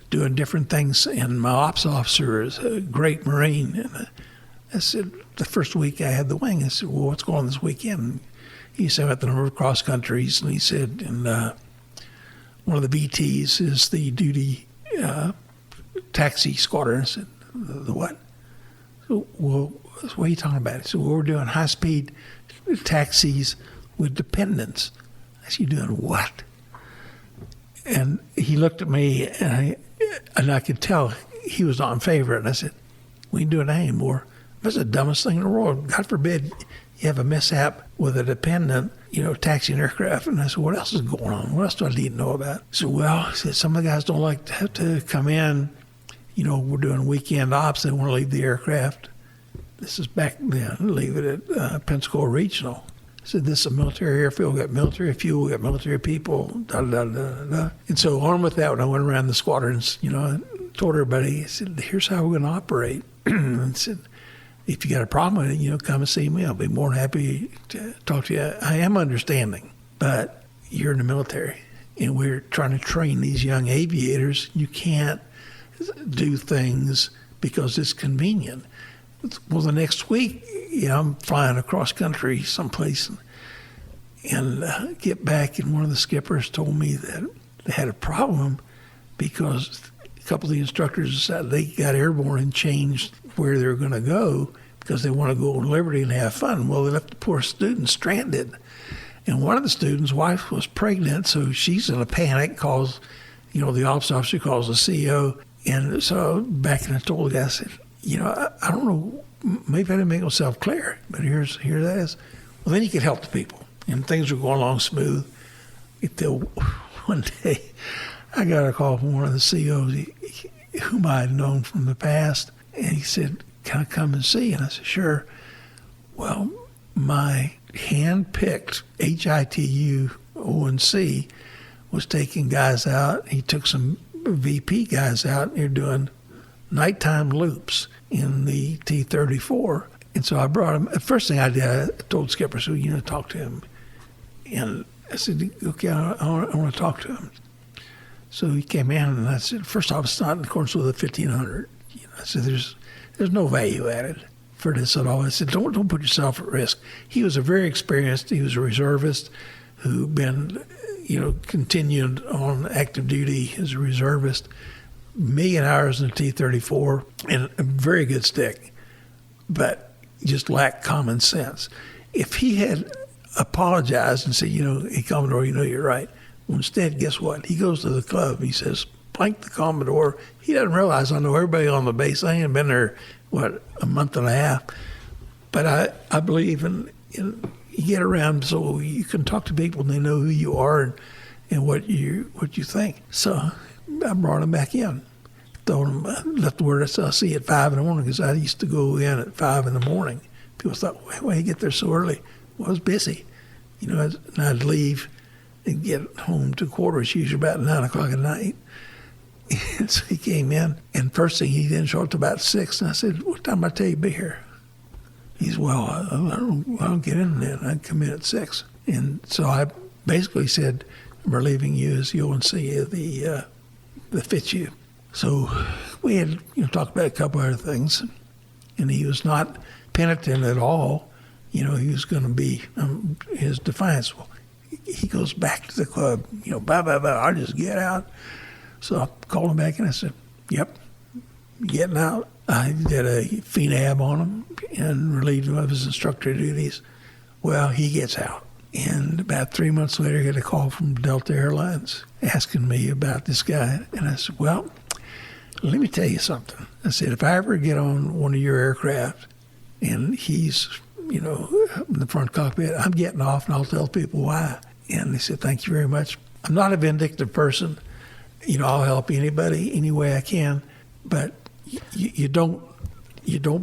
doing different things. And my ops officer is a great Marine. And I said, the first week I had the wing, I said, well, what's going on this weekend? And he said, at the number of cross countries. And he said, and one of the VTs is the duty taxi squadron. I said, the what? So, well, what are you talking about? He said, well, we're doing high-speed taxis with dependents. I said, you're doing what? And he looked at me, and I could tell he was not in favor. And I said, we ain't doing that anymore. That's the dumbest thing in the world. God forbid you have a mishap with a dependent, taxiing aircraft. And I said, what else is going on? What else do I need to know about? He said, well, he said, some of the guys don't like to have to come in. We're doing weekend ops. They want to leave the aircraft. This is back then. Leave it at Pensacola Regional. I said, this is a military airfield. We got military fuel. We got military people. Da-da-da-da-da. And so on with that, when I went around the squadrons, I told everybody, I said, here's how we're going to operate. And I said, if you got a problem with it, come and see me. I'll be more than happy to talk to you. I am understanding, but you're in the military, and we're trying to train these young aviators. You can't do things because it's convenient. Well, the next week, I'm flying across country someplace and get back, and one of the skippers told me that they had a problem because a couple of the instructors decided they got airborne and changed where they're going to go because they want to go on Liberty and have fun. Well, they left the poor student stranded. And one of the students' wife was pregnant, so she's in a panic, calls, the ops officer calls the CO. And so back and I told the guy, I said, I don't know, maybe I didn't make myself clear, but here that is. Well, then you could help the people. And things were going along smooth until one day I got a call from one of the COs whom I had known from the past. And he said, can I come and see? And I said, sure. Well, my hand-picked HITU O&C was taking guys out. He took some VP guys out, and they're doing nighttime loops in the T-34. And so I brought him. The first thing I did, I told Skipper, so talk to him. And I said, okay, I want to talk to him. So he came in, and I said, first off, it's not in accordance with the 1500. I said, there's no value added for this at all. I said, don't put yourself at risk. He was a very experienced, he was a reservist who'd been, continued on active duty as a reservist. 1,000,000 hours in a T-34 and a very good stick, but just lacked common sense. If he had apologized and said, hey, Commodore, you're right. Well, instead, guess what? He goes to the club. He says, plank the Commodore. He doesn't realize I know everybody on the base. I ain't been there, a month and a half. But I believe in you get around so you can talk to people and they know who you are and what you think. So I brought him back in. Told him, left the word, I'll see you at 5 in the morning, because I used to go in at 5 in the morning. People thought, why you get there so early? Well, I was busy. And I'd leave and get home to quarters, usually about 9 o'clock at night. And so he came in, and first thing, he didn't show up till about 6. And I said, what time did I tell you to be here? He said, well, I don't get in then. I'd come in at 6. And so I basically said, we're leaving you as you'll see the fits you. So we had talked about a couple other things, and he was not penitent at all. He was going to be his defiance. Well, he goes back to the club. Blah, blah, blah. I'll just get out. So I called him back and I said, yep, getting out. I did a FNAB on him and relieved him of his instructor duties. Well, he gets out. And about 3 months later, I get a call from Delta Airlines asking me about this guy. And I said, well, let me tell you something. I said, if I ever get on one of your aircraft and he's, in the front cockpit, I'm getting off and I'll tell people why. And they said, thank you very much. I'm not a vindictive person. I'll help anybody any way I can, but you don't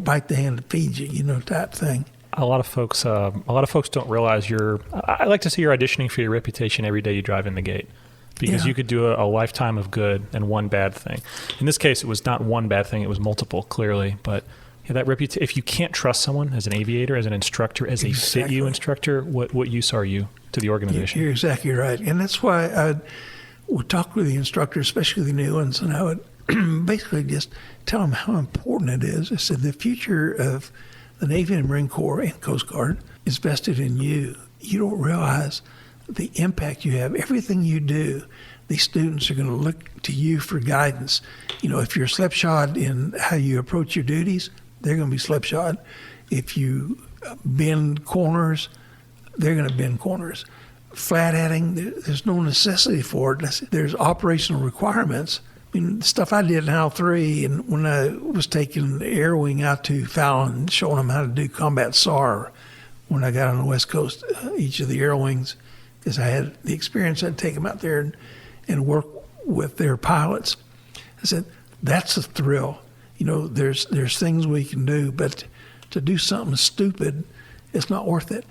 bite the hand that feeds you, type thing. A lot of folks don't realize I like to see you're auditioning for your reputation every day you drive in the gate, because you could do a lifetime of good and one bad thing. In this case, it was not one bad thing; it was multiple, clearly. But that reputation. If you can't trust someone as an aviator, as an instructor, as a fit you instructor, what use are you to the organization? You're exactly right, and that's why I would talk with the instructors, especially the new ones, and I would basically just tell them how important it is. I said the future of the Navy and Marine Corps and Coast Guard is vested in you. You don't realize the impact you have. Everything you do, these students are going to look to you for guidance. If you're slipshod in how you approach your duties, they're going to be slipshod. If you bend corners, they're going to bend corners. Flat heading, there's no necessity for it. There's operational requirements. The stuff I did in HAL 3, and when I was taking the Air Wing out to Fallon, showing them how to do combat SAR when I got on the West Coast, each of the Air Wings, because I had the experience, I'd take them out there and work with their pilots. I said, that's a thrill. There's things we can do, but to do something stupid, it's not worth it.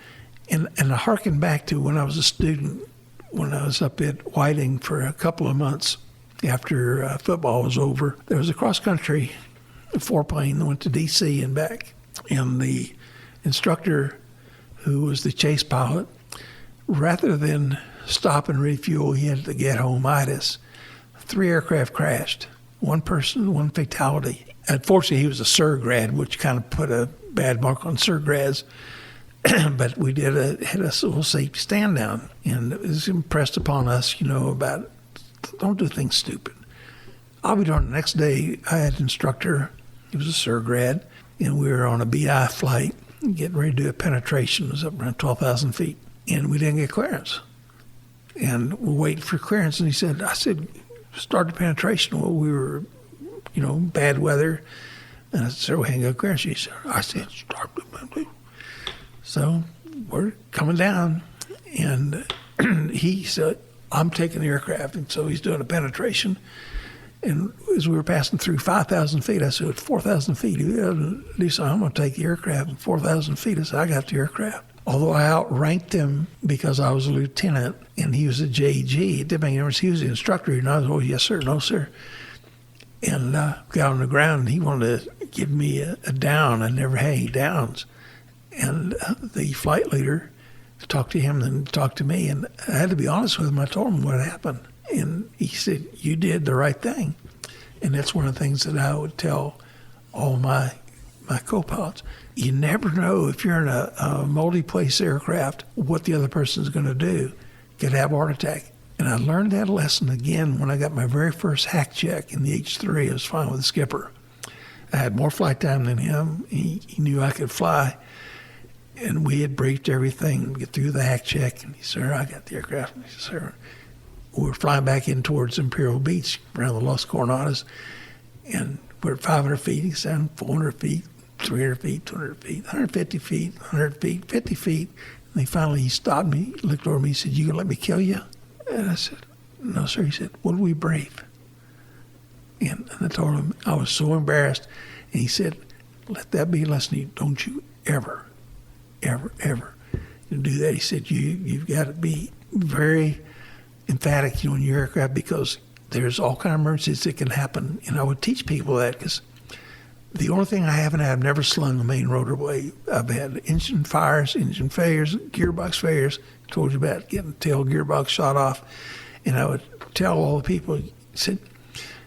And I harken back to when I was a student, when I was up at Whiting for a couple of months after football was over. There was a cross-country four-plane that went to D.C. and back. And the instructor, who was the chase pilot, rather than stop and refuel, he had to get home-itis. 3 aircraft crashed. 1 person, 1 fatality. Unfortunately, he was a SIR grad, which kind of put a bad mark on SIR grads. But we had a little safety stand down, and it was impressed upon us, about don't do things stupid. I'll be darned, the next day I had an instructor, he was a SIR grad, and we were on a BI flight getting ready to do a penetration. It was up around 12,000 feet, and we didn't get clearance. And we're waiting for clearance, and I said, start the penetration. Well, we were, bad weather, and I said, we ain't got clearance. I said, start the penetration. So we're coming down, and he said, I'm taking the aircraft. And so he's doing a penetration. And as we were passing through 5,000 feet, I said, 4,000 feet. He said, I'm going to take the aircraft at 4,000 feet. I said, I got the aircraft. Although I outranked him because I was a lieutenant and he was a JG, it didn't make any difference. He was the instructor. And I was, oh, yes, sir, no, sir. And got on the ground, and he wanted to give me a down. I never had any downs. And the flight leader talked to him and talked to me, and I had to be honest with him. I told him what happened, and he said, you did the right thing. And that's one of the things that I would tell all my co-pilots. You never know if you're in a multi-place aircraft what the other person's going to do. Could have a heart attack. And I learned that lesson again when I got my very first hack check in the H-3. I was flying with the skipper. I had more flight time than him. He knew I could fly. And we had briefed everything, get through the hack check. And he said, "Sir, I got the aircraft." And he said, "Sir." We were flying back in towards Imperial Beach around the Los Coronados. And we're at 500 feet. He's down 400 feet, 300 feet, 200 feet, 150 feet, 100 feet, 50 feet. And finally he stopped me, looked over me, he said, "You gonna let me kill you?" And I said, "No, sir." He said, "What do we brief?" And I told him I was so embarrassed. And he said, "Let that be a lesson to you. Don't you ever, ever, ever do that." He said, you've got to be very emphatic, in your aircraft, because there's all kind of emergencies that can happen. And I would teach people that, because the only thing I haven't had, I've never slung a main rotor blade. I've had engine fires, engine failures, gearbox failures. I told you about getting the tail gearbox shot off. And I would tell all the people, I said,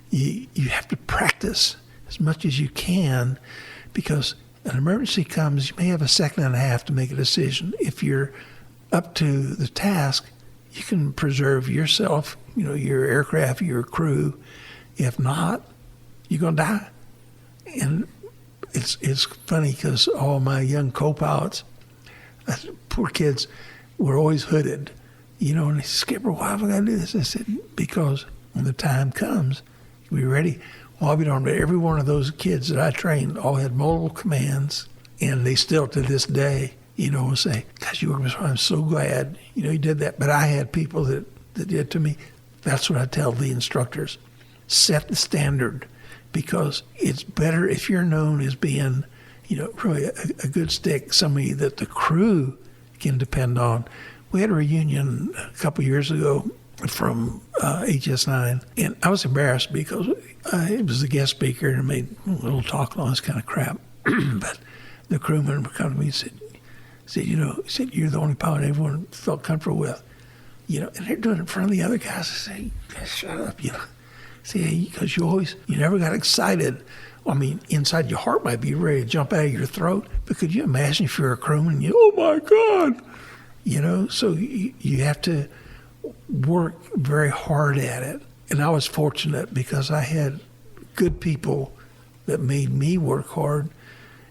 you have to practice as much as you can, because an emergency comes, you may have a second and a half to make a decision. If you're up to the task, you can preserve yourself, your aircraft, your crew. If not, you're going to die. And it's funny, because all my young co-pilots, poor kids, were always hooded, and they said, "Skipper, why have I got to do this?" I said, "Because when the time comes, you'll be ready." Well, I'll be darned, but every one of those kids that I trained all had multiple commands, and they still to this day, will say, "Gosh, I'm so glad, you did that." But I had people that did to me. That's what I tell the instructors. Set the standard, because it's better if you're known as being, really a good stick, somebody that the crew can depend on. We had a reunion a couple years ago from HS9, and I was embarrassed because it was the guest speaker and made a little talk and all this kind of crap. But the crewman would come to me and said, "You're the only pilot everyone felt comfortable with." And they're doing it in front of the other guys. I say, "Shut up, See, because you never got excited. I mean, inside your heart might be ready to jump out of your throat, but could you imagine if you're a crewman, oh my God, so you have to work very hard at it. And I was fortunate because I had good people that made me work hard,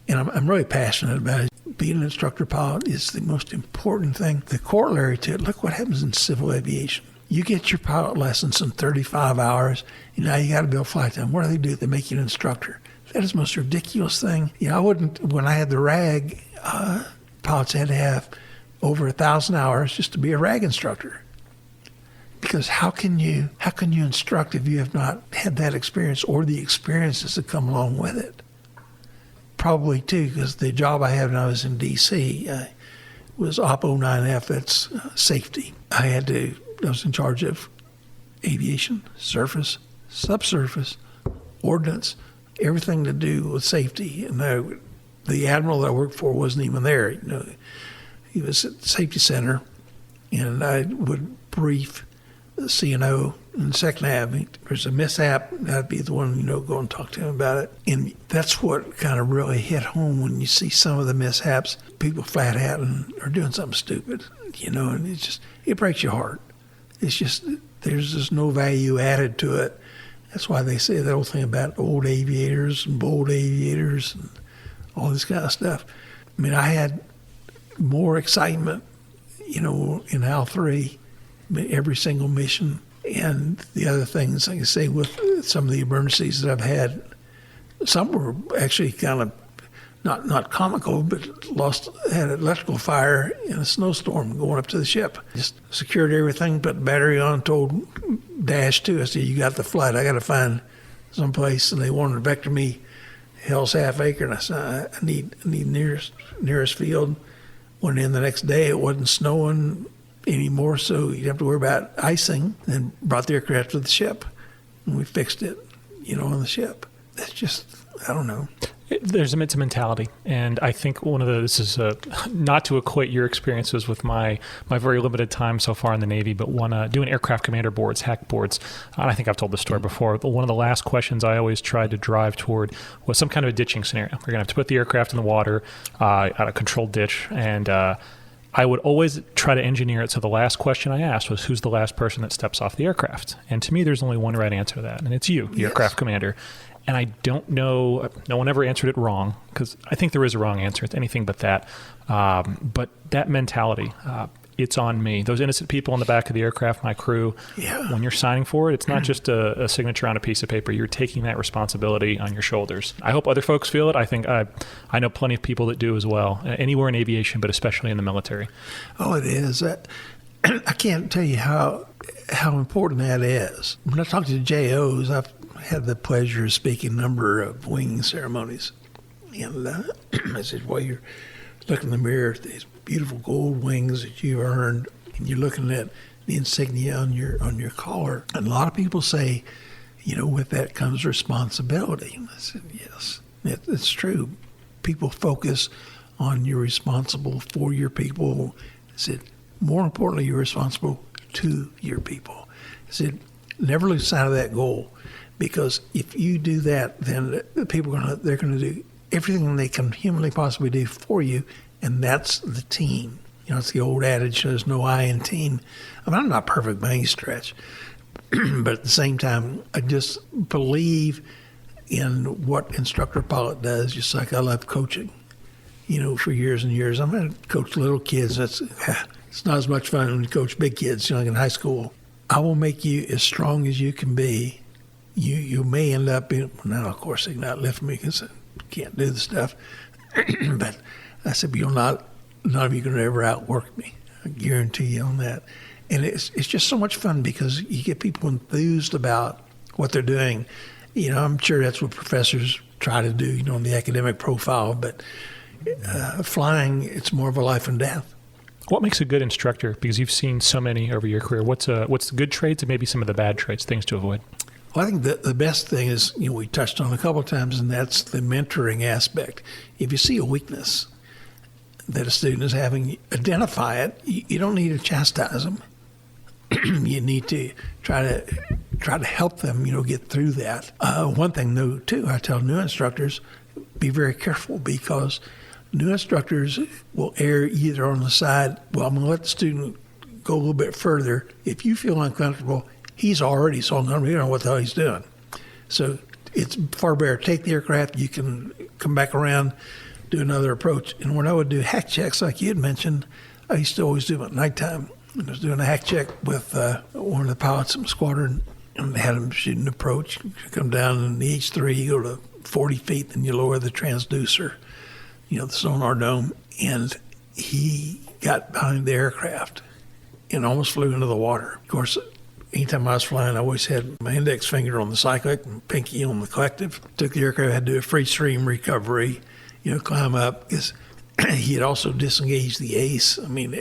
and I'm really passionate about it. Being an instructor pilot is the most important thing. The corollary to it, look what happens in civil aviation. You get your pilot license in 35 hours, and now you got to build flight time. What do? They make you an instructor. That is the most ridiculous thing. When I had the RAG, pilots had to have over 1,000 hours just to be a RAG instructor. Because how can you instruct if you have not had that experience or the experiences that come along with it? Probably too, because the job I had when I was in D.C. Was OPO 9F, that's safety. I was in charge of aviation, surface, subsurface, ordnance, everything to do with safety. And the admiral that I worked for wasn't even there. He was at the safety center, and I would brief the CNO and second nav. There's a mishap, I'd be the one, go and talk to him about it. And that's what kind of really hit home when you see some of the mishaps. People flat out and are doing something stupid, and it breaks your heart. It's just, there's just no value added to it. That's why they say that old thing about old aviators and bold aviators and all this kind of stuff. I mean, I had more excitement, in AL3, every single mission. And the other things, like I say, with some of the emergencies that I've had, some were actually kind of not comical, but had an electrical fire in a snowstorm going up to the ship. Just secured everything, put the battery on, told Dash 2, I said, "You got the flight, I got to find someplace." And they wanted to vector me Hell's Half Acre, and I said, I need nearest field. Went in the next day, it wasn't snowing anymore, so you didn't have to worry about icing. Then brought the aircraft to the ship, and we fixed it, on the ship. It's just, I don't know. It's a mentality, and I think this is not to equate your experiences with my very limited time so far in the Navy, but doing aircraft commander boards, hack boards. I think I've told this story before, but one of the last questions I always tried to drive toward was some kind of a ditching scenario. We're going to have to put the aircraft in the water, out of controlled ditch, and I would always try to engineer it so the last question I asked was, who's the last person that steps off the aircraft? And to me, there's only one right answer to that, and it's you, the aircraft commander. And I don't know, no one ever answered it wrong, because I think there is a wrong answer. It's anything but that. But that mentality, it's on me. Those innocent people in the back of the aircraft, my crew, when you're signing for it, it's not just a signature on a piece of paper. You're taking that responsibility on your shoulders. I hope other folks feel it. I think I know plenty of people that do as well, anywhere in aviation, but especially in the military. Oh, it is. I can't tell you how important that is. When I talk to JOs, I've had the pleasure of speaking a number of wing ceremonies. And I said, well, you're looking in the mirror at these beautiful gold wings that you earned, and you're looking at the insignia on your collar. And a lot of people say, with that comes responsibility. And I said, yes, it's true. People focus on you're responsible for your people. I said, more importantly, you're responsible to your people. I said, never lose sight of that goal, because if you do that, then the people they're going to do everything they can humanly possibly do for you, and that's the team. It's the old adage, there's no I in team. I mean, I'm not perfect by any stretch, but at the same time, I just believe in what instructor pilot does, just like I love coaching. For years and years, I'm going to coach little kids. It's not as much fun when you coach big kids, like in high school. I will make you as strong as you can be. You may end up being, now of course they cannot lift me because I can't do the stuff. But I said, but none of you can ever outwork me. I guarantee you on that. And it's just so much fun because you get people enthused about what they're doing. I'm sure that's what professors try to do, in the academic profile, but flying, it's more of a life and death. What makes a good instructor? Because you've seen so many over your career. What's the good traits and maybe some of the bad traits, things to avoid? Well, I think the best thing is, we touched on a couple of times, and that's the mentoring aspect. If you see a weakness that a student is having, identify it. You don't need to chastise them. You need to try to help them, get through that. One thing, though, too, I tell new instructors, be very careful, because new instructors will err either on the side, well, I'm going to let the student go a little bit further. If you feel uncomfortable, he's already so uncomfortable, you don't know what the hell he's doing. So it's far better. Take the aircraft, you can come back around, do another approach. And when I would do hack checks, like you had mentioned, I used to always do them at nighttime. I was doing a hack check with one of the pilots in the squadron, and they had him shoot an approach. You come down in the UH-3, you go to 40 feet, then you lower the transducer, the sonar dome, and he got behind the aircraft and almost flew into the water. Of course, anytime I was flying, I always had my index finger on the cyclic and pinky on the collective. Took the aircraft, had to do a free stream recovery, climb up, because he had also disengaged the ace. I mean,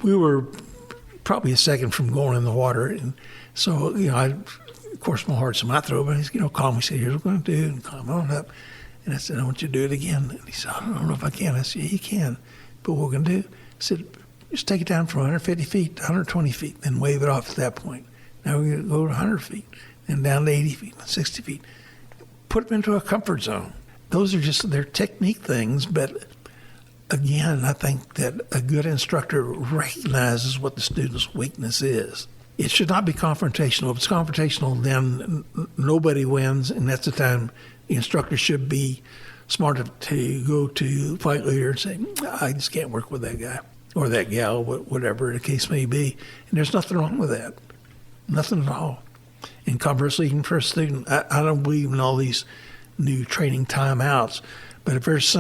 we were probably a second from going in the water. And so, of course, my heart's in my throat, but he's, calm me, said, here's what we're going to do, and climb on up. And I said, I want you to do it again. And he said, I don't know if I can. I said, yeah, you can. But what we're going to do, I said, just take it down from 150 feet to 120 feet, then wave it off at that point. Now we're going to go to 100 feet, then down to 80 feet, 60 feet. Put them into a comfort zone. Those are just their technique things, but again, I think that a good instructor recognizes what the student's weakness is. It should not be confrontational. If it's confrontational, then nobody wins, and that's the time the instructor should be smart to go to the flight leader and say, I just can't work with that guy or that gal, whatever the case may be. And there's nothing wrong with that. Nothing at all. And conversely, even for a student, I don't believe in all these new training timeouts, but if there's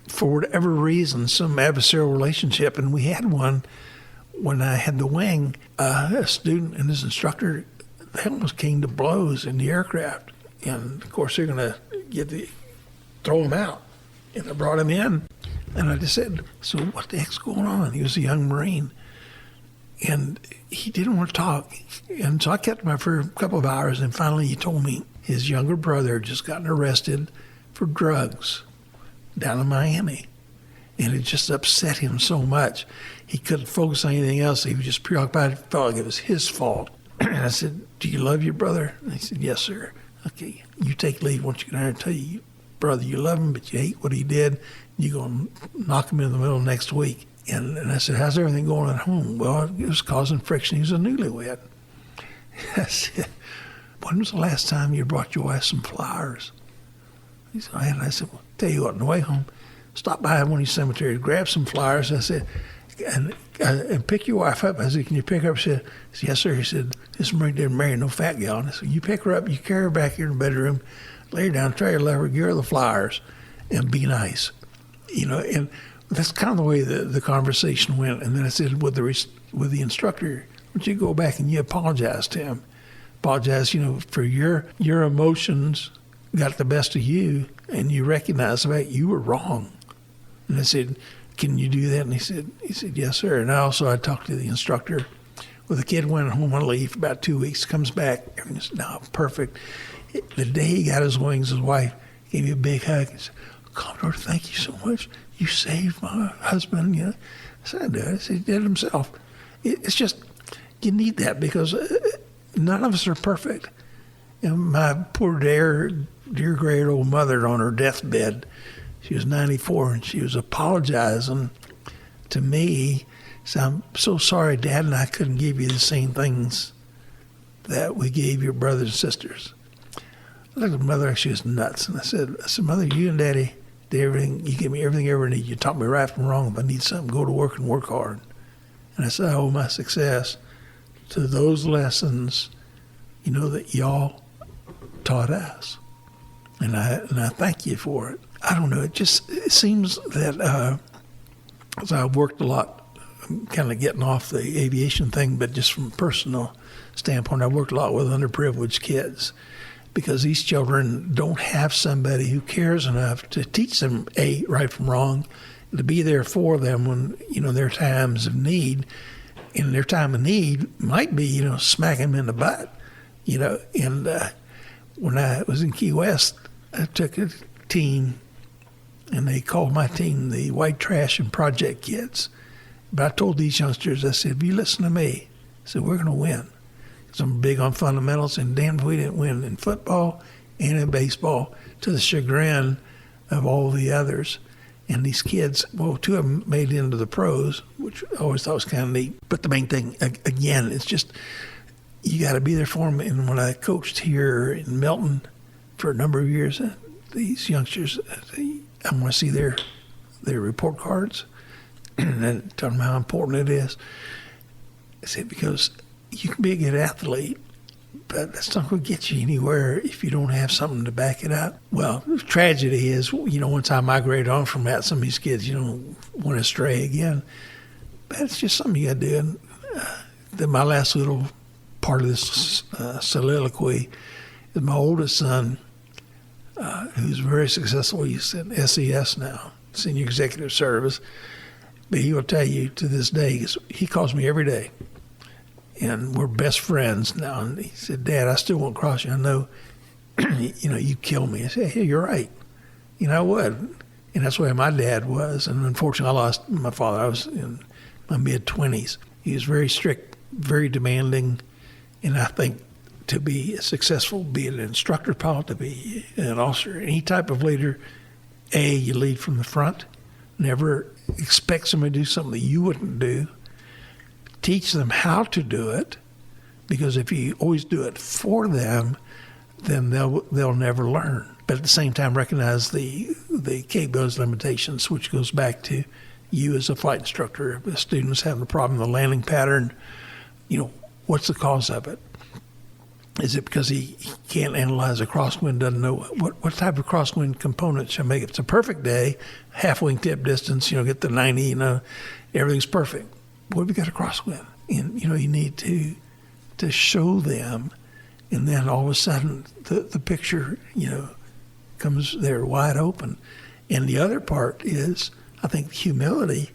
for whatever reason, some adversarial relationship, and we had one when I had the wing, a student and his instructor, they almost came to blows in the aircraft. And of course, they're going to throw him out. And I brought him in, and I just said, so what the heck's going on? He was a young Marine, and he didn't want to talk. And so I kept him for a couple of hours, and finally he told me his younger brother had just gotten arrested for drugs down in Miami. And it just upset him so much. He couldn't focus on anything else. He was just preoccupied. He felt like it was his fault. And I said, do you love your brother? And he said, yes, sir. Okay, you take leave once you get out and tell you brother. You love him, but you hate what he did. You're going to knock him in the middle next week. And I said, how's everything going at home? Well, it was causing friction. He was a newlywed. I said, when was the last time you brought your wife some flowers? He said, and I said, well, tell you what, on the way home, stop by one of these cemeteries, grab some flowers. I said, and pick your wife up. I said, can you pick her up? He said, yes, sir. He said, this Marine didn't marry no fat gal. And I said, you pick her up, you carry her back here in the bedroom, lay her down, try to let her, give her the flowers, and be nice. And that's kind of the way the conversation went. And then I said, with the instructor, would you go back and you apologize to him? Apologize, for your emotions got the best of you, and you recognize the fact you were wrong. And I said, can you do that? And he said, yes, sir. And I talked to the instructor. Well, the kid went home on leave for about 2 weeks, comes back, everything's now perfect. The day he got his wings, his wife gave me a big hug and said, Commodore, thank you so much. You saved my husband. I said, I did. I said, he did it himself. It's just, you need that because none of us are perfect. My poor dear great old mother on her deathbed, she was 94, and she was apologizing to me. So I'm so sorry, Dad, and I couldn't give you the same things that we gave your brothers and sisters. I looked at Mother, she was nuts. And I said, Mother, you and Daddy did everything. You gave me everything I ever need. You taught me right from wrong. If I need something, go to work and work hard. And I said, I owe my success to those lessons, that y'all taught us. And I thank you for it. I don't know. It seems that as I worked a lot, I'm kind of getting off the aviation thing, but just from a personal standpoint, I worked a lot with underprivileged kids because these children don't have somebody who cares enough to teach them right from wrong, to be there for them when their times of need. And their time of need might be smacking them in the butt. And when I was in Key West, I took a team, and they called my team the White Trash and Project Kids. But I told these youngsters, I said, if you listen to me, I said, we're going to win. Because I'm big on fundamentals, and damn if we didn't win in football and in baseball, to the chagrin of all the others. And these kids, well, 2 of them made it into the pros, which I always thought was kind of neat. But the main thing, again, it's just you got to be there for them. And when I coached here in Milton for a number of years, these youngsters, I want to see their report cards and then tell them how important it is. I said, because you can be a good athlete, but that's not going to get you anywhere if you don't have something to back it up. Well, the tragedy is, once I migrated on from that, some of these kids, went astray again. But it's just something you got to do. And then my last little part of this soliloquy is my oldest son, who's very successful. He's in SES now, Senior Executive Service. But he will tell you to this day, he calls me every day. And we're best friends now. And he said, Dad, I still won't cross you. I know, you kill me. I said, hey, you're right. I would. And that's the way my dad was. And unfortunately, I lost my father. I was in my mid-20s. He was very strict, very demanding. And I think to be successful, be an instructor pilot, to be an officer, any type of leader, you lead from the front. Never expect somebody to do something that you wouldn't do. Teach them how to do it, because if you always do it for them, then they'll never learn. But at the same time, recognize the capabilities limitations, which goes back to you as a flight instructor. If a student's having a problem with the landing pattern, what's the cause of it? Is it because he can't analyze a crosswind, doesn't know what type of crosswind component should make it? It's a perfect day, half wingtip distance, get the 90, everything's perfect. What have we got a crosswind? And, you need to show them, and then all of a sudden the picture, comes there wide open. And the other part is, I think humility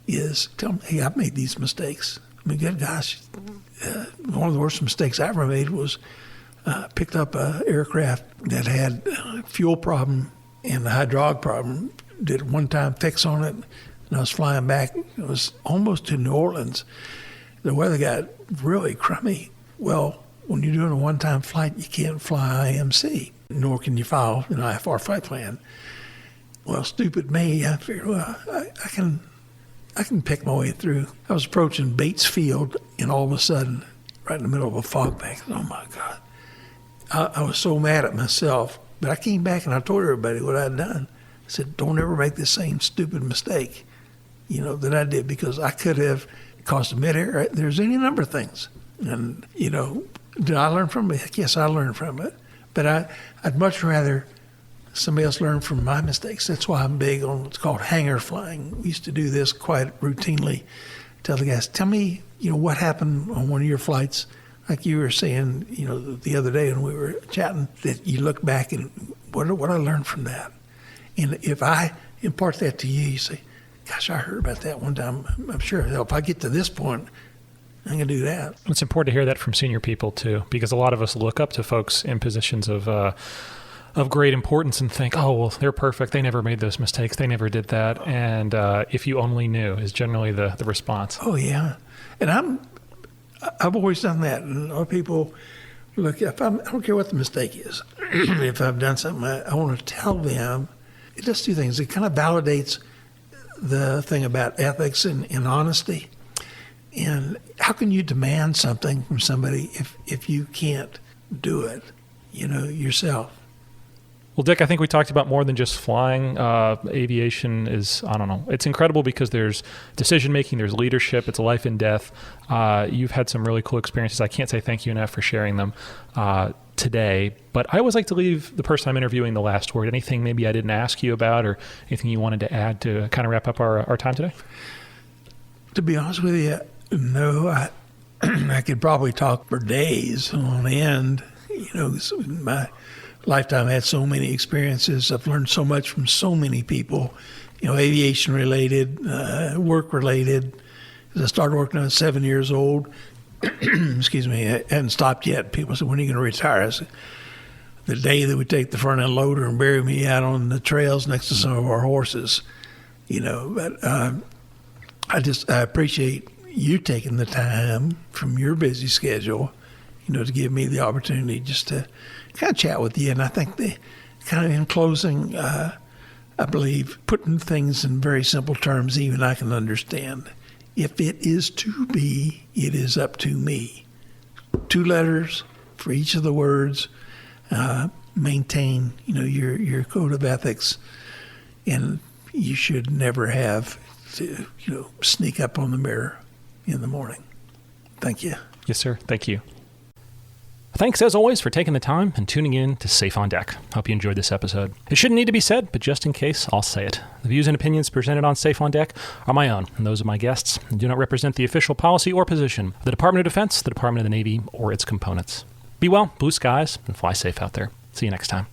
is tell them, hey, I've made these mistakes. I mean, good gosh, one of the worst mistakes I ever made was picked up an aircraft that had a fuel problem and a hydraulic problem. Did a one-time fix on it, and I was flying back. It was almost to New Orleans. The weather got really crummy. Well, when you're doing a one-time flight, you can't fly IMC. nor can you file an IFR flight plan. Well, stupid me, I figured, well, I can pick my way through. I was approaching Bates Field, and all of a sudden, right in the middle of a fog bank, oh my God. I was so mad at myself, but I came back and I told everybody what I'd done. I said, don't ever make the same stupid mistake, that I did, because I could have caused a mid-air. There's any number of things. And, did I learn from it? Yes, I learned from it. But I'd much rather somebody else learn from my mistakes. That's why I'm big on what's called hangar flying. We used to do this quite routinely. Tell the guys, tell me, what happened on one of your flights. Like you were saying, the other day when we were chatting, that you look back and what I learned from that. And if I impart that to you, you say, gosh, I heard about that one time. I'm sure if I get to this point, I'm going to do that. It's important to hear that from senior people, too, because a lot of us look up to folks in positions of great importance and think, oh, well, they're perfect. They never made those mistakes. They never did that. And if you only knew is generally the response. Oh, yeah. And I've always done that. And a lot of people look, I don't care what the mistake is. If I've done something, I want to tell them. It does two things. It kind of validates the thing about ethics and honesty. And how can you demand something from somebody if you can't do it, yourself? Well, Dick, I think we talked about more than just flying. Aviation is, I don't know, it's incredible because there's decision-making, there's leadership, it's a life and death. You've had some really cool experiences. I can't say thank you enough for sharing them today, but I always like to leave the person I'm interviewing the last word. Anything maybe I didn't ask you about or anything you wanted to add to kind of wrap up our time today? To be honest with you, no, I could probably talk for days on end. My lifetime had so many experiences. I've learned so much from so many people, aviation related, work related. As I started working, I was 7 years old. Excuse me, I hadn't stopped yet. People said, when are you going to retire? I said, the day that we take the front end loader and bury me out on the trails next to some of our horses, but I appreciate you taking the time from your busy schedule, to give me the opportunity just to kind of chat with you. And I think kind of in closing, I believe putting things in very simple terms, even I can understand. If it is to be, it is up to me. 2 letters for each of the words. Maintain, your code of ethics, and you should never have to, sneak up on the mirror in the morning. Thank you. Yes, sir. Thank you. Thanks, as always, for taking the time and tuning in to Safe on Deck. Hope you enjoyed this episode. It shouldn't need to be said, but just in case, I'll say it. The views and opinions presented on Safe on Deck are my own and those of my guests and do not represent the official policy or position of the Department of Defense, the Department of the Navy, or its components. Be well, blue skies, and fly safe out there. See you next time.